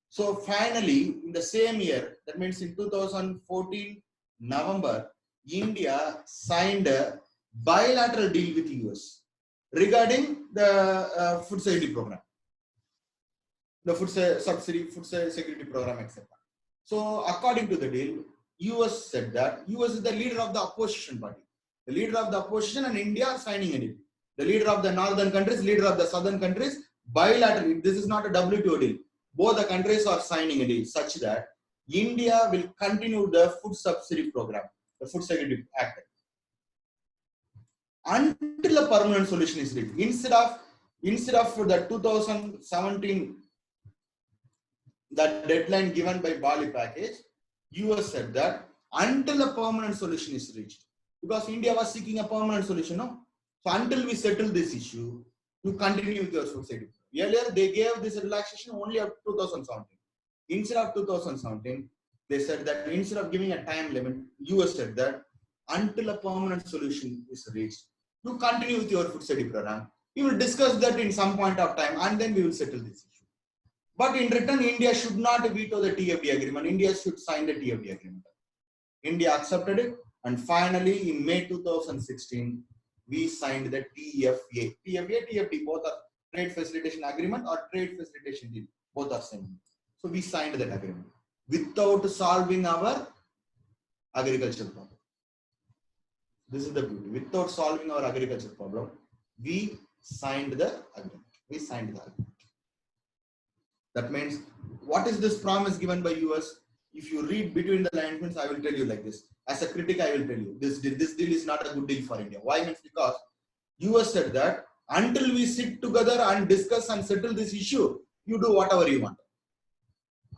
So finally, in the same year, that means in 2014, November, India signed a bilateral deal with US regarding the food safety program. The food security program, etc. So according to the deal, US said that US is the leader of the opposition party. The leader of the opposition and India are signing a deal. The leader of the northern countries, leader of the southern countries, bilaterally. This is not a WTO deal. Both the countries are signing a deal such that India will continue the food subsidy program, the Food Security Act, until a permanent solution is reached. Instead of the 2017, that deadline given by Bali package, US said that until a permanent solution is reached, because India was seeking a permanent solution, no? So until we settle this issue, you continue with your food safety. Earlier, they gave this relaxation only up to 2017. Instead of 2017, they said that instead of giving a time limit, US said that until a permanent solution is reached, you continue with your food safety program. We will discuss that in some point of time and then we will settle this issue. But in return, India should not veto the TFD agreement. India should sign the TFD agreement. India accepted it. And finally, in May 2016, we signed the TFA. TFD, both are trade facilitation agreement or trade facilitation deal. Both are same. So we signed that agreement without solving our agricultural problem. This is the beauty. Without solving our agricultural problem, we signed the agreement. That means, what is this promise given by US? If you read between the lines, I will tell you like this. As a critic, I will tell you, this deal is not a good deal for India. Why? Means because US said that until we sit together and discuss and settle this issue, you do whatever you want.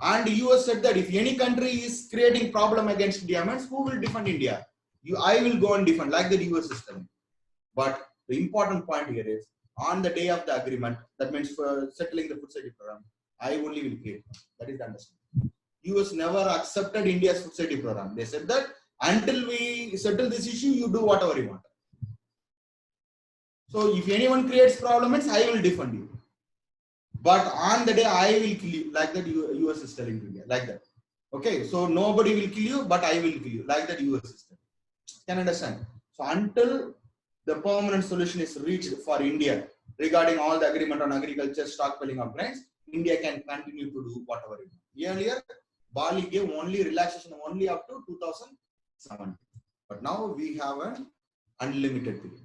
And US said that if any country is creating problem against India, means who will defend India? I will go and defend, like the US is telling. But the important point here is, on the day of the agreement, that means for settling the food safety program, I only will create. That is the understanding. US never accepted India's food safety program. They said that until we settle this issue, you do whatever you want. So if anyone creates problems, I will defend you. But on the day I will kill you, like that US is telling to India, like that. Okay, so nobody will kill you, but I will kill you, like that US is telling. Can understand? So until the permanent solution is reached for India regarding all the agreement on agriculture, stockpiling of grains, India can continue to do whatever it wants. Earlier, Bali gave only relaxation only up to 2007. But now we have an unlimited period.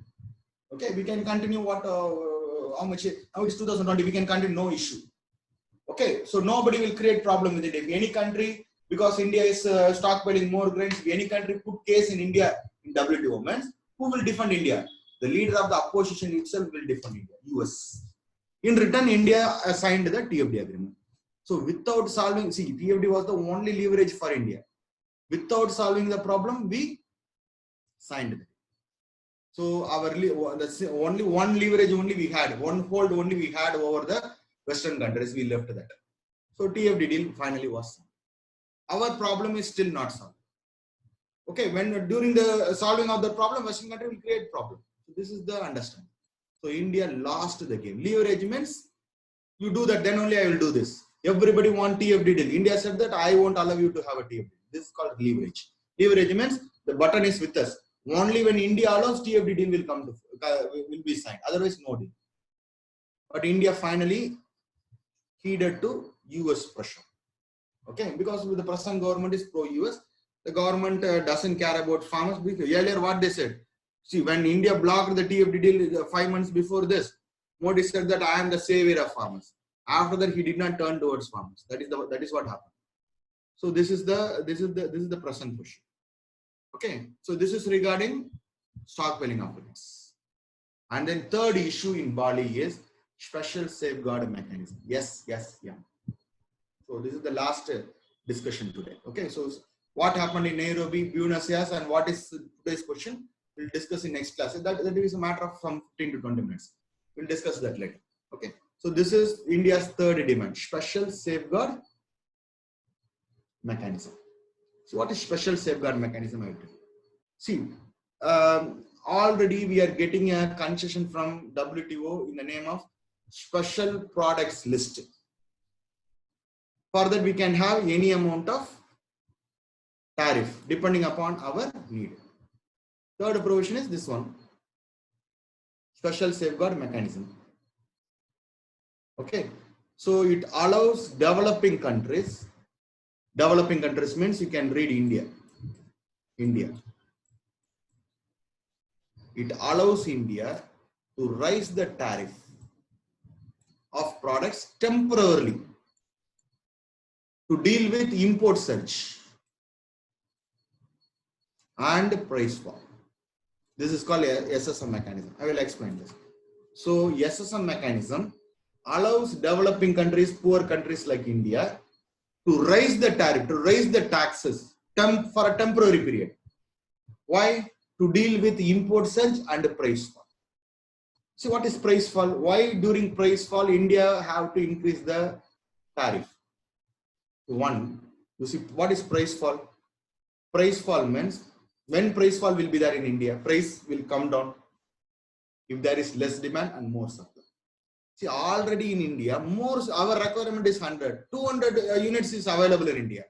Okay, we can continue what, how much, now it's 2020, we can continue, no issue. Okay, so nobody will create problem with it. If any country, because India is stockpiling more grains, if any country put case in India in WTO, means who will defend India? The leader of the opposition itself will defend India, US. In return, India signed the TFD agreement. So without solving, see, TFD was the only leverage for India. Without solving the problem, we signed it. So our only one leverage only we had, one hold only we had over the Western countries, we left that. So TFD deal finally was solved. Our problem is still not solved. Okay, when during the solving of the problem, Western country will create problem. So this is the understanding. So India lost the game. Leverage means you do that, then only I will do this. Everybody want TFD deal. India said that I won't allow you to have a TFD. This is called leverage. Leverage means the button is with us. Only when India allows, TFD deal will come to will be signed. Otherwise, no deal. But India finally heeded to US pressure. Okay, because with the present government is pro-US, the government doesn't care about farmers. Earlier, what they said, see, when India blocked the TFD deal 5 months before this, Modi said that I am the savior of farmers. After that, he did not turn towards farmers. That is what happened. So this is the present push. Okay, so this is regarding stockpiling of grains. And then third issue in Bali is special safeguard mechanism. Yes, yeah. So this is the last discussion today. Okay, so what happened in Nairobi, Buenos Aires, and what is today's question? We'll discuss in next class. That is a matter of some 15 to 20 minutes. We'll discuss that later. Okay, so this is India's third demand, special safeguard mechanism. So what is special safeguard mechanism? See, already we are getting a concession from WTO in the name of special products list. For that, we can have any amount of tariff depending upon our need. Third provision is this one, special safeguard mechanism. Okay, so it allows developing countries means you can read India. It allows India to raise the tariff of products temporarily to deal with import surge and price fall. This is called a SSM mechanism. I will explain this. So SSM mechanism allows developing countries, poor countries like India, to raise the tariff, to raise the taxes for a temporary period. Why? To deal with import surge and price fall. See, what is price fall? Why during price fall India have to increase the tariff? One, you see, what is price fall? Price fall means when price fall will be there in India, price will come down if there is less demand and more supply. See, already in India, our requirement is 100, 200 units is available in India.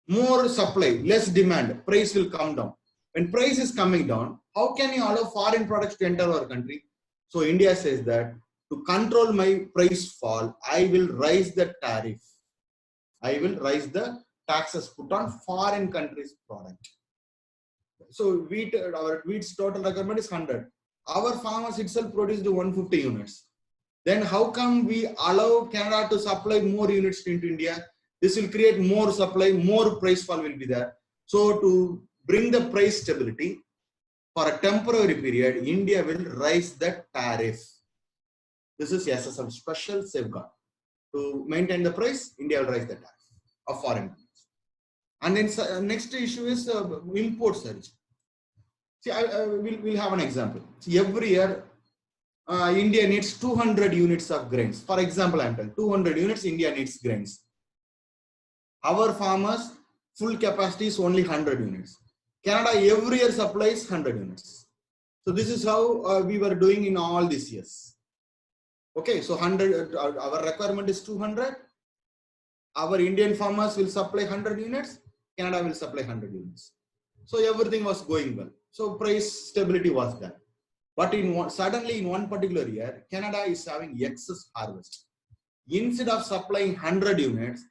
More supply, less demand, price will come down. When price is coming down, how can you allow foreign products to enter our country? So India says that to control my price fall, I will raise the tariff. I will raise the taxes put on foreign countries' product. So our wheat's total requirement is 100. Our farmers itself produced 150 units. Then how come we allow Canada to supply more units into India? This will create more supply, more price fall will be there. So to bring the price stability for a temporary period, India will raise the tariff. This is SSM, special safeguard. To maintain the price, India will raise the tariff of foreign goods. And then next issue is import surge. See, we'll have an example. See, every year, India needs 200 units of grains. For example, I'm telling 200 units, India needs grains. Our farmers, full capacity is only 100 units. Canada every year supplies 100 units. So this is how we were doing in all these years. Okay, so 100, our requirement is 200. Our Indian farmers will supply 100 units. Canada will supply 100 units. So everything was going well. So price stability was there. But suddenly in one particular year, Canada is having excess harvest. Instead of supplying 100 units,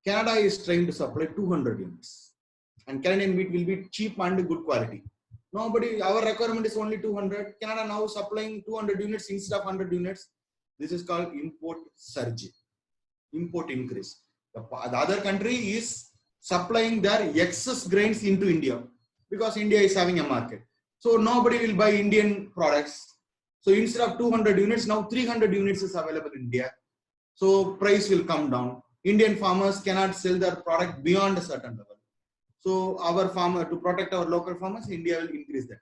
Canada is trying to supply 200 units. And Canadian wheat will be cheap and good quality. Our requirement is only 200. Canada now supplying 200 units instead of 100 units. This is called import surge, import increase. The other country is supplying their excess grains into India because India is having a market. So nobody will buy Indian products. So instead of 200 units, now 300 units is available in India. So price will come down. Indian farmers cannot sell their product beyond a certain level. So our farmer, to protect our local farmers, India will increase that.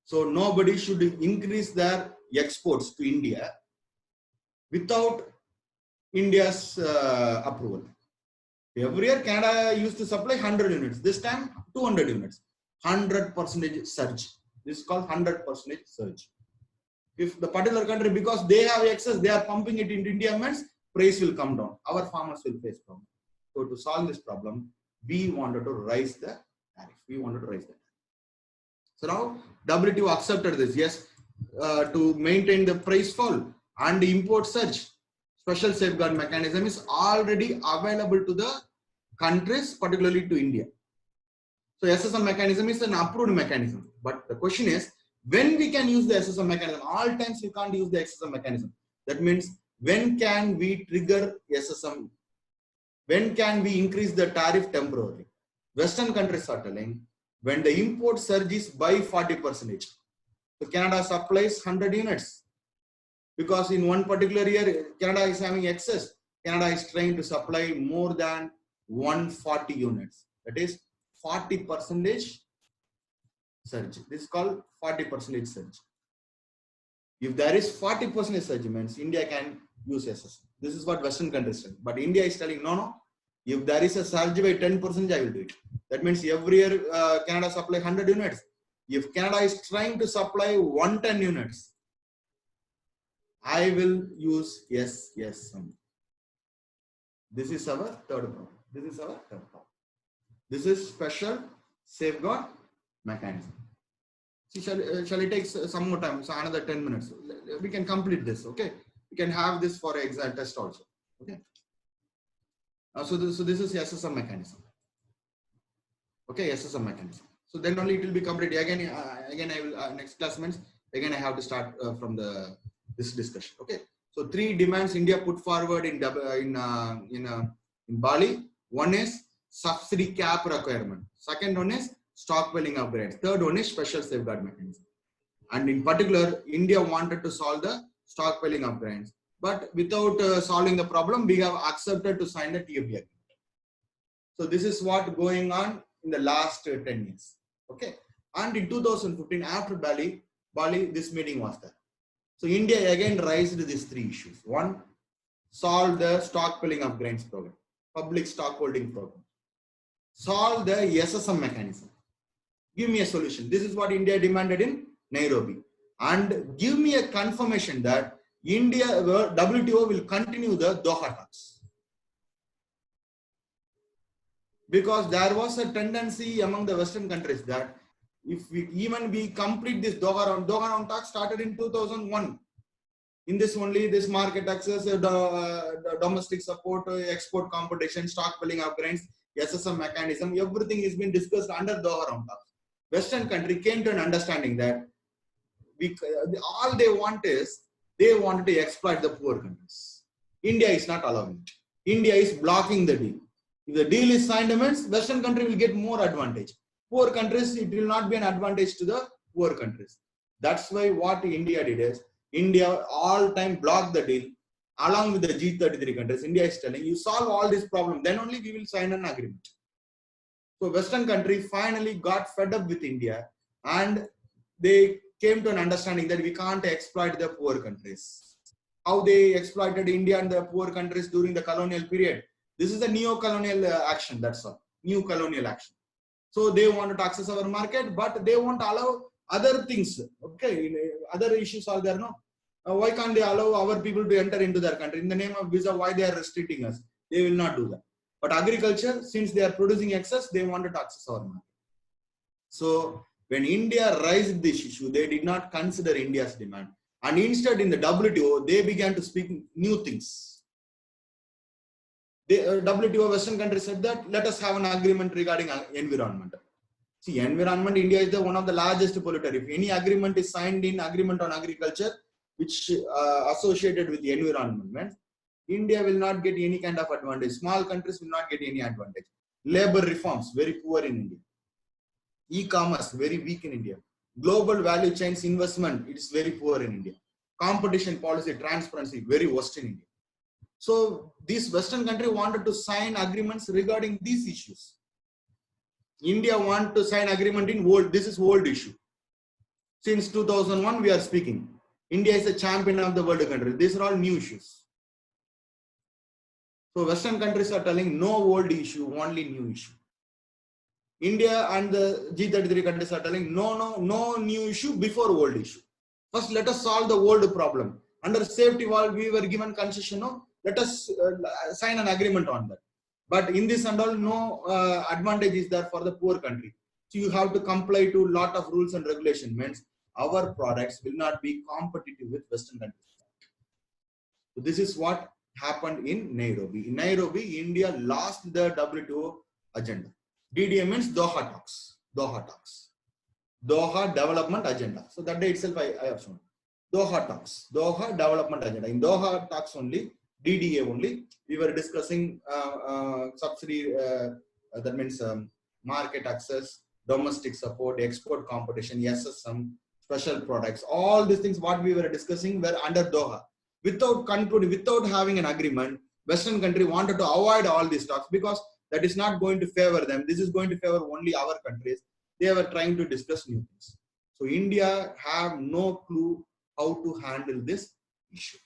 So nobody should increase their exports to India without India's approval. Every year Canada used to supply 100 units. This time 200 units. 100% surge. This is called 100% surge. If the particular country, because they have excess, they are pumping it into India, means price will come down. Our farmers will face problem. So to solve this problem, we wanted to raise the tariff. So now WTO accepted this. Yes, to maintain the price fall and the import surge, special safeguard mechanism is already available to the countries, particularly to India. So SSM mechanism is an approved mechanism. But the question is, when we can use the SSM mechanism? All times we can't use the SSM mechanism. That means, when can we trigger SSM? When can we increase the tariff temporarily? Western countries are telling when the import surge is by 40%. So Canada supplies 100 units. Because in one particular year, Canada is having excess. Canada is trying to supply more than 140 units. That is 40% surge. This is called 40% surge. If there is 40% surge, means India can use SSM. This is what Western countries say. But India is telling, no. If there is a surge by 10%, I will do it. That means every year Canada supply 100 units. If Canada is trying to supply 110 units, I will use SSM. This is our third problem. This is special safeguard mechanism. See, shall it take some more time? So another 10 minutes. We can complete this. Okay. We can have this for an exam test also. Okay. So this is SSM mechanism. Okay, SSM mechanism. So then only it will be complete. Again I will next class means again I have to start from this discussion. Okay. So 3 demands India put forward in Bali. One is subsidy cap requirement. Second one is stockpiling of grains. Third one is special safeguard mechanism. And in particular, India wanted to solve the stockpiling of grains. But without solving the problem, we have accepted to sign the TFD agreement. So this is what going on in the last 10 years. Okay. And in 2015, after Bali, this meeting was there. So India again raised these 3 issues. One, solve the stockpiling of grains program, public stockholding program. Solve the SSM mechanism. Give me a solution. This is what India demanded in Nairobi. And give me a confirmation that WTO will continue the Doha talks. Because there was a tendency among the Western countries that if we complete this Doha round talks started in 2001. In this only, this market access, domestic support, export competition, stockpiling of grains, SSM mechanism, everything is being discussed under Doha round talks. Western country came to an understanding that all they want is, they wanted to exploit the poor countries. India is not allowing it. India is blocking the deal. If the deal is signed, means Western country will get more advantage. Poor countries, it will not be an advantage to the poor countries. That's why what India did is, India all time blocked the deal. along with the G33 countries, India is telling you solve all these problems, then only we will sign an agreement. So Western countries finally got fed up with India and they came to an understanding that we can't exploit the poor countries. How they exploited India and the poor countries during the colonial period. This is a neo-colonial action, that's all. New colonial action. So they wanted to access our market, but they won't allow other things. Okay, other issues are there, no? Why can't they allow our people to enter into their country? In the name of visa, why they are restricting us? They will not do that. But agriculture, since they are producing excess, they wanted to access our market. So when India raised this issue, they did not consider India's demand. And instead in the WTO, they began to speak new things. The WTO Western countries said that let us have an agreement regarding environment. See, environment, India is one of the largest polluter. If any agreement is signed in agreement on agriculture, which associated with the environment, India will not get any kind of advantage. Small countries will not get any advantage. Labor reforms, very poor in India. E-commerce, very weak in India. Global value chains investment, it is very poor in India. Competition policy, transparency, very worst in India. So these Western countries wanted to sign agreements regarding these issues. India want to sign agreement in world. This is world issue. Since 2001, we are speaking. India is a champion of the world country. These are all new issues. So Western countries are telling no world issue, only new issue. India and the G33 countries are telling no new issue before world issue. First, let us solve the world problem. Under safety valve, we were given concession. No? Let us sign an agreement on that. But in this and all, no advantage is there for the poor country. So you have to comply to a lot of rules and regulations. Means our products will not be competitive with Western countries. So this is what happened in Nairobi. In Nairobi, India lost the WTO agenda. DDA means Doha talks. Doha talks. Doha development agenda. So that day itself I have shown. Doha talks. Doha development agenda. In Doha talks only, DDA only, we were discussing subsidy, that means market access, domestic support, export competition, SSM, special products. All these things what we were discussing were under Doha. Without concluding, without having an agreement, Western country wanted to avoid all these talks because that is not going to favor them. This is going to favor only our countries. They were trying to discuss new things. So India have no clue how to handle this issue.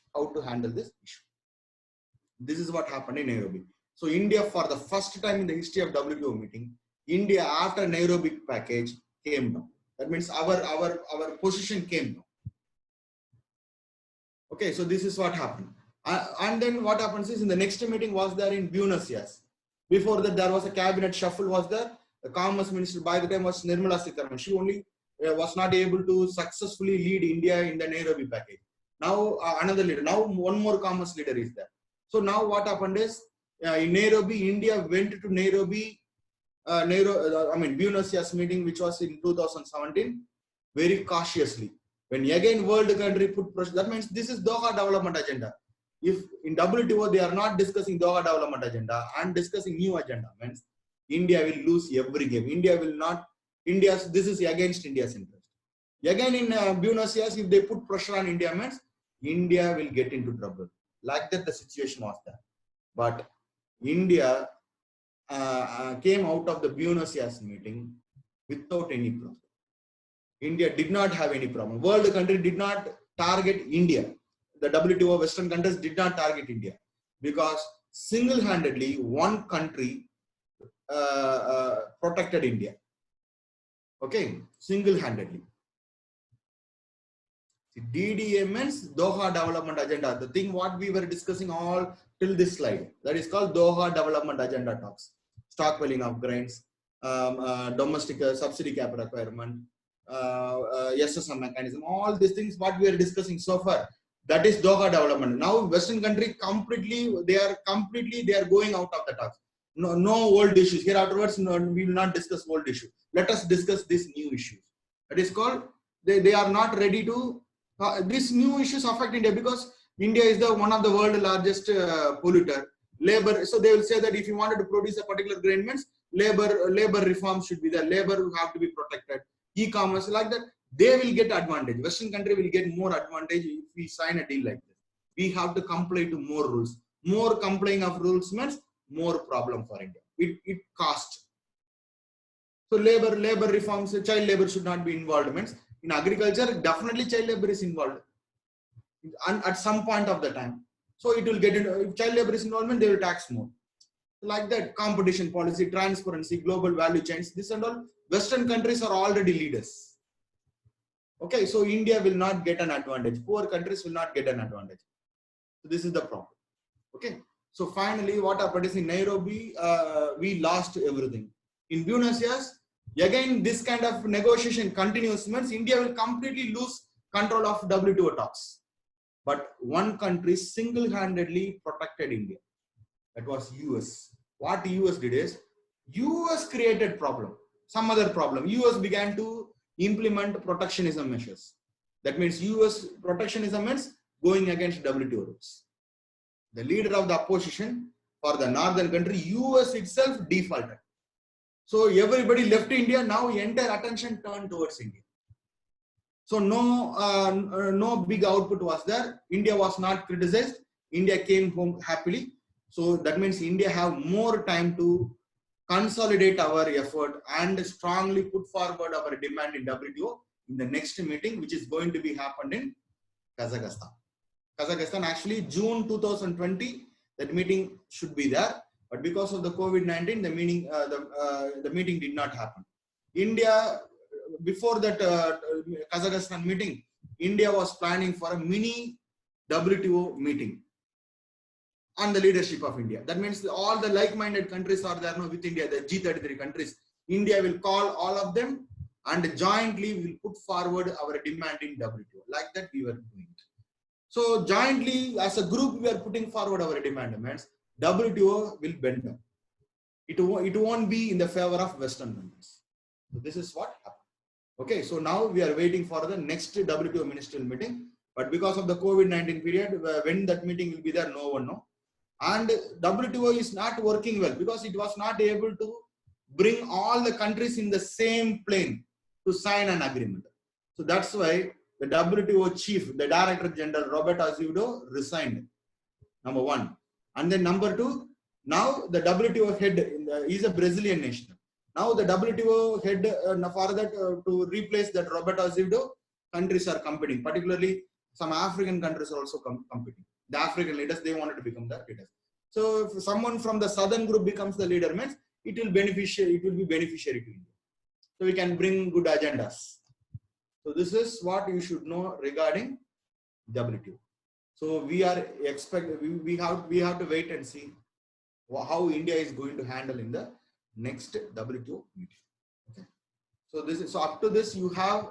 This is what happened in Nairobi. So India, for the first time in the history of WTO meeting, India after Nairobi package came down. That means our position came down. Okay, so this is what happened. And then what happens is in the next meeting was there in Buenos Aires. Before that, there was a cabinet shuffle was there. The commerce minister by the time was Nirmala Sitharaman. She only was not able to successfully lead India in the Nairobi package. Now another leader, now one more commerce leader is there. So now what happened is in Nairobi, India went to Nairobi, Buenos Aires meeting, which was in 2017, very cautiously. When again world country put pressure, that means this is Doha development agenda. If in WTO they are not discussing Doha development agenda and discussing new agenda, means India will lose every game. India will not. This is against India's interest. Again in Buenos Aires, if they put pressure on India, means India will get into trouble. Like that, the situation was there. But India came out of the Buenos Aires meeting without any problem. India did not have any problem. World country did not target India. The WTO Western countries did not target India because single-handedly one country protected India. Okay, single-handedly. DDA means Doha Development Agenda. The thing what we were discussing all till this slide, that is called Doha Development Agenda talks. Stockpiling of grains, domestic subsidy cap requirement, SSM mechanism, all these things what we are discussing so far, that is Doha development. Now Western country they are going out of the talks. No old issues. Here afterwards, we will not discuss old issues. Let us discuss these new issues. That is called, they are not ready to, these new issues affect India because India is one of the world's largest polluter. Labor, so they will say that if you wanted to produce a particular grain, means labor reforms should be there. Labor will have to be protected. E-commerce, like that, they will get advantage. Western country will get more advantage if we sign a deal like this. we have to comply to more rules. More complying of rules means more problem for India. It costs. So labor reforms, child labor should not be involved. Means in agriculture, definitely child labor is involved, and at some point of the time. So it will get into, if child labor is involvement, they will tax more. Like that, competition policy, transparency, global value chains, this and all. Western countries are already leaders. Okay, so India will not get an advantage. Poor countries will not get an advantage. So this is the problem. Okay, so finally, what happened is in Nairobi, we lost everything. In Buenos Aires, again, this kind of negotiation continues, means India will completely lose control of WTO talks. But one country single-handedly protected India. That was US. What US did is, US created problem, some other problem. US began to implement protectionism measures. That means US protectionism means going against WTO rules. The leader of the opposition for the northern country, US itself defaulted. So everybody left India. Now entire attention turned towards India. So no big output was there. India was not criticized. India came home happily. So that means India have more time to consolidate our effort and strongly put forward our demand in WTO in the next meeting, which is going to be happened in Kazakhstan. Kazakhstan, actually June 2020, that meeting should be there, but because of the COVID-19, the meeting did not happen. India, before that Kazakhstan meeting, India was planning for a mini WTO meeting on the leadership of India. That means all the like-minded countries are there now with India, the G33 countries. India will call all of them and jointly will put forward our demand in WTO. Like that we were doing it. So jointly as a group we are putting forward our demand. Means WTO will bend down. It won't be in the favor of Western countries. So this is what happened. Okay, so now we are waiting for the next WTO ministerial meeting. But because of the COVID-19 period, when that meeting will be there, no one knows. And WTO is not working well because it was not able to bring all the countries in the same plane to sign an agreement. So that's why the WTO chief, the Director General Roberto Azevedo resigned, number one. And then number two, now the WTO head is a Brazilian national. Now the WTO head for that to replace that Roberto Azevedo, countries are competing, particularly some African countries are also competing. The African leaders, they wanted to become the leaders. So if someone from the southern group becomes the leader, means it will be beneficiary to India. So we can bring good agendas. So this is what you should know regarding WTO. So we are we have to wait and see how India is going to handle in the next WTO meeting. Okay. So this is, so up to this you have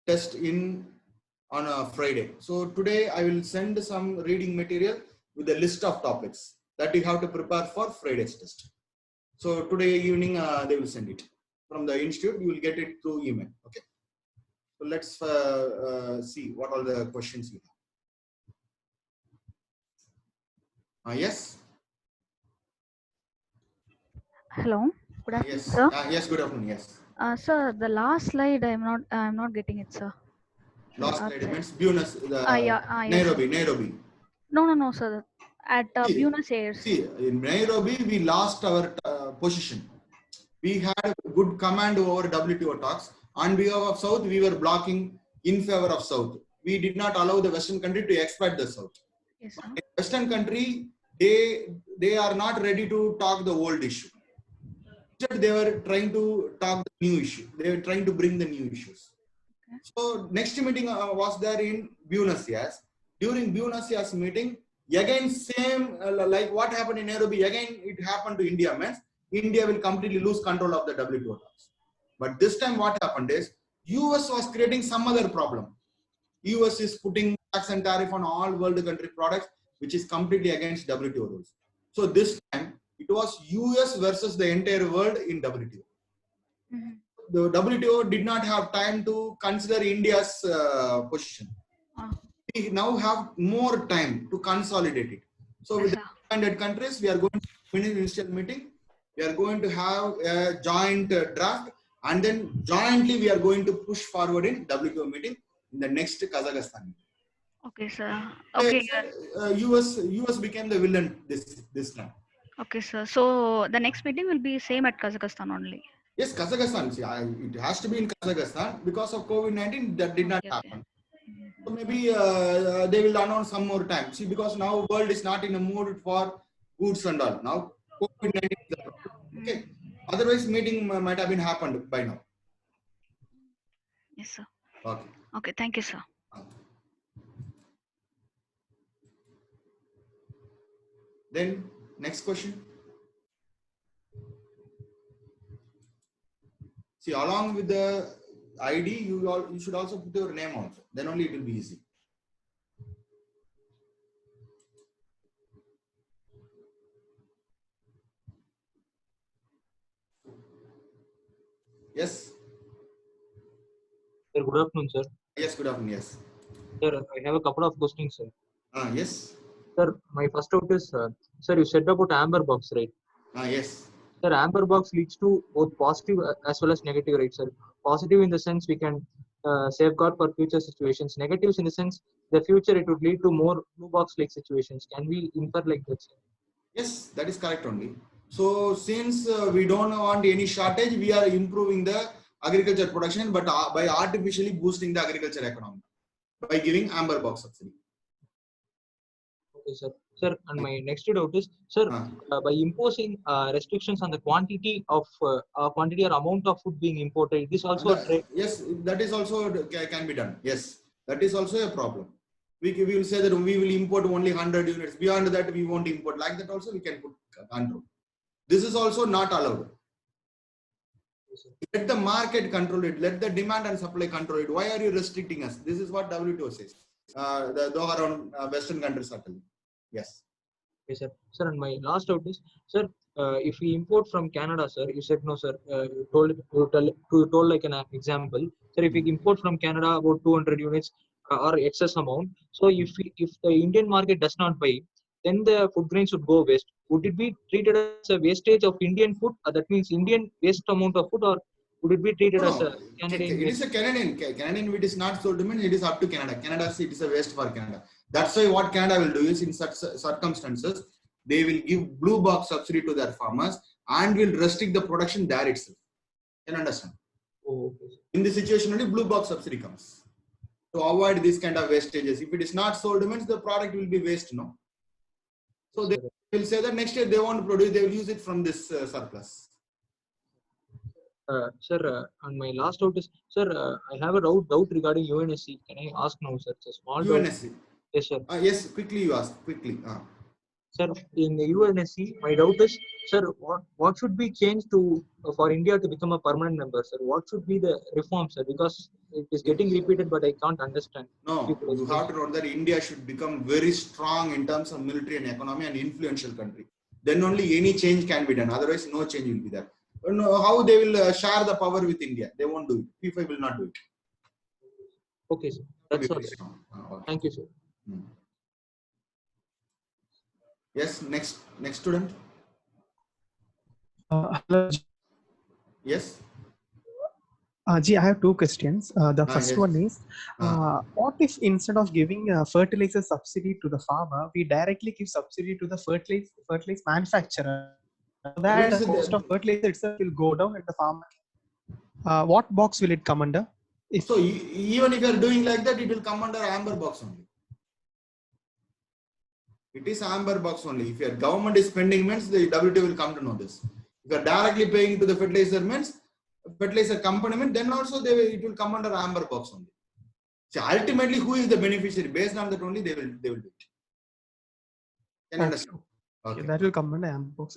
test on a Friday. So today I will send some reading material with a list of topics that you have to prepare for Friday's test. So today evening they will send it from the institute. You will get it through email. Okay. So let's see what all the questions you have. Yes. Hello. Good afternoon, Yes. sir. Yes. Good afternoon. Yes. Sir, the last slide I'm not getting it, sir. Last slide means Buenos, Yes, Nairobi. No, sir. At Buenos Aires. See, in Nairobi, we lost our position. We had a good command over WTO talks. On behalf of South, we were blocking in favor of South. We did not allow the Western country to exploit the South. Yes, sir. In Western country, they are not ready to talk the old issue. They were trying to talk the new issue. They were trying to bring the new issues. Okay. So next meeting was there in Buenos Aires. During Buenos Aires meeting, again same like what happened in Nairobi, again it happened to India. Means India will completely lose control of the WTO talks. But this time what happened is US was creating some other problem. US is putting tax and tariff on all world country products, which is completely against WTO rules. So this time it was US versus the entire world in WTO. Mm-hmm. The WTO did not have time to consider India's position. We now have more time to consolidate it. So with the like-minded countries, we are going to initial meeting. We are going to have a joint draft, and then jointly we are going to push forward in WTO meeting in the next Kazakhstan meeting. Okay, sir. Okay, Yes, US became the villain this time. okay, sir. So the next meeting will be same at Kazakhstan only. Yes, Kazakhstan. See, it has to be in Kazakhstan because of COVID-19. That did not Okay, okay. happen. So maybe they will announce some more time. See, because now world is not in a mood for goods and all. Now COVID-19 is the problem. Okay. Mm. Otherwise, meeting might have been happened by now. Yes, sir. Okay. Okay, thank you, sir. Then next question. See, along with the ID, you should also put your name also. Then only it will be easy. Yes. Sir, good afternoon, sir. Yes. Good afternoon. Yes. Sir, I have a couple of questions, sir. Yes. Sir, my first out is, sir, you said about amber box, right? Yes. Sir, amber box leads to both positive as well as negative, right, sir? Positive in the sense we can safeguard for future situations. Negatives in the sense the future it would lead to more blue box like situations. Can we infer like that, sir? Yes, that is correct only. So since we don't want any shortage, we are improving the agriculture production, but by artificially boosting the agriculture economy by giving amber box subsidy. Okay, sir. Sir, and my next doubt is, sir, by imposing restrictions on the quantity or amount of food being imported, it is also a trade. Yes, that is also can be done. Yes, that is also a problem. We will say that we will import only 100 units. Beyond that, we won't import. Like that also, we can put control. This is also not allowed. Let the market control it. Let the demand and supply control it. Why are you restricting us? This is what WTO says. The Doha around Western countries are telling. Yes. Okay, sir. Sir, and my last doubt is, sir, if we import from Canada, sir, you said no, sir. You told like an example. Sir, if we import from Canada about 200 units or excess amount, so if the Indian market does not buy, then the food grains would go waste. Would it be treated as a wastage of Indian food? That means Indian waste amount of food, or would it be treated as No, a Canadian it is waste? a Canadian wheat is not sold to me. It is up to Canada. Canada, it is a waste for Canada. That's why what Canada will do is in such circumstances, they will give blue box subsidy to their farmers and will restrict the production there itself. Can you understand? Oh, okay, sir. In this situation, only blue box subsidy comes to avoid this kind of wastages. If it is not sold, means the product will be waste. No. So they will say that next year they won't produce. They will use it from this surplus. Sir, and my last doubt is, sir, I have a doubt regarding UNSC. Can I ask now, sir? It's a small doubt. UNSC. Yes, sir. Yes, quickly you ask. Quickly. Sir, in the UNSC, my doubt is, sir, what should be changed to for India to become a permanent member, sir? What should be the reform, sir? Because it is getting repeated, but I can't understand. No, you have to know that India should become very strong in terms of military and economy and influential country. Then only any change can be done. Otherwise, no change will be there. How they will share the power with India? They won't do it. FIFA will not do it. Okay, sir. That's all. Okay. Thank you, sir. Yes, next student. Hello. Yes. Ji, I have two questions. The first Yes. one is, what if instead of giving a fertilizer subsidy to the farmer, we directly give subsidy to the fertilizer manufacturer? So that the cost of fertilizer itself will go down and the farmer. What box will it come under? So even if you are doing like that, it will come under amber box only. It is amber box only. If your government is spending means the WTO will come to know this. If you are directly paying to the fertilizer means fertilizer company means then also it will come under amber box only. So ultimately, who is the beneficiary? Based on that only they will do it. Can you understand? Okay. That will come under amber box.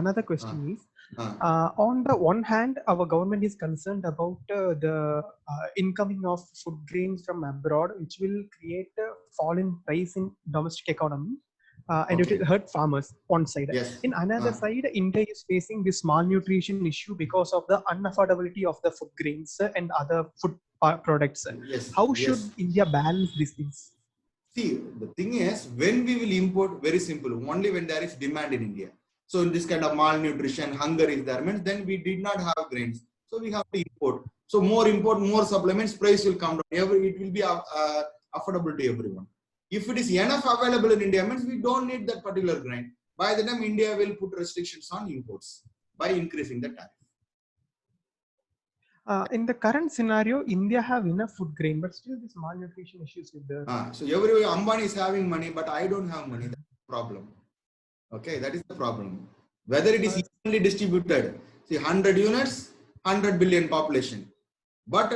Another question is, Uh, on the one hand, our government is concerned about the incoming of food grains from abroad, which will create a fall in price in domestic economy, and it will hurt farmers one side. Yes. In another side, India is facing this malnutrition issue because of the unaffordability of the food grains and other food products. Yes. How should India balance these things? See, the thing is, when we will import, very simple, only when there is demand in India. So in this kind of malnutrition, hunger is there, means then we did not have grains. So we have to import. So more import, more supplements, price will come down. It will be affordable to everyone. If it is enough available in India, means we don't need that particular grain. By the time India will put restrictions on imports by increasing the tariff. In the current scenario, India have enough food grain, but still this malnutrition issues with the. So everybody, Ambani is having money, but I don't have money. That's the problem. Okay, that is the problem. Whether it is evenly distributed, see 100 units, 100 billion population. But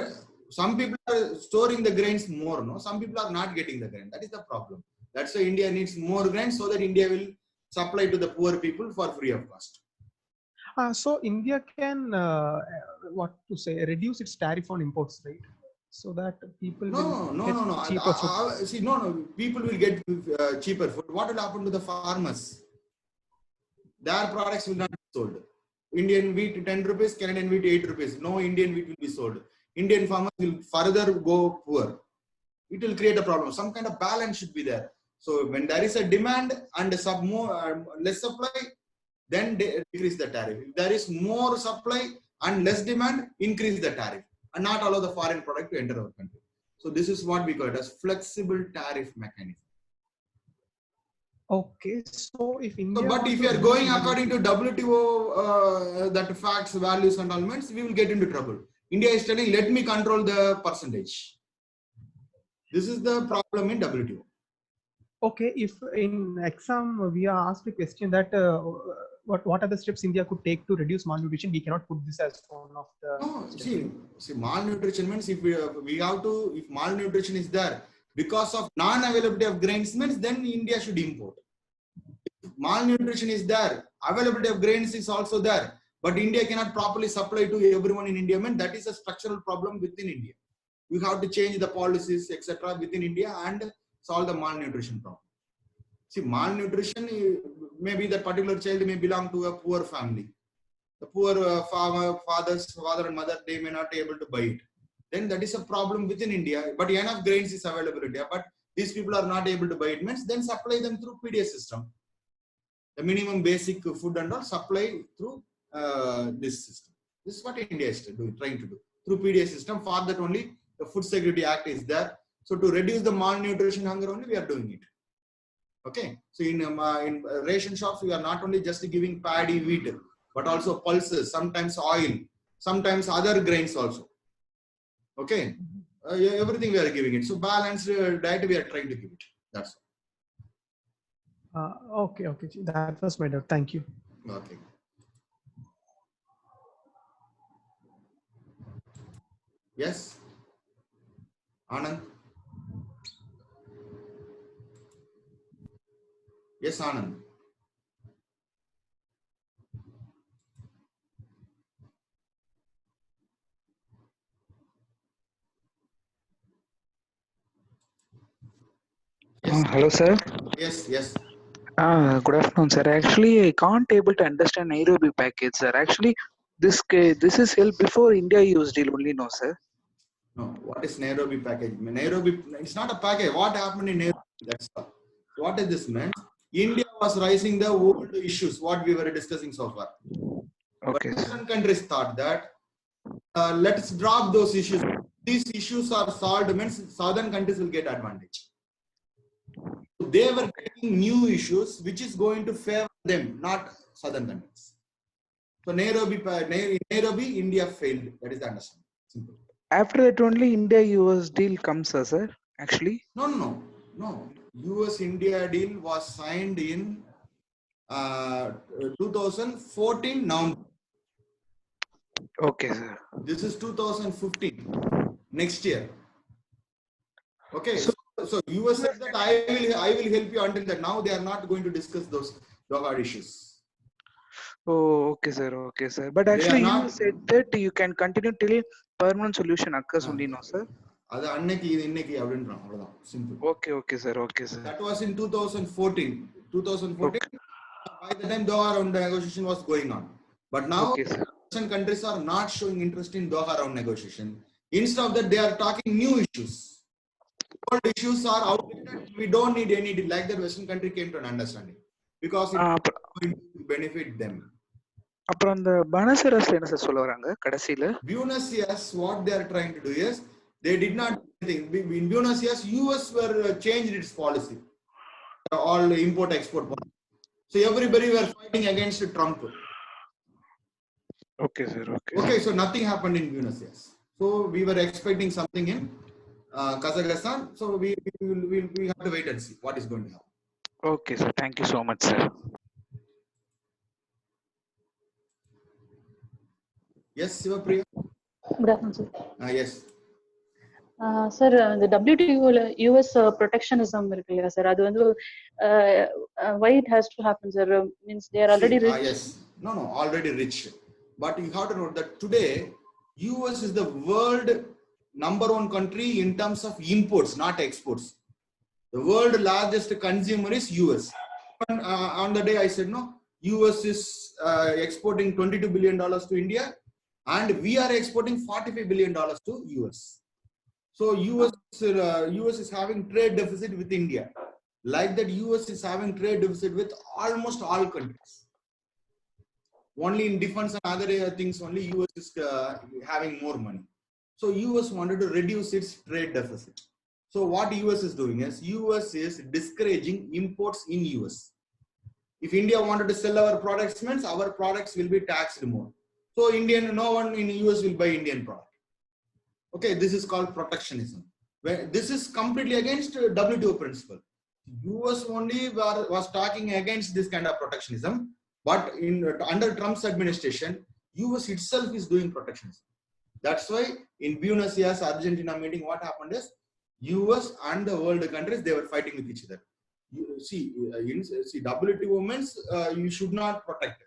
some people are storing the grains more, no? Some people are not getting the grain. That is the problem. That's why India needs more grain so that India will supply to the poor people for free of cost. So India can, reduce its tariff on imports, right? So that people will get cheaper food. People will get cheaper food. What will happen to the farmers? Their products will not be sold. Indian wheat 10 rupees, Canadian wheat 8 rupees. No Indian wheat will be sold. Indian farmers will further go poor. It will create a problem. Some kind of balance should be there. So when there is a demand and less supply, then decrease the tariff. If there is more supply and less demand, increase the tariff and not allow the foreign product to enter our country. So this is what we call it as flexible tariff mechanism. Okay, so if India. But if you are going according to WTO, that facts, values, and elements, we will get into trouble. India is telling, let me control the percentage. This is the problem in WTO. Okay, if in exam we are asked a question that what are the steps India could take to reduce malnutrition, we cannot put this as one of the. No, see, malnutrition means if if malnutrition is there because of non-availability of grains, means then India should import. If malnutrition is there, availability of grains is also there, but India cannot properly supply to everyone in India, means that is a structural problem within India. You have to change the policies, etc., within India and solve the malnutrition problem. See, malnutrition, maybe that particular child may belong to a poor family. The poor father and mother, they may not be able to buy it. Then that is a problem within India. But enough grains is available in India. But these people are not able to buy it. Means then supply them through PDS system. The minimum basic food and all supply through this system. This is what India is trying to do through PDS system. For that only the Food Security Act is there. So to reduce the malnutrition hunger only we are doing it. Okay. So in ration shops we are not only just giving paddy, wheat, but also pulses, sometimes oil, sometimes other grains also. Okay. Everything we are giving it. So balanced diet we are trying to give it. That's all. Okay. That was my doubt. Thank you. Okay. Yes. Anand. Yes, Anand. Hello, sir. Yes. Good afternoon, sir. Actually, I can't able to understand Nairobi package, sir. Actually, this is held before India used deal only, no, sir. No, what is Nairobi package? Nairobi, it's not a package. What happened in Nairobi? That's all. What is this meant? India was raising the old issues, what we were discussing so far. Okay. But Western countries thought that let's drop those issues. These issues are solved, means southern countries will get advantage. So they were getting new issues, which is going to favor them, not southern countries. So Nairobi, India failed. That is the understanding. Simple. After that only India-US deal comes, sir. Actually. No. US-India deal was signed in 2014 November. Okay, sir. This is 2015. Next year. Okay. So US said that I will help you until that. Now they are not going to discuss those hard issues. Oh, okay, sir. But actually, you said that you can continue till permanent solution occurs only, no, sir. Simple. Okay, sir. That was in 2014. 2014. Okay. By the time Doha round negotiation was going on. But now Western countries are not showing interest in Doha round negotiation. Instead of that, they are talking new issues. Old issues are outdated. We don't need any deal. Like that, Western country came to an understanding because it is going to benefit them. அப்புறம் அந்த பனசரஸ்ல என்ன sir சொல்ல வராங்க கடைசில Buenos Aires, what they are trying to do is They did not do anything. In Buenos Aires, US were changed its policy, all import-export policy. So everybody were fighting against Trump. Okay, sir. Okay. Okay, so nothing happened in Buenos Aires. So we were expecting something in Kazakhstan. So we have to wait and see what is going to happen. Okay, sir. Thank you so much, sir. Yes, Sivapriya? Good afternoon, sir. Yes. Sir, the WTO US protectionism இருக்கு இல்லையா sir, அது வந்து why it has to happen, sir? Means they are already rich. Yes. No, already rich. But you have to know that today, US is the world #1 country in terms of imports, not exports. The world largest consumer is US. On the day I said, no, US is exporting $22 billion to India, and we are exporting $45 billion to US. So US is having trade deficit with India. Like that, US is having trade deficit with almost all countries. Only in defense and other things, only US is having more money. So US wanted to reduce its trade deficit. So what US is doing is, US is discouraging imports in US. If India wanted to sell our products, means our products will be taxed more. So no one in US will buy Indian product. Okay, this is called protectionism. This is completely against WTO principle. US only was talking against this kind of protectionism, but under Trump's administration, US itself is doing protectionism. That's why in Buenos Aires, Argentina meeting, what happened is, US and the world countries, they were fighting with each other. WTO means you should not protect,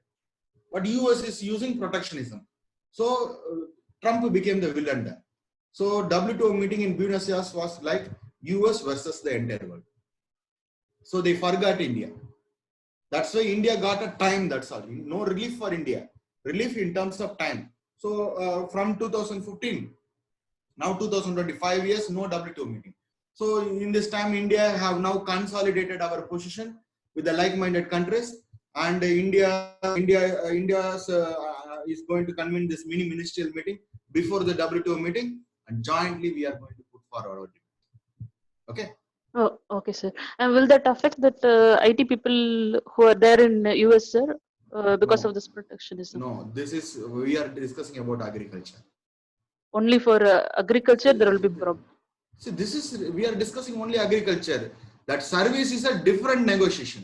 but US is using protectionism. So Trump became the villain there. So WTO meeting in Buenos Aires was like US versus the entire world. So they forgot India. That's why India got a time, that's all. No relief for India. Relief in terms of time. So from 2015, now 2025 years, no WTO meeting. So in this time, India have now consolidated our position with the like-minded countries, and India is going to convene this mini ministerial meeting before the WTO meeting, and jointly we are going to put forward our demand. Okay. Oh, okay, sir. And will that affect that IT people who are there in US, sir, because No. of this protectionism? No, we are discussing about agriculture. Only for agriculture there will be problem. See, we are discussing only agriculture. That service is a different negotiation.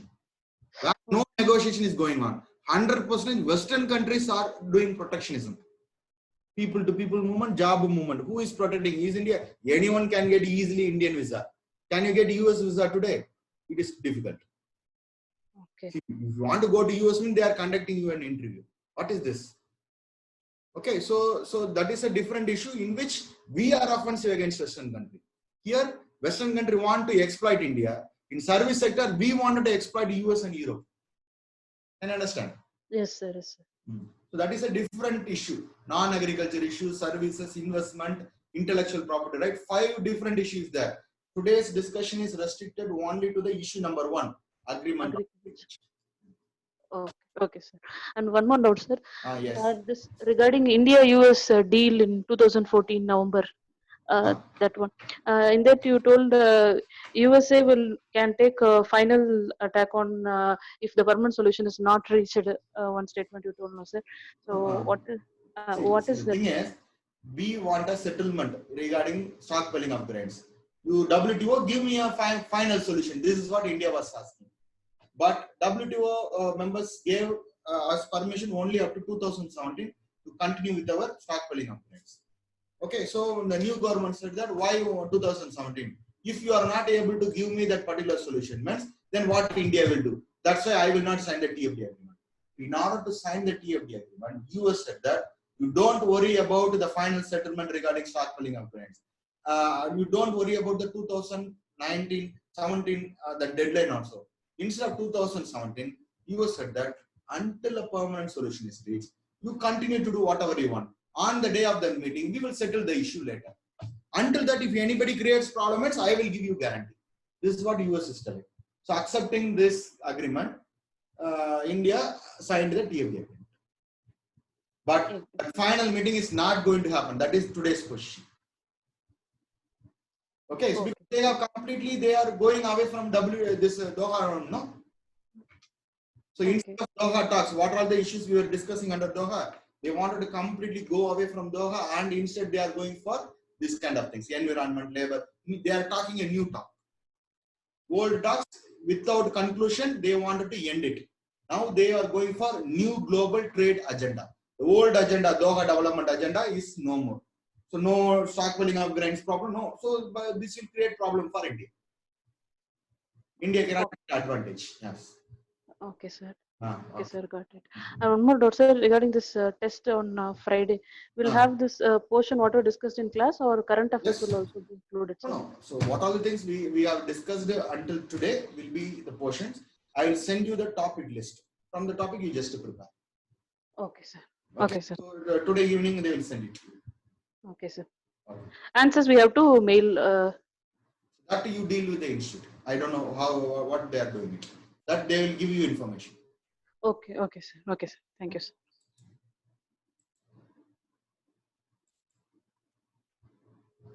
No negotiation is going on. 100% Western countries are doing protectionism. People to people movement, job movement. Who is protecting? Is India? Anyone can get easily Indian visa. Can you get US visa today? It is difficult. Okay. See, if you want to go to US, they are conducting you an interview. What is this? Okay, so that is a different issue in which we are offensive against Western country. Here, Western country want to exploit India. In service sector, we wanted to exploit US and Europe. Can you understand? Yes, sir. Yes, sir. So that is a different issue. Non-agriculture issues, services, investment, intellectual property, right? 5 different issues there. Today's discussion is restricted only to the issue number 1, agreement. Okay, sir. And one more note, sir. Yes. This regarding India-US deal in 2014 November. That one. In that you told USA can take a final attack on if the permanent solution is not reached. One statement you told, no, sir. So what is the that? Thing is, we want a settlement regarding stockpiling of grains. You WTO, give me a final solution. This is what India was asking. But WTO members gave us permission only up to 2017 to continue with our stockpiling of grains. Okay, so the new government said that why 2017? If you are not able to give me that particular solution, means then what India will do? That's why I will not sign the TFD agreement. In order to sign the TFD agreement, US said that you don't worry about the final settlement regarding stockpiling of grains. You don't worry about the 2019, 17, the deadline also. Instead of 2017, US said that until a permanent solution is reached, you continue to do whatever you want. On the day of the meeting, we will settle the issue later. Until that, if anybody creates problems, I will give you guarantee. This is what US is telling. So accepting this agreement, India signed the TFD agreement. But the final meeting is not going to happen. That is today's position. Okay, so Okay. because they have completely, they are going away from Doha round, no? So instead of Doha talks, what are the issues we were discussing under Doha? They wanted to completely go away from Doha, and instead they are going for this kind of things, environment, labor. They are talking a new talk. Old talks without conclusion, they wanted to end it. Now they are going for new global trade agenda. The old agenda, Doha development agenda, is no more. So no stockpiling of grains problem, no. So this will create problem for India. India cannot take advantage. Yes. Okay, sir. Ah, Okay, okay. sir, got it. And one more doubt, sir, regarding this test on Friday. We'll have this portion what we discussed in class, or current affairs will Yes. also be included, No, sir? no. So what are the things we have discussed until today will be the portions. I will send you the topic list. From the topic you just prepare. Okay, sir. Okay. Okay, sir. So today evening they will send it to you. Okay, sir. Okay. Answers we have to mail. That you deal with the institute. I don't know how what they are doing it. That they will give you information. Okay, okay, sir. Okay, sir. Thank you, sir.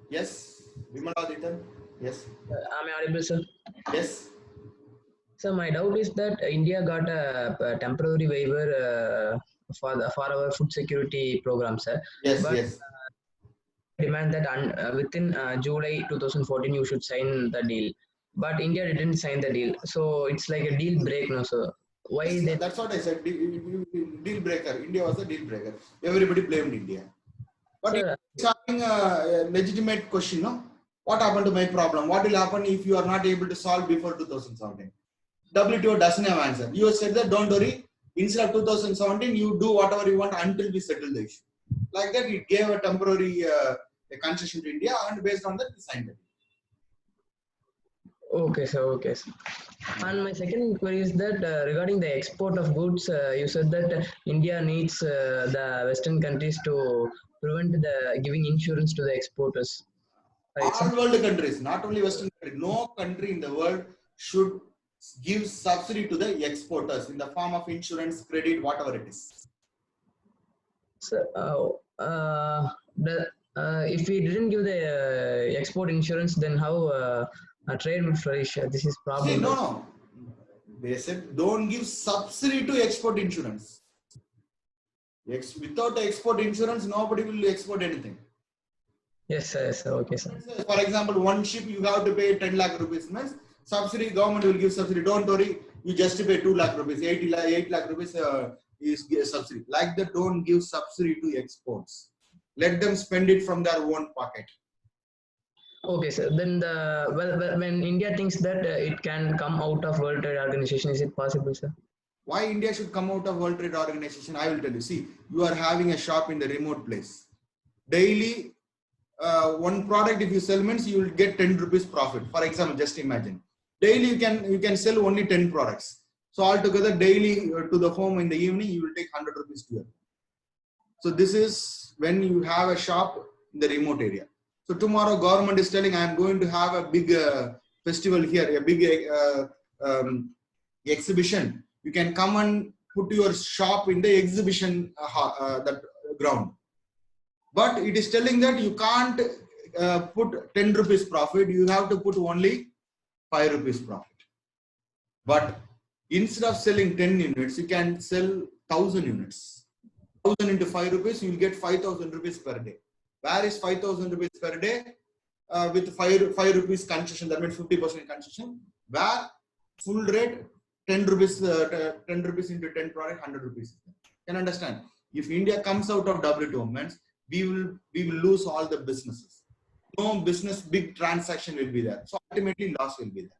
Yes, Vimaladitan. Yes. Am I audible, sir? Yes. So my doubt is that India got a temporary waiver for our food security program, sir. Yes. But Yes. demand that within July 2014 you should sign the deal. But India didn't sign the deal, so it's like a deal break, no, sir. Why Yes, they? that's what I said. Deal breaker. India was a deal breaker. Everybody blamed India. But Sir, it's having a legitimate question, no? What happened to my problem? What will happen if you are not able to solve before 2017? WTO doesn't have answer. You said that, don't worry. Instead of 2017, you do whatever you want until we settle the issue. Like that, it gave a temporary a concession to India, and based on that, we signed it. okay, sir. Okay, sir. And my second query is that regarding the export of goods, you said that India needs the Western countries to prevent the giving insurance to the exporters. Right, sir? All world countries, not only Western countries, no country in the world should give subsidy to the exporters in the form of insurance, credit, whatever it is. So, if we didn't give the export insurance, then how trade will flourish? This is See, problem. no, Right? no. They said don't give subsidy to export insurance. Without export insurance, nobody will export anything. Yes, sir. Yes, sir. Okay, sir. For example, one ship you have to pay 10 lakh rupees. Means subsidy, government will give subsidy. Don't worry, you just pay 2 lakh rupees. 8 lakh rupees is subsidy. Like that, don't give subsidy to exports. Let them spend it from their own pocket. Okay, sir. Then when India thinks that it can come out of World Trade Organization, is it possible, sir? Why India should come out of World Trade Organization? I will tell you. See, you are having a shop in the remote place. Daily, one product if you sell means you will get 10 rupees profit. For example, just imagine. Daily you can sell only 10 products. So altogether daily to the home in the evening you will take 100 rupees to your. So this is when you have a shop in the remote area. So tomorrow government is telling I am going to have a big festival here, a big exhibition. You can come and put your shop in the exhibition that ground. But it is telling that you can't put 10 rupees profit. You have to put only 5 rupees profit. But instead of selling 10 units, you can sell 1,000 units. 1,000 into 5 rupees, you will get 5,000 rupees per day. Where is 5,000 rupees per day? With 5 rupees concession, that means 50% concession. Where full rate 10 rupees, 10 rupees into 10 product, 100 rupees. Can understand? If India comes out of WTO, means we will lose all the businesses. No business, big transaction will be there. So ultimately loss will be there.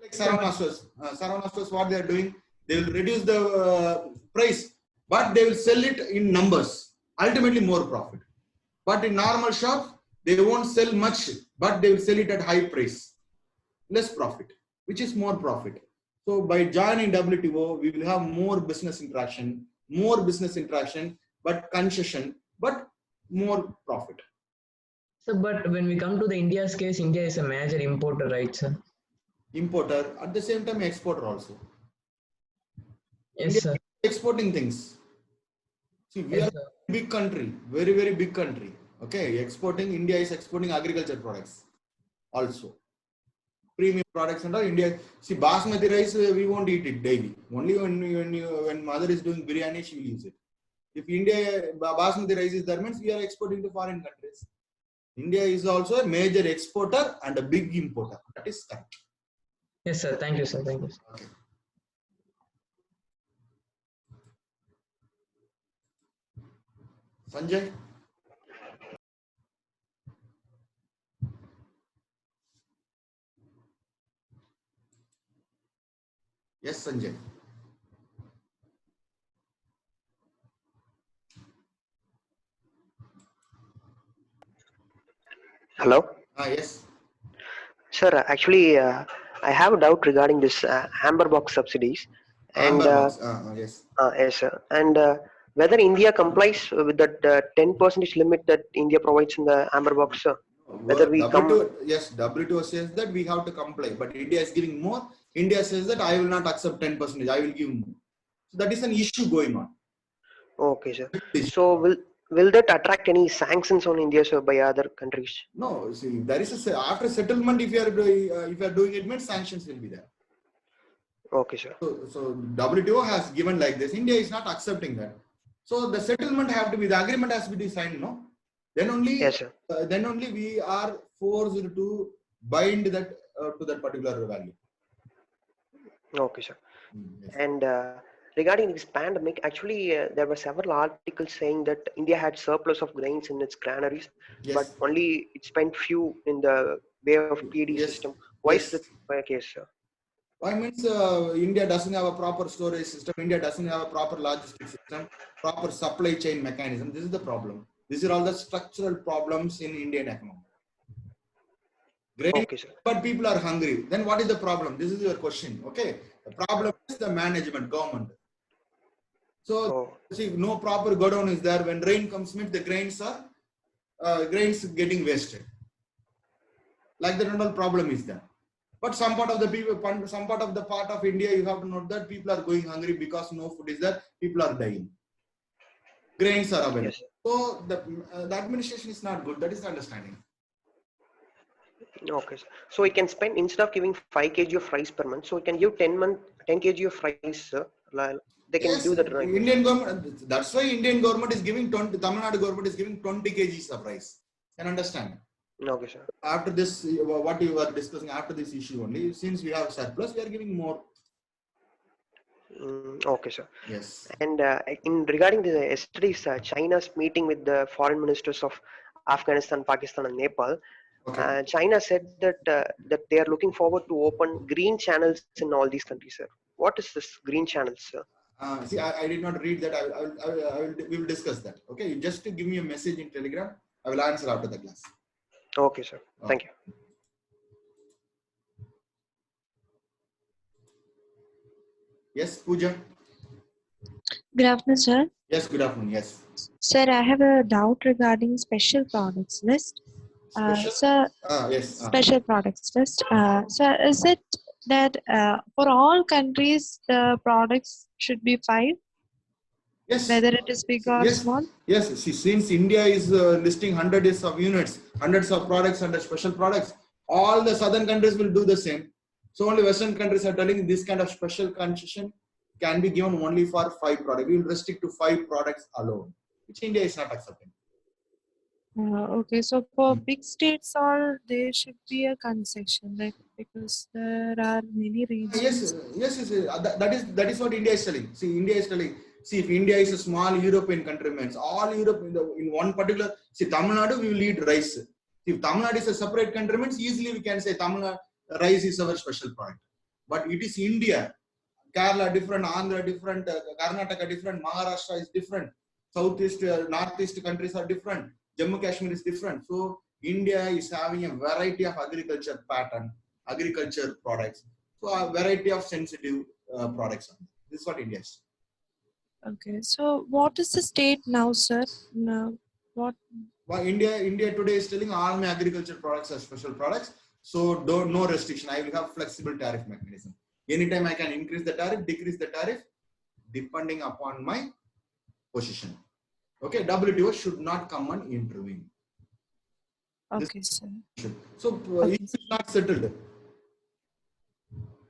Like Saravana stores, what they are doing, they will reduce the price, but they will sell it in numbers. Ultimately more profit. But in normal shops, they won't sell much, but they will sell it at high price. Less profit, which is more profit. So by joining WTO, we will have more business interaction, but concession, but more profit. So, but when we come to the India's case, India is a major importer, right, sir? Importer, at the same time exporter also. Yes, India sir. is exporting things. See, we Yes, are sir. a big country, very, very big country. Okay, India is exporting agriculture products. also. Premium products and all, India, see basmati rice, we won't eat it daily. Only when mother is doing biryani, she will use it. If India basmati rice is there, means we are exporting to foreign countries. India is also a major exporter and a big importer. That is correct. Yes, sir. Thank you, sir. Thank you. Okay. Sanjay? Yes, Sanjay. Hello, Yes. sir. Actually, I have a doubt regarding this amber box subsidies, and Amber box. Yes. yes, sir. And whether India complies with that 10% limit that India provides in the amber box, sir. Whether we WTO, yes, WTO says that we have to comply, but India is giving more. India says that I will not accept 10%. I will give more. So that is an issue going on. Okay, sir. So will that attract any sanctions on India, sir, by other countries? No, see, there is after settlement. If you are doing it, means sanctions will be there. Okay, sir. So WTO has given like this. India is not accepting that. So the settlement have to be, the agreement has to be signed, no? Then only, Yes, sir. Then only we are forced to bind that to that particular value. Okay, sir. Yes. And regarding this pandemic, actually, there were several articles saying that India had surplus of grains in its granaries, Yes. but only it spent few in the way of PD Yes. system. Why Yes. is that by case, sir? Why means India doesn't have a proper storage system. India doesn't have a proper logistics system, proper supply chain mechanism. This is the problem. These are all the structural problems in Indian economy. Grain, Okay, sir. but people are hungry. Then what is the problem? This is your question. Okay. The problem is the management, government. So see, no proper godown is there. When rain comes, means the grains getting wasted. Like the normal problem is there. But some part of the people, some part of India, you have to note that people are going hungry because no food is there. People are dying. Grains are available. Yes. So the administration is not good. That is the understanding. Okay, sir. So we can spend, instead of giving 5 kg of rice per month, so we can give 10 kg of rice, sir. They can do that, right? Indian government. That's why Indian government is giving 20. Tamil Nadu government is giving 20 kgs of rice. Can understand? Okay, sir. After this, what you are discussing after this issue only, since we have surplus, we are giving more. Okay, sir. Yes. And in regarding the yesterday's China's meeting with the foreign ministers of Afghanistan, Pakistan, and Nepal, Okay. China said that that they are looking forward to open green channels in all these countries, sir. What is this green channels, sir? See, I did not read that. We will discuss that. Okay. Just to give me a message in Telegram. I will answer after the class. Okay, sir. Thank you. Yes, Pooja. Good afternoon, sir. Yes, good afternoon. Yes. Sir, I have a doubt regarding special products list. Special? Sir, Yes. special products list. Sir, is it that for all countries the products should be 5? Yes. Whether it is big or small? Yes. See, since India is listing hundreds of units, hundreds of products under special products, all the southern countries will do the same. So only Western countries are telling this kind of special concession can be given only for 5 products. We will restrict to 5 products alone, which India is not accepting. Okay, so for big states, all there should be a concession, like, because there are many regions. Yes. That is what India is telling. See, India is telling. See, if India is a small European country, means all Europe in one particular. See, Tamil Nadu, we will eat rice. If Tamil Nadu is a separate country, means easily we can say Tamil Nadu rice is our special product. But it is India. Kerala different, Andhra different, Karnataka different, Maharashtra is different. Southeast, Northeast countries are different. Jammu Kashmir is different. So India is having a variety of agriculture pattern, agriculture products. So a variety of sensitive products. This is what India is. Okay, so what is the state now, sir? Now, what? Well, India today is telling all my agriculture products are special products. So no restriction. I will have flexible tariff mechanism. Anytime I can increase the tariff, decrease the tariff, depending upon my position. Okay, WTO should not come and intervene. Okay, sir. So Okay, it is not settled.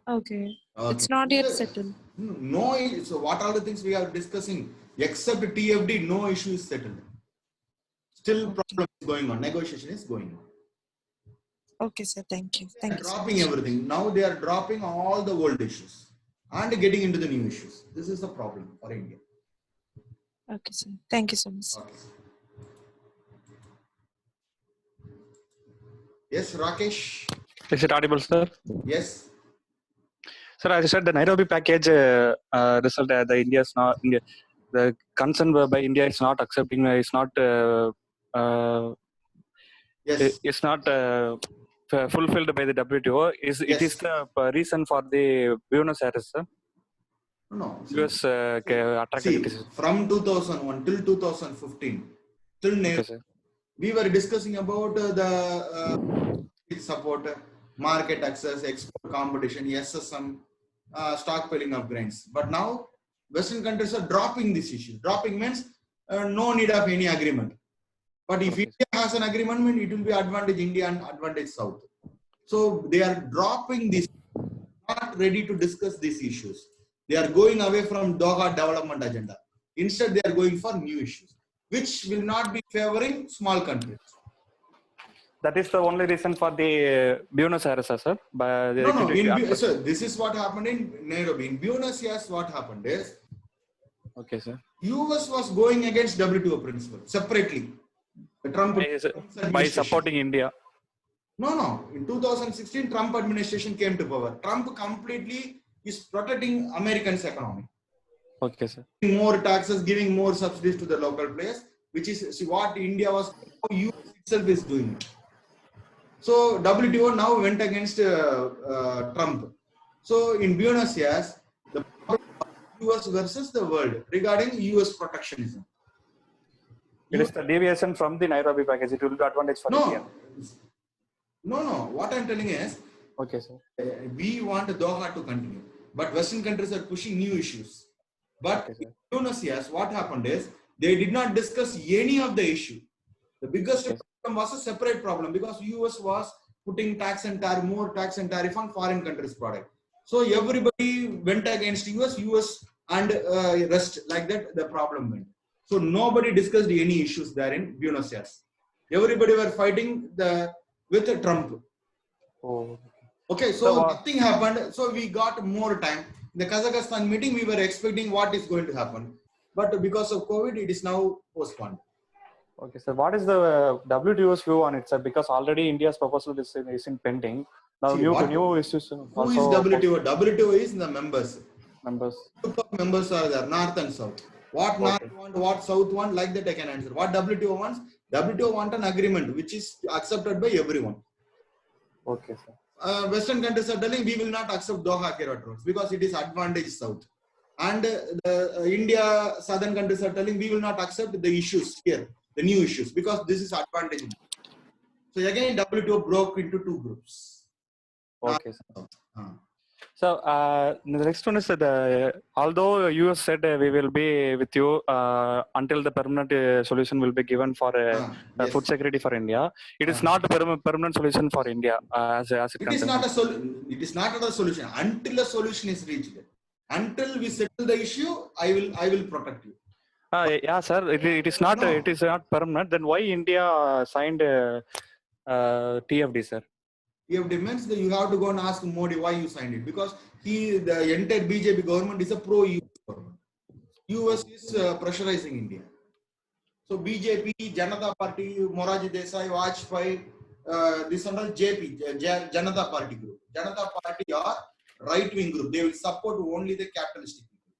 Okay. Okay. It's not yet settled. No, so what are the things we are discussing? Except TFD, no issue is settled. Still problem is going on. Negotiation is going on. Okay, sir. Thank you. They are Thank you so dropping much. everything. Now they are dropping all the old issues and getting into the new issues. This is the problem for India. Okay, sir. Thank you so much. Okay. Yes, Rakesh. Is it audible, sir? Yes. Sir, as I said, the Nairobi package result, the India's not India. The concern by India is not accepting. It's not. Yes. It's not fulfilled by the WTO. Yes. It is the reason for the Buenos Aires, sir? No. US attracted criticism. From 2001 till 2015, till now, we were discussing about the support, market access, export competition, SSM, stockpiling of grains. But now, Western countries are dropping this issue. Dropping means no need of any agreement. But if India has an agreement, it will be advantage India and advantage South. So they are dropping this, not ready to discuss these issues. They are going away from Doha development agenda. Instead, they are going for new issues, which will not be favoring small countries. That is the only reason for the Buenos Aires, sir? No. So this is what happened in Nairobi. In Buenos Aires, what happened is, okay, sir. US was going against WTO principle separately. Trump by supporting India. No. In 2016, Trump administration came to power. Trump completely is protecting Americans' economy. Okay, sir. More taxes, giving more subsidies to the local players, which is what India was, US itself is doing it. So WTO now went against Trump. So in Buenos Aires, the US versus the world regarding US protectionism. It is the deviation from the Nairobi package. It will be advantage for India. No. What I'm telling is, okay, sir. We want Doha to continue, but Western countries are pushing new issues. But in Buenos Aires, what happened is they did not discuss any of the issue. The biggest problem was a separate problem because US was putting more tax and tariff on foreign countries' product. So everybody went against US and rest like that. The problem went. So nobody discussed any issues there in Buenos Aires. Everybody were fighting with Trump. Oh. Okay, so nothing happened. So we got more time. In the Kazakhstan meeting, we were expecting what is going to happen. But because of COVID, it is now postponed. Okay, sir. What is the WTO's view on it, sir? Because already India's proposal is in pending. Now, new issues. Who is WTO? WTO is the members. Members. Group of members are there, North and South. What North want, what South want, like that I can answer. What WTO wants? WTO want an agreement which is accepted by everyone. Okay, sir. Western countries are telling we will not accept Doha carrot roads because it is advantage South. And India, southern countries are telling we will not accept the issues here, the new issues, because this is advantage. So again, WTO broke into two groups. Okay, sir. So the next one is that although US said we will be with you until the permanent solution will be given for food security for India, it is not a permanent solution for India as it is not a it is not a solution until a solution is reached. Until we settle the issue, I will protect you. Yeah, sir. It is not permanent. Then why India signed TFD, sir? TFD means that you have to go and ask Modi why you signed it, because the entire BJP government is a pro-US government. US is pressurizing India. So BJP, Janata Party, Moraji Desai, Vajpayee, this and all JP, Janata Party group. Janata Party are right-wing group. They will support only the capitalistic people.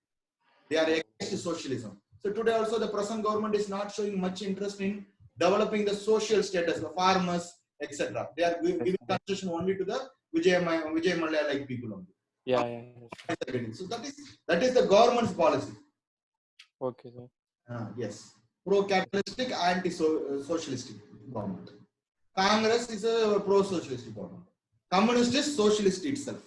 They are against socialism. So today also the present government is not showing much interest in developing the social status, the farmers, etc. They are giving concession only to the Vijay Mallya like people only. Yeah. So that is the government's policy. Okay, sir. Yes. Pro-capitalistic, anti-socialistic government. Congress is a pro-socialistic government. Communist is socialist itself.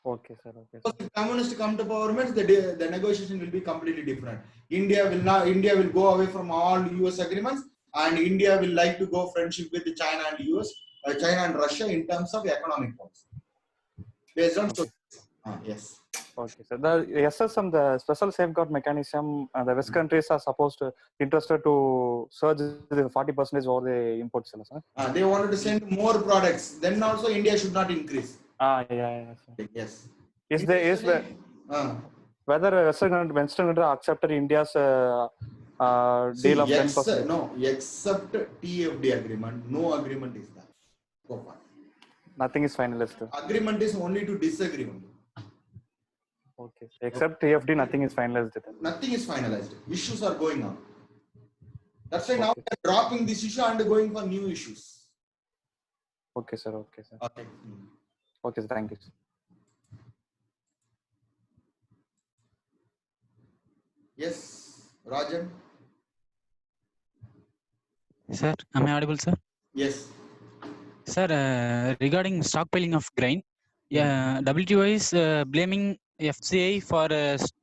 Okay, sir. Okay. So if communists come to power, means the negotiation will be completely different. India will go away from all US agreements and India will like to go friendship with China and US, China and Russia in terms of economic policy. Based on yes. Okay, so the SSM, the special safeguard mechanism, the West countries are supposed to interested to surge the 40% over the imports. They wanted to send more products. Then also India should not increase. Yes. Is the whether Western country accepted India's deal of 10%? No, except TFD agreement, no agreement is there so far. Nothing is finalized. Agreement is only to disagree. Okay. Except TFD, nothing is finalized. Nothing is finalized. Issues are going on. That's why now we are dropping this issue and going for new issues. Okay, sir. Okay, sir. Okay. Okay, sir. Thank you, sir. Yes, Rajan. Sir, am I audible, sir? Yes. Sir, regarding stockpiling of grain, WTO is blaming FCI for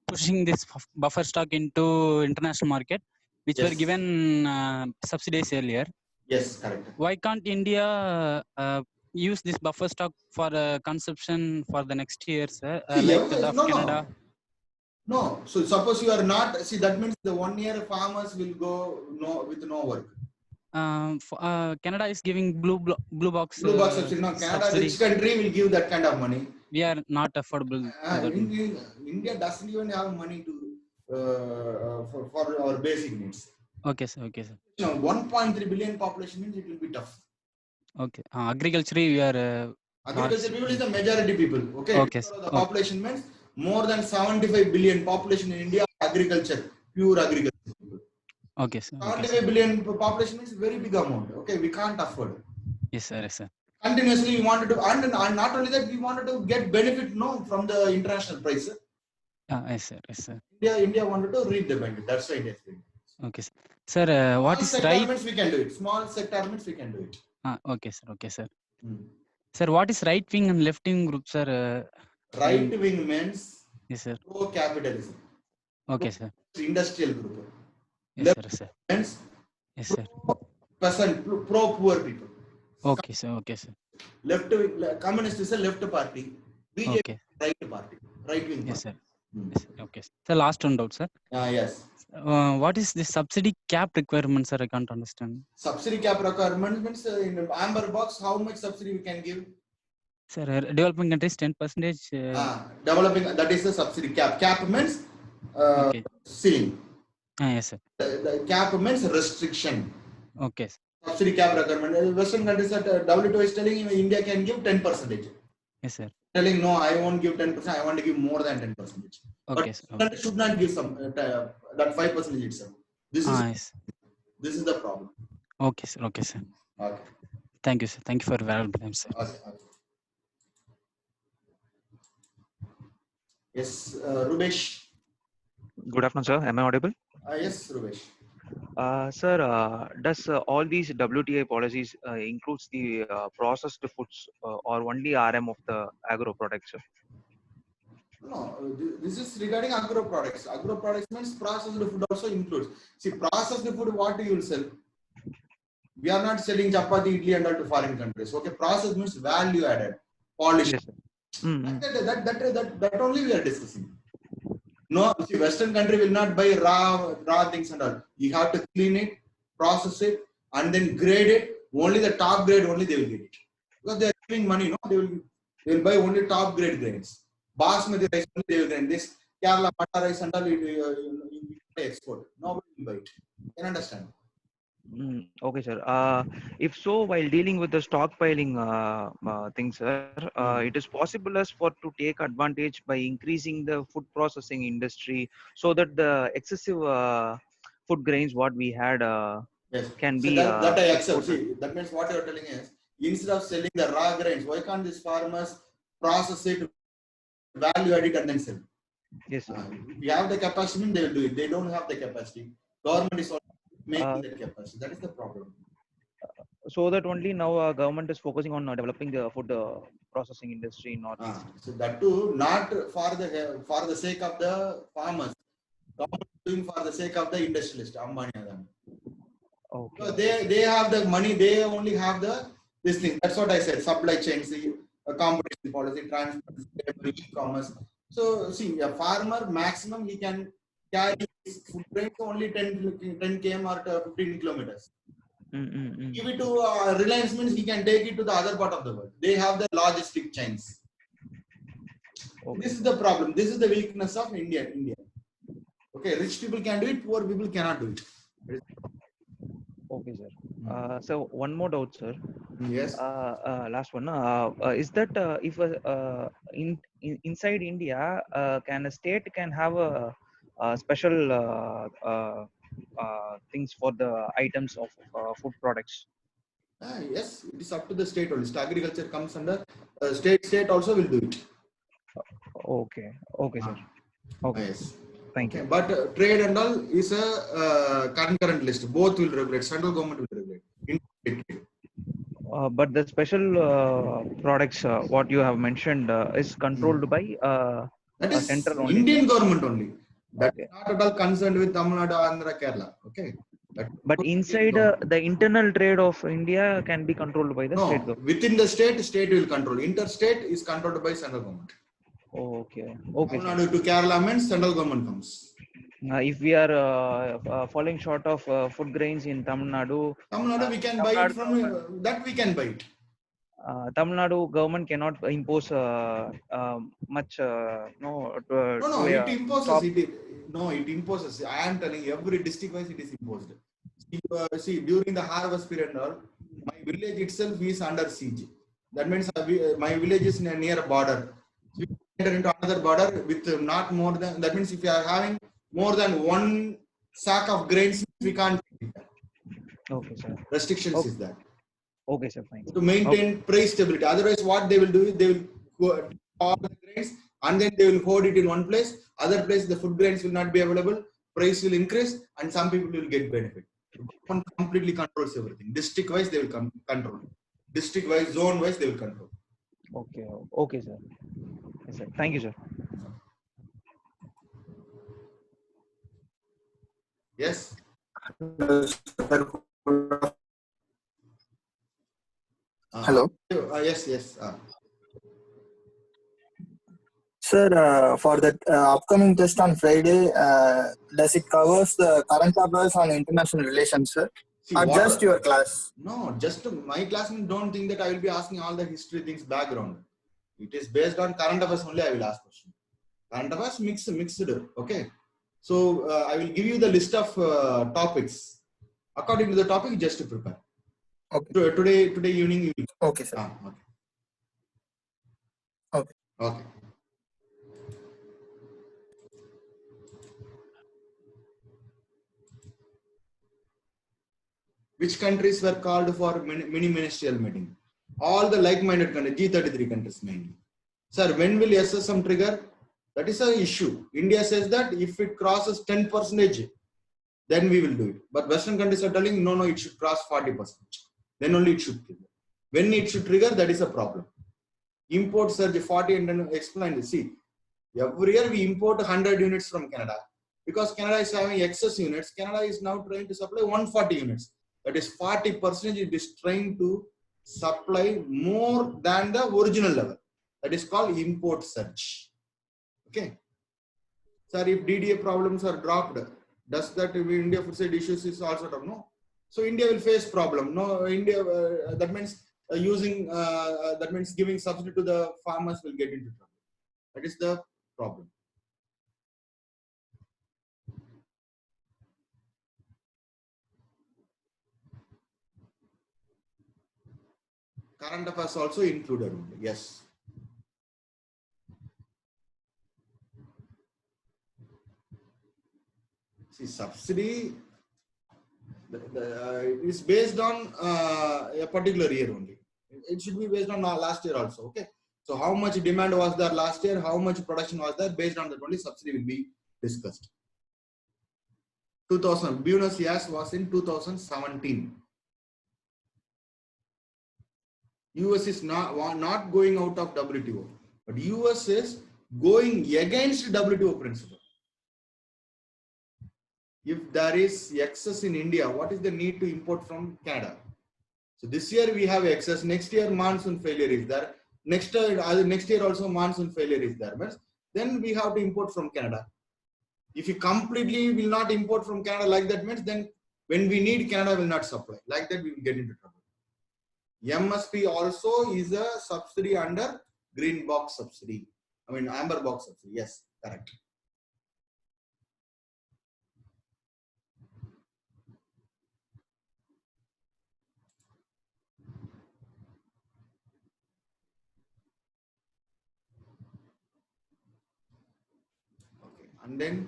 pushing this buffer stock into international market, which were given subsidies earlier. Yes, correct. Why can't India use this buffer stock for consumption for the next year, sir? Like that of Canada? No. So suppose you are not, see, that means the 1 year farmers will go with no work. Canada is giving blue box. Blue box subsidy. No, Canada, which country will give that kind of money? We are not affordable. India doesn't even have money to for our basic needs. Okay, sir. Okay, sir. 1.3 billion population means it will be tough. Okay. Agriculture, we are. Agriculture people is the majority people. Okay. Okay. So the population means more than 75 billion population in India. Agriculture, pure agriculture. Okay, sir. 75 billion population is very big amount. Okay, we can't afford. Yes, sir. Yes, sir. Continuously, we wanted to, and not only that, we wanted to get benefit from the international price. Yes, sir. Yes, sir. India wanted to reap the benefit. That's why India is doing it. Okay, sir. Sir, what is right? Means we can do it. Small sector means we can do it. Okay, sir. Okay, sir. Sir, what is right wing and left wing group, sir? Right wing means yes, sir. Pro capitalism. Okay, sir. Industrial group. Yes, sir. Means yes, sir. Peasant, pro poor people. Okay, sir. Okay, sir. Left wing, communist is a left party. BJP okay. Right party. Right wing. Yes, sir. Yes, sir. Okay. Sir, last one doubt, sir. Yes. What is the subsidy cap requirement, sir? I can't understand. Subsidy cap requirement means in amber box, how much subsidy we can give? Sir, developing countries 10%. Developing, that is the subsidy cap. Cap means ceiling. Yes, sir. The cap means restriction. Okay. Subsidy cap requirement. Western countries that WTO is telling India can give 10%. Yes, sir. Telling no, I won't give 10%. I want to give more than 10%. Okay. But should not give some that 5% itself. This is the problem. Okay, sir. Okay, sir. Okay. Thank you, sir. Thank you for your valuable time, sir. Okay. Yes, Rubesh. Good afternoon, sir. Am I audible? Yes, Rubesh. Sir, does all these WTI policies includes the processed foods or only RM of the agro products, sir? No, this is regarding agro products. Agro products means processed food also includes. See, processed food, what you will sell? We are not selling chapati, idli and all to foreign countries. Okay, processed means value added, polished. Yes, That only we are discussing. No, see, Western country will not buy raw things and all. You have to clean it, process it, and then grade it. Only the top grade only they will get it. Because they are giving money, no? They will buy only top grade grains. Basmati rice only they will grind. This Kerala Mata rice and all you export. Nobody will buy it. You can understand. Okay, sir. If so, while dealing with the stockpiling things, sir, it is possible as for to take advantage by increasing the food processing industry so that the excessive food grains what we had can be. That I accept. See, that means what you are telling is instead of selling the raw grains, why can't these farmers process it, value add it, and then sell? Yes, sir. If you have the capacity, they will do it. They don't have the capacity. Government is making that capacity. That is the problem. So that only now government is focusing on developing the food processing industry in Northeast. So that too, not for the sake of the farmers. Government is doing for the sake of the industrialist, Ambani. Okay. So they have the money. They only have this thing. That's what I said. Supply chains, competition policy, transport, e-commerce. So see, a farmer maximum he can carry his food grains only 10 km or 15 kilometers. Give it to Reliance means he can take it to the other part of the world. They have the logistic chains. Okay. This is the problem. This is the weakness of India. Okay, rich people can do it, poor people cannot do it. Okay, sir. So one more doubt, sir. Yes. Last one. Is that if inside India, can a state can have a special things for the items of food products? Yes, it is up to the state only. Agriculture comes under state also will do it. Okay. Okay, sir. Okay. Yes. Thank you. But trade and all is a concurrent list. Both will regulate. Central government will regulate. But the special products, what you have mentioned, is controlled by that is central only. Indian government only. That Okay. is not at all concerned with Tamil Nadu, Andhra, Kerala. Okay. But inside the internal trade of India can be controlled by the state government. Within the state will control. Interstate is controlled by central government. Okay. Okay. Tamil Nadu to Kerala means central government comes. If we are falling short of food grains in Tamil Nadu, we can buy it from that. We can buy it. Tamil Nadu government cannot impose much. No, it imposes. It imposes. I am telling you, every district wise it is imposed. See, during the harvest period, my village itself is under siege. That means my village is near a border. So we enter into another border with not more than. That means if you are having more than one sack of grains, we can't. Okay, sir. Restrictions is that. Okay, sir. Fine. To maintain price stability. Otherwise, what they will do is they will go all the grains and then they will hoard it in one place. Other place, the food grains will not be available. Price will increase, and some people will get benefit. One completely controls everything. District wise, they will control. District wise, zone wise, they will control. Okay. Okay, sir. Yes, sir. Thank you, sir. Yes. Hello. Yes. Sir, for the upcoming test on Friday, does it covers the current affairs on international relations, sir? Or just your class? No, just my class. Don't think that I will be asking all the history things background. It is based on current affairs only. I will ask question. Current affairs mixed. Okay. So I will give you the list of topics. According to the topic, just to prepare. Okay. So, today evening. Okay, sir. Okay. Which countries were called for mini ministerial meeting? All the like-minded countries, G33 countries mainly. Sir, when will SSM trigger? That is an issue. India says that if it crosses 10%, then we will do it. But Western countries are telling, no, it should cross 40%. Then only it should trigger. When it should trigger, that is a problem. Import surge 40 and explain. See, every year we import 100 units from Canada. Because Canada is having excess units, Canada is now trying to supply 140 units. That is 40% it is trying to supply more than the original level. That is called import surge. Okay. Sir, if DDA problems are dropped, does that India food side issues is also done? No. So India will face problem. No, India that means that means giving subsidy to the farmers will get into trouble. That is the problem. Current affairs also included. Yes. See, subsidy is based on a particular year only. It should be based on last year also. Okay. So how much demand was there last year? How much production was there? Based on that only subsidy will be discussed. 2000 Buenos Aires was in 2017. US is not going out of WTO, but US is going against WTO principle. if there is excess in India, what is the need to import from Canada? So this year we have excess. Next year monsoon failure is there. Next year also monsoon failure is there. But then we have to import from Canada. If you completely will not import from Canada like that, means then when we need, Canada will not supply. Like that we will get into trouble. MSP also is a subsidy under green box subsidy. I mean amber box subsidy. Yes, correct. Okay, and then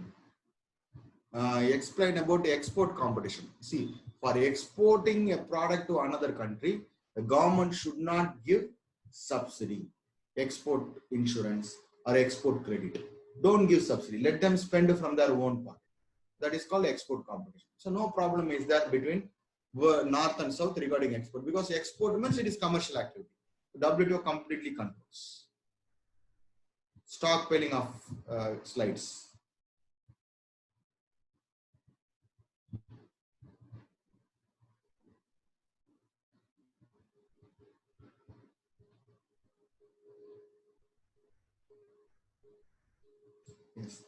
explain about the export competition. See, for exporting a product to another country, the government should not give subsidy, export insurance, or export credit. Don't give subsidy. Let them spend from their own part. That is called export competition. So no problem is there between North and South regarding export, because export means it is commercial activity. WTO completely controls. Stockpiling of slides. Yes.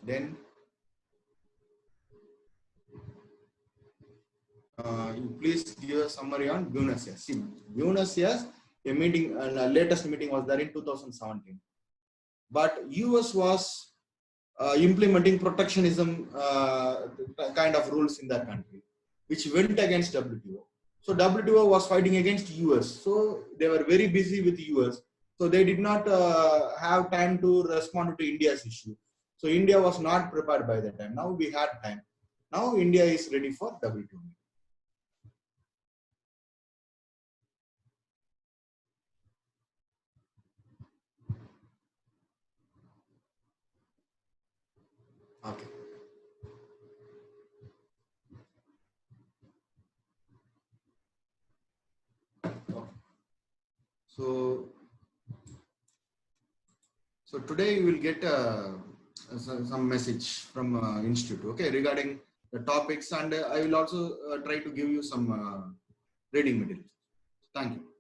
Then you please give a summary on Buenos Aires. See, Buenos Aires, a meeting, latest meeting was there in 2017. But US was implementing protectionism kind of rules in that country, which went against WTO. So WTO was fighting against US. So they were very busy with US. So they did not have time to respond to India's issue. So India was not prepared by that time. Now we had time. Now India is ready for WTO. Okay. So today you will get some message from institute, okay, regarding the topics, and I will also try to give you some reading materials. Thank you.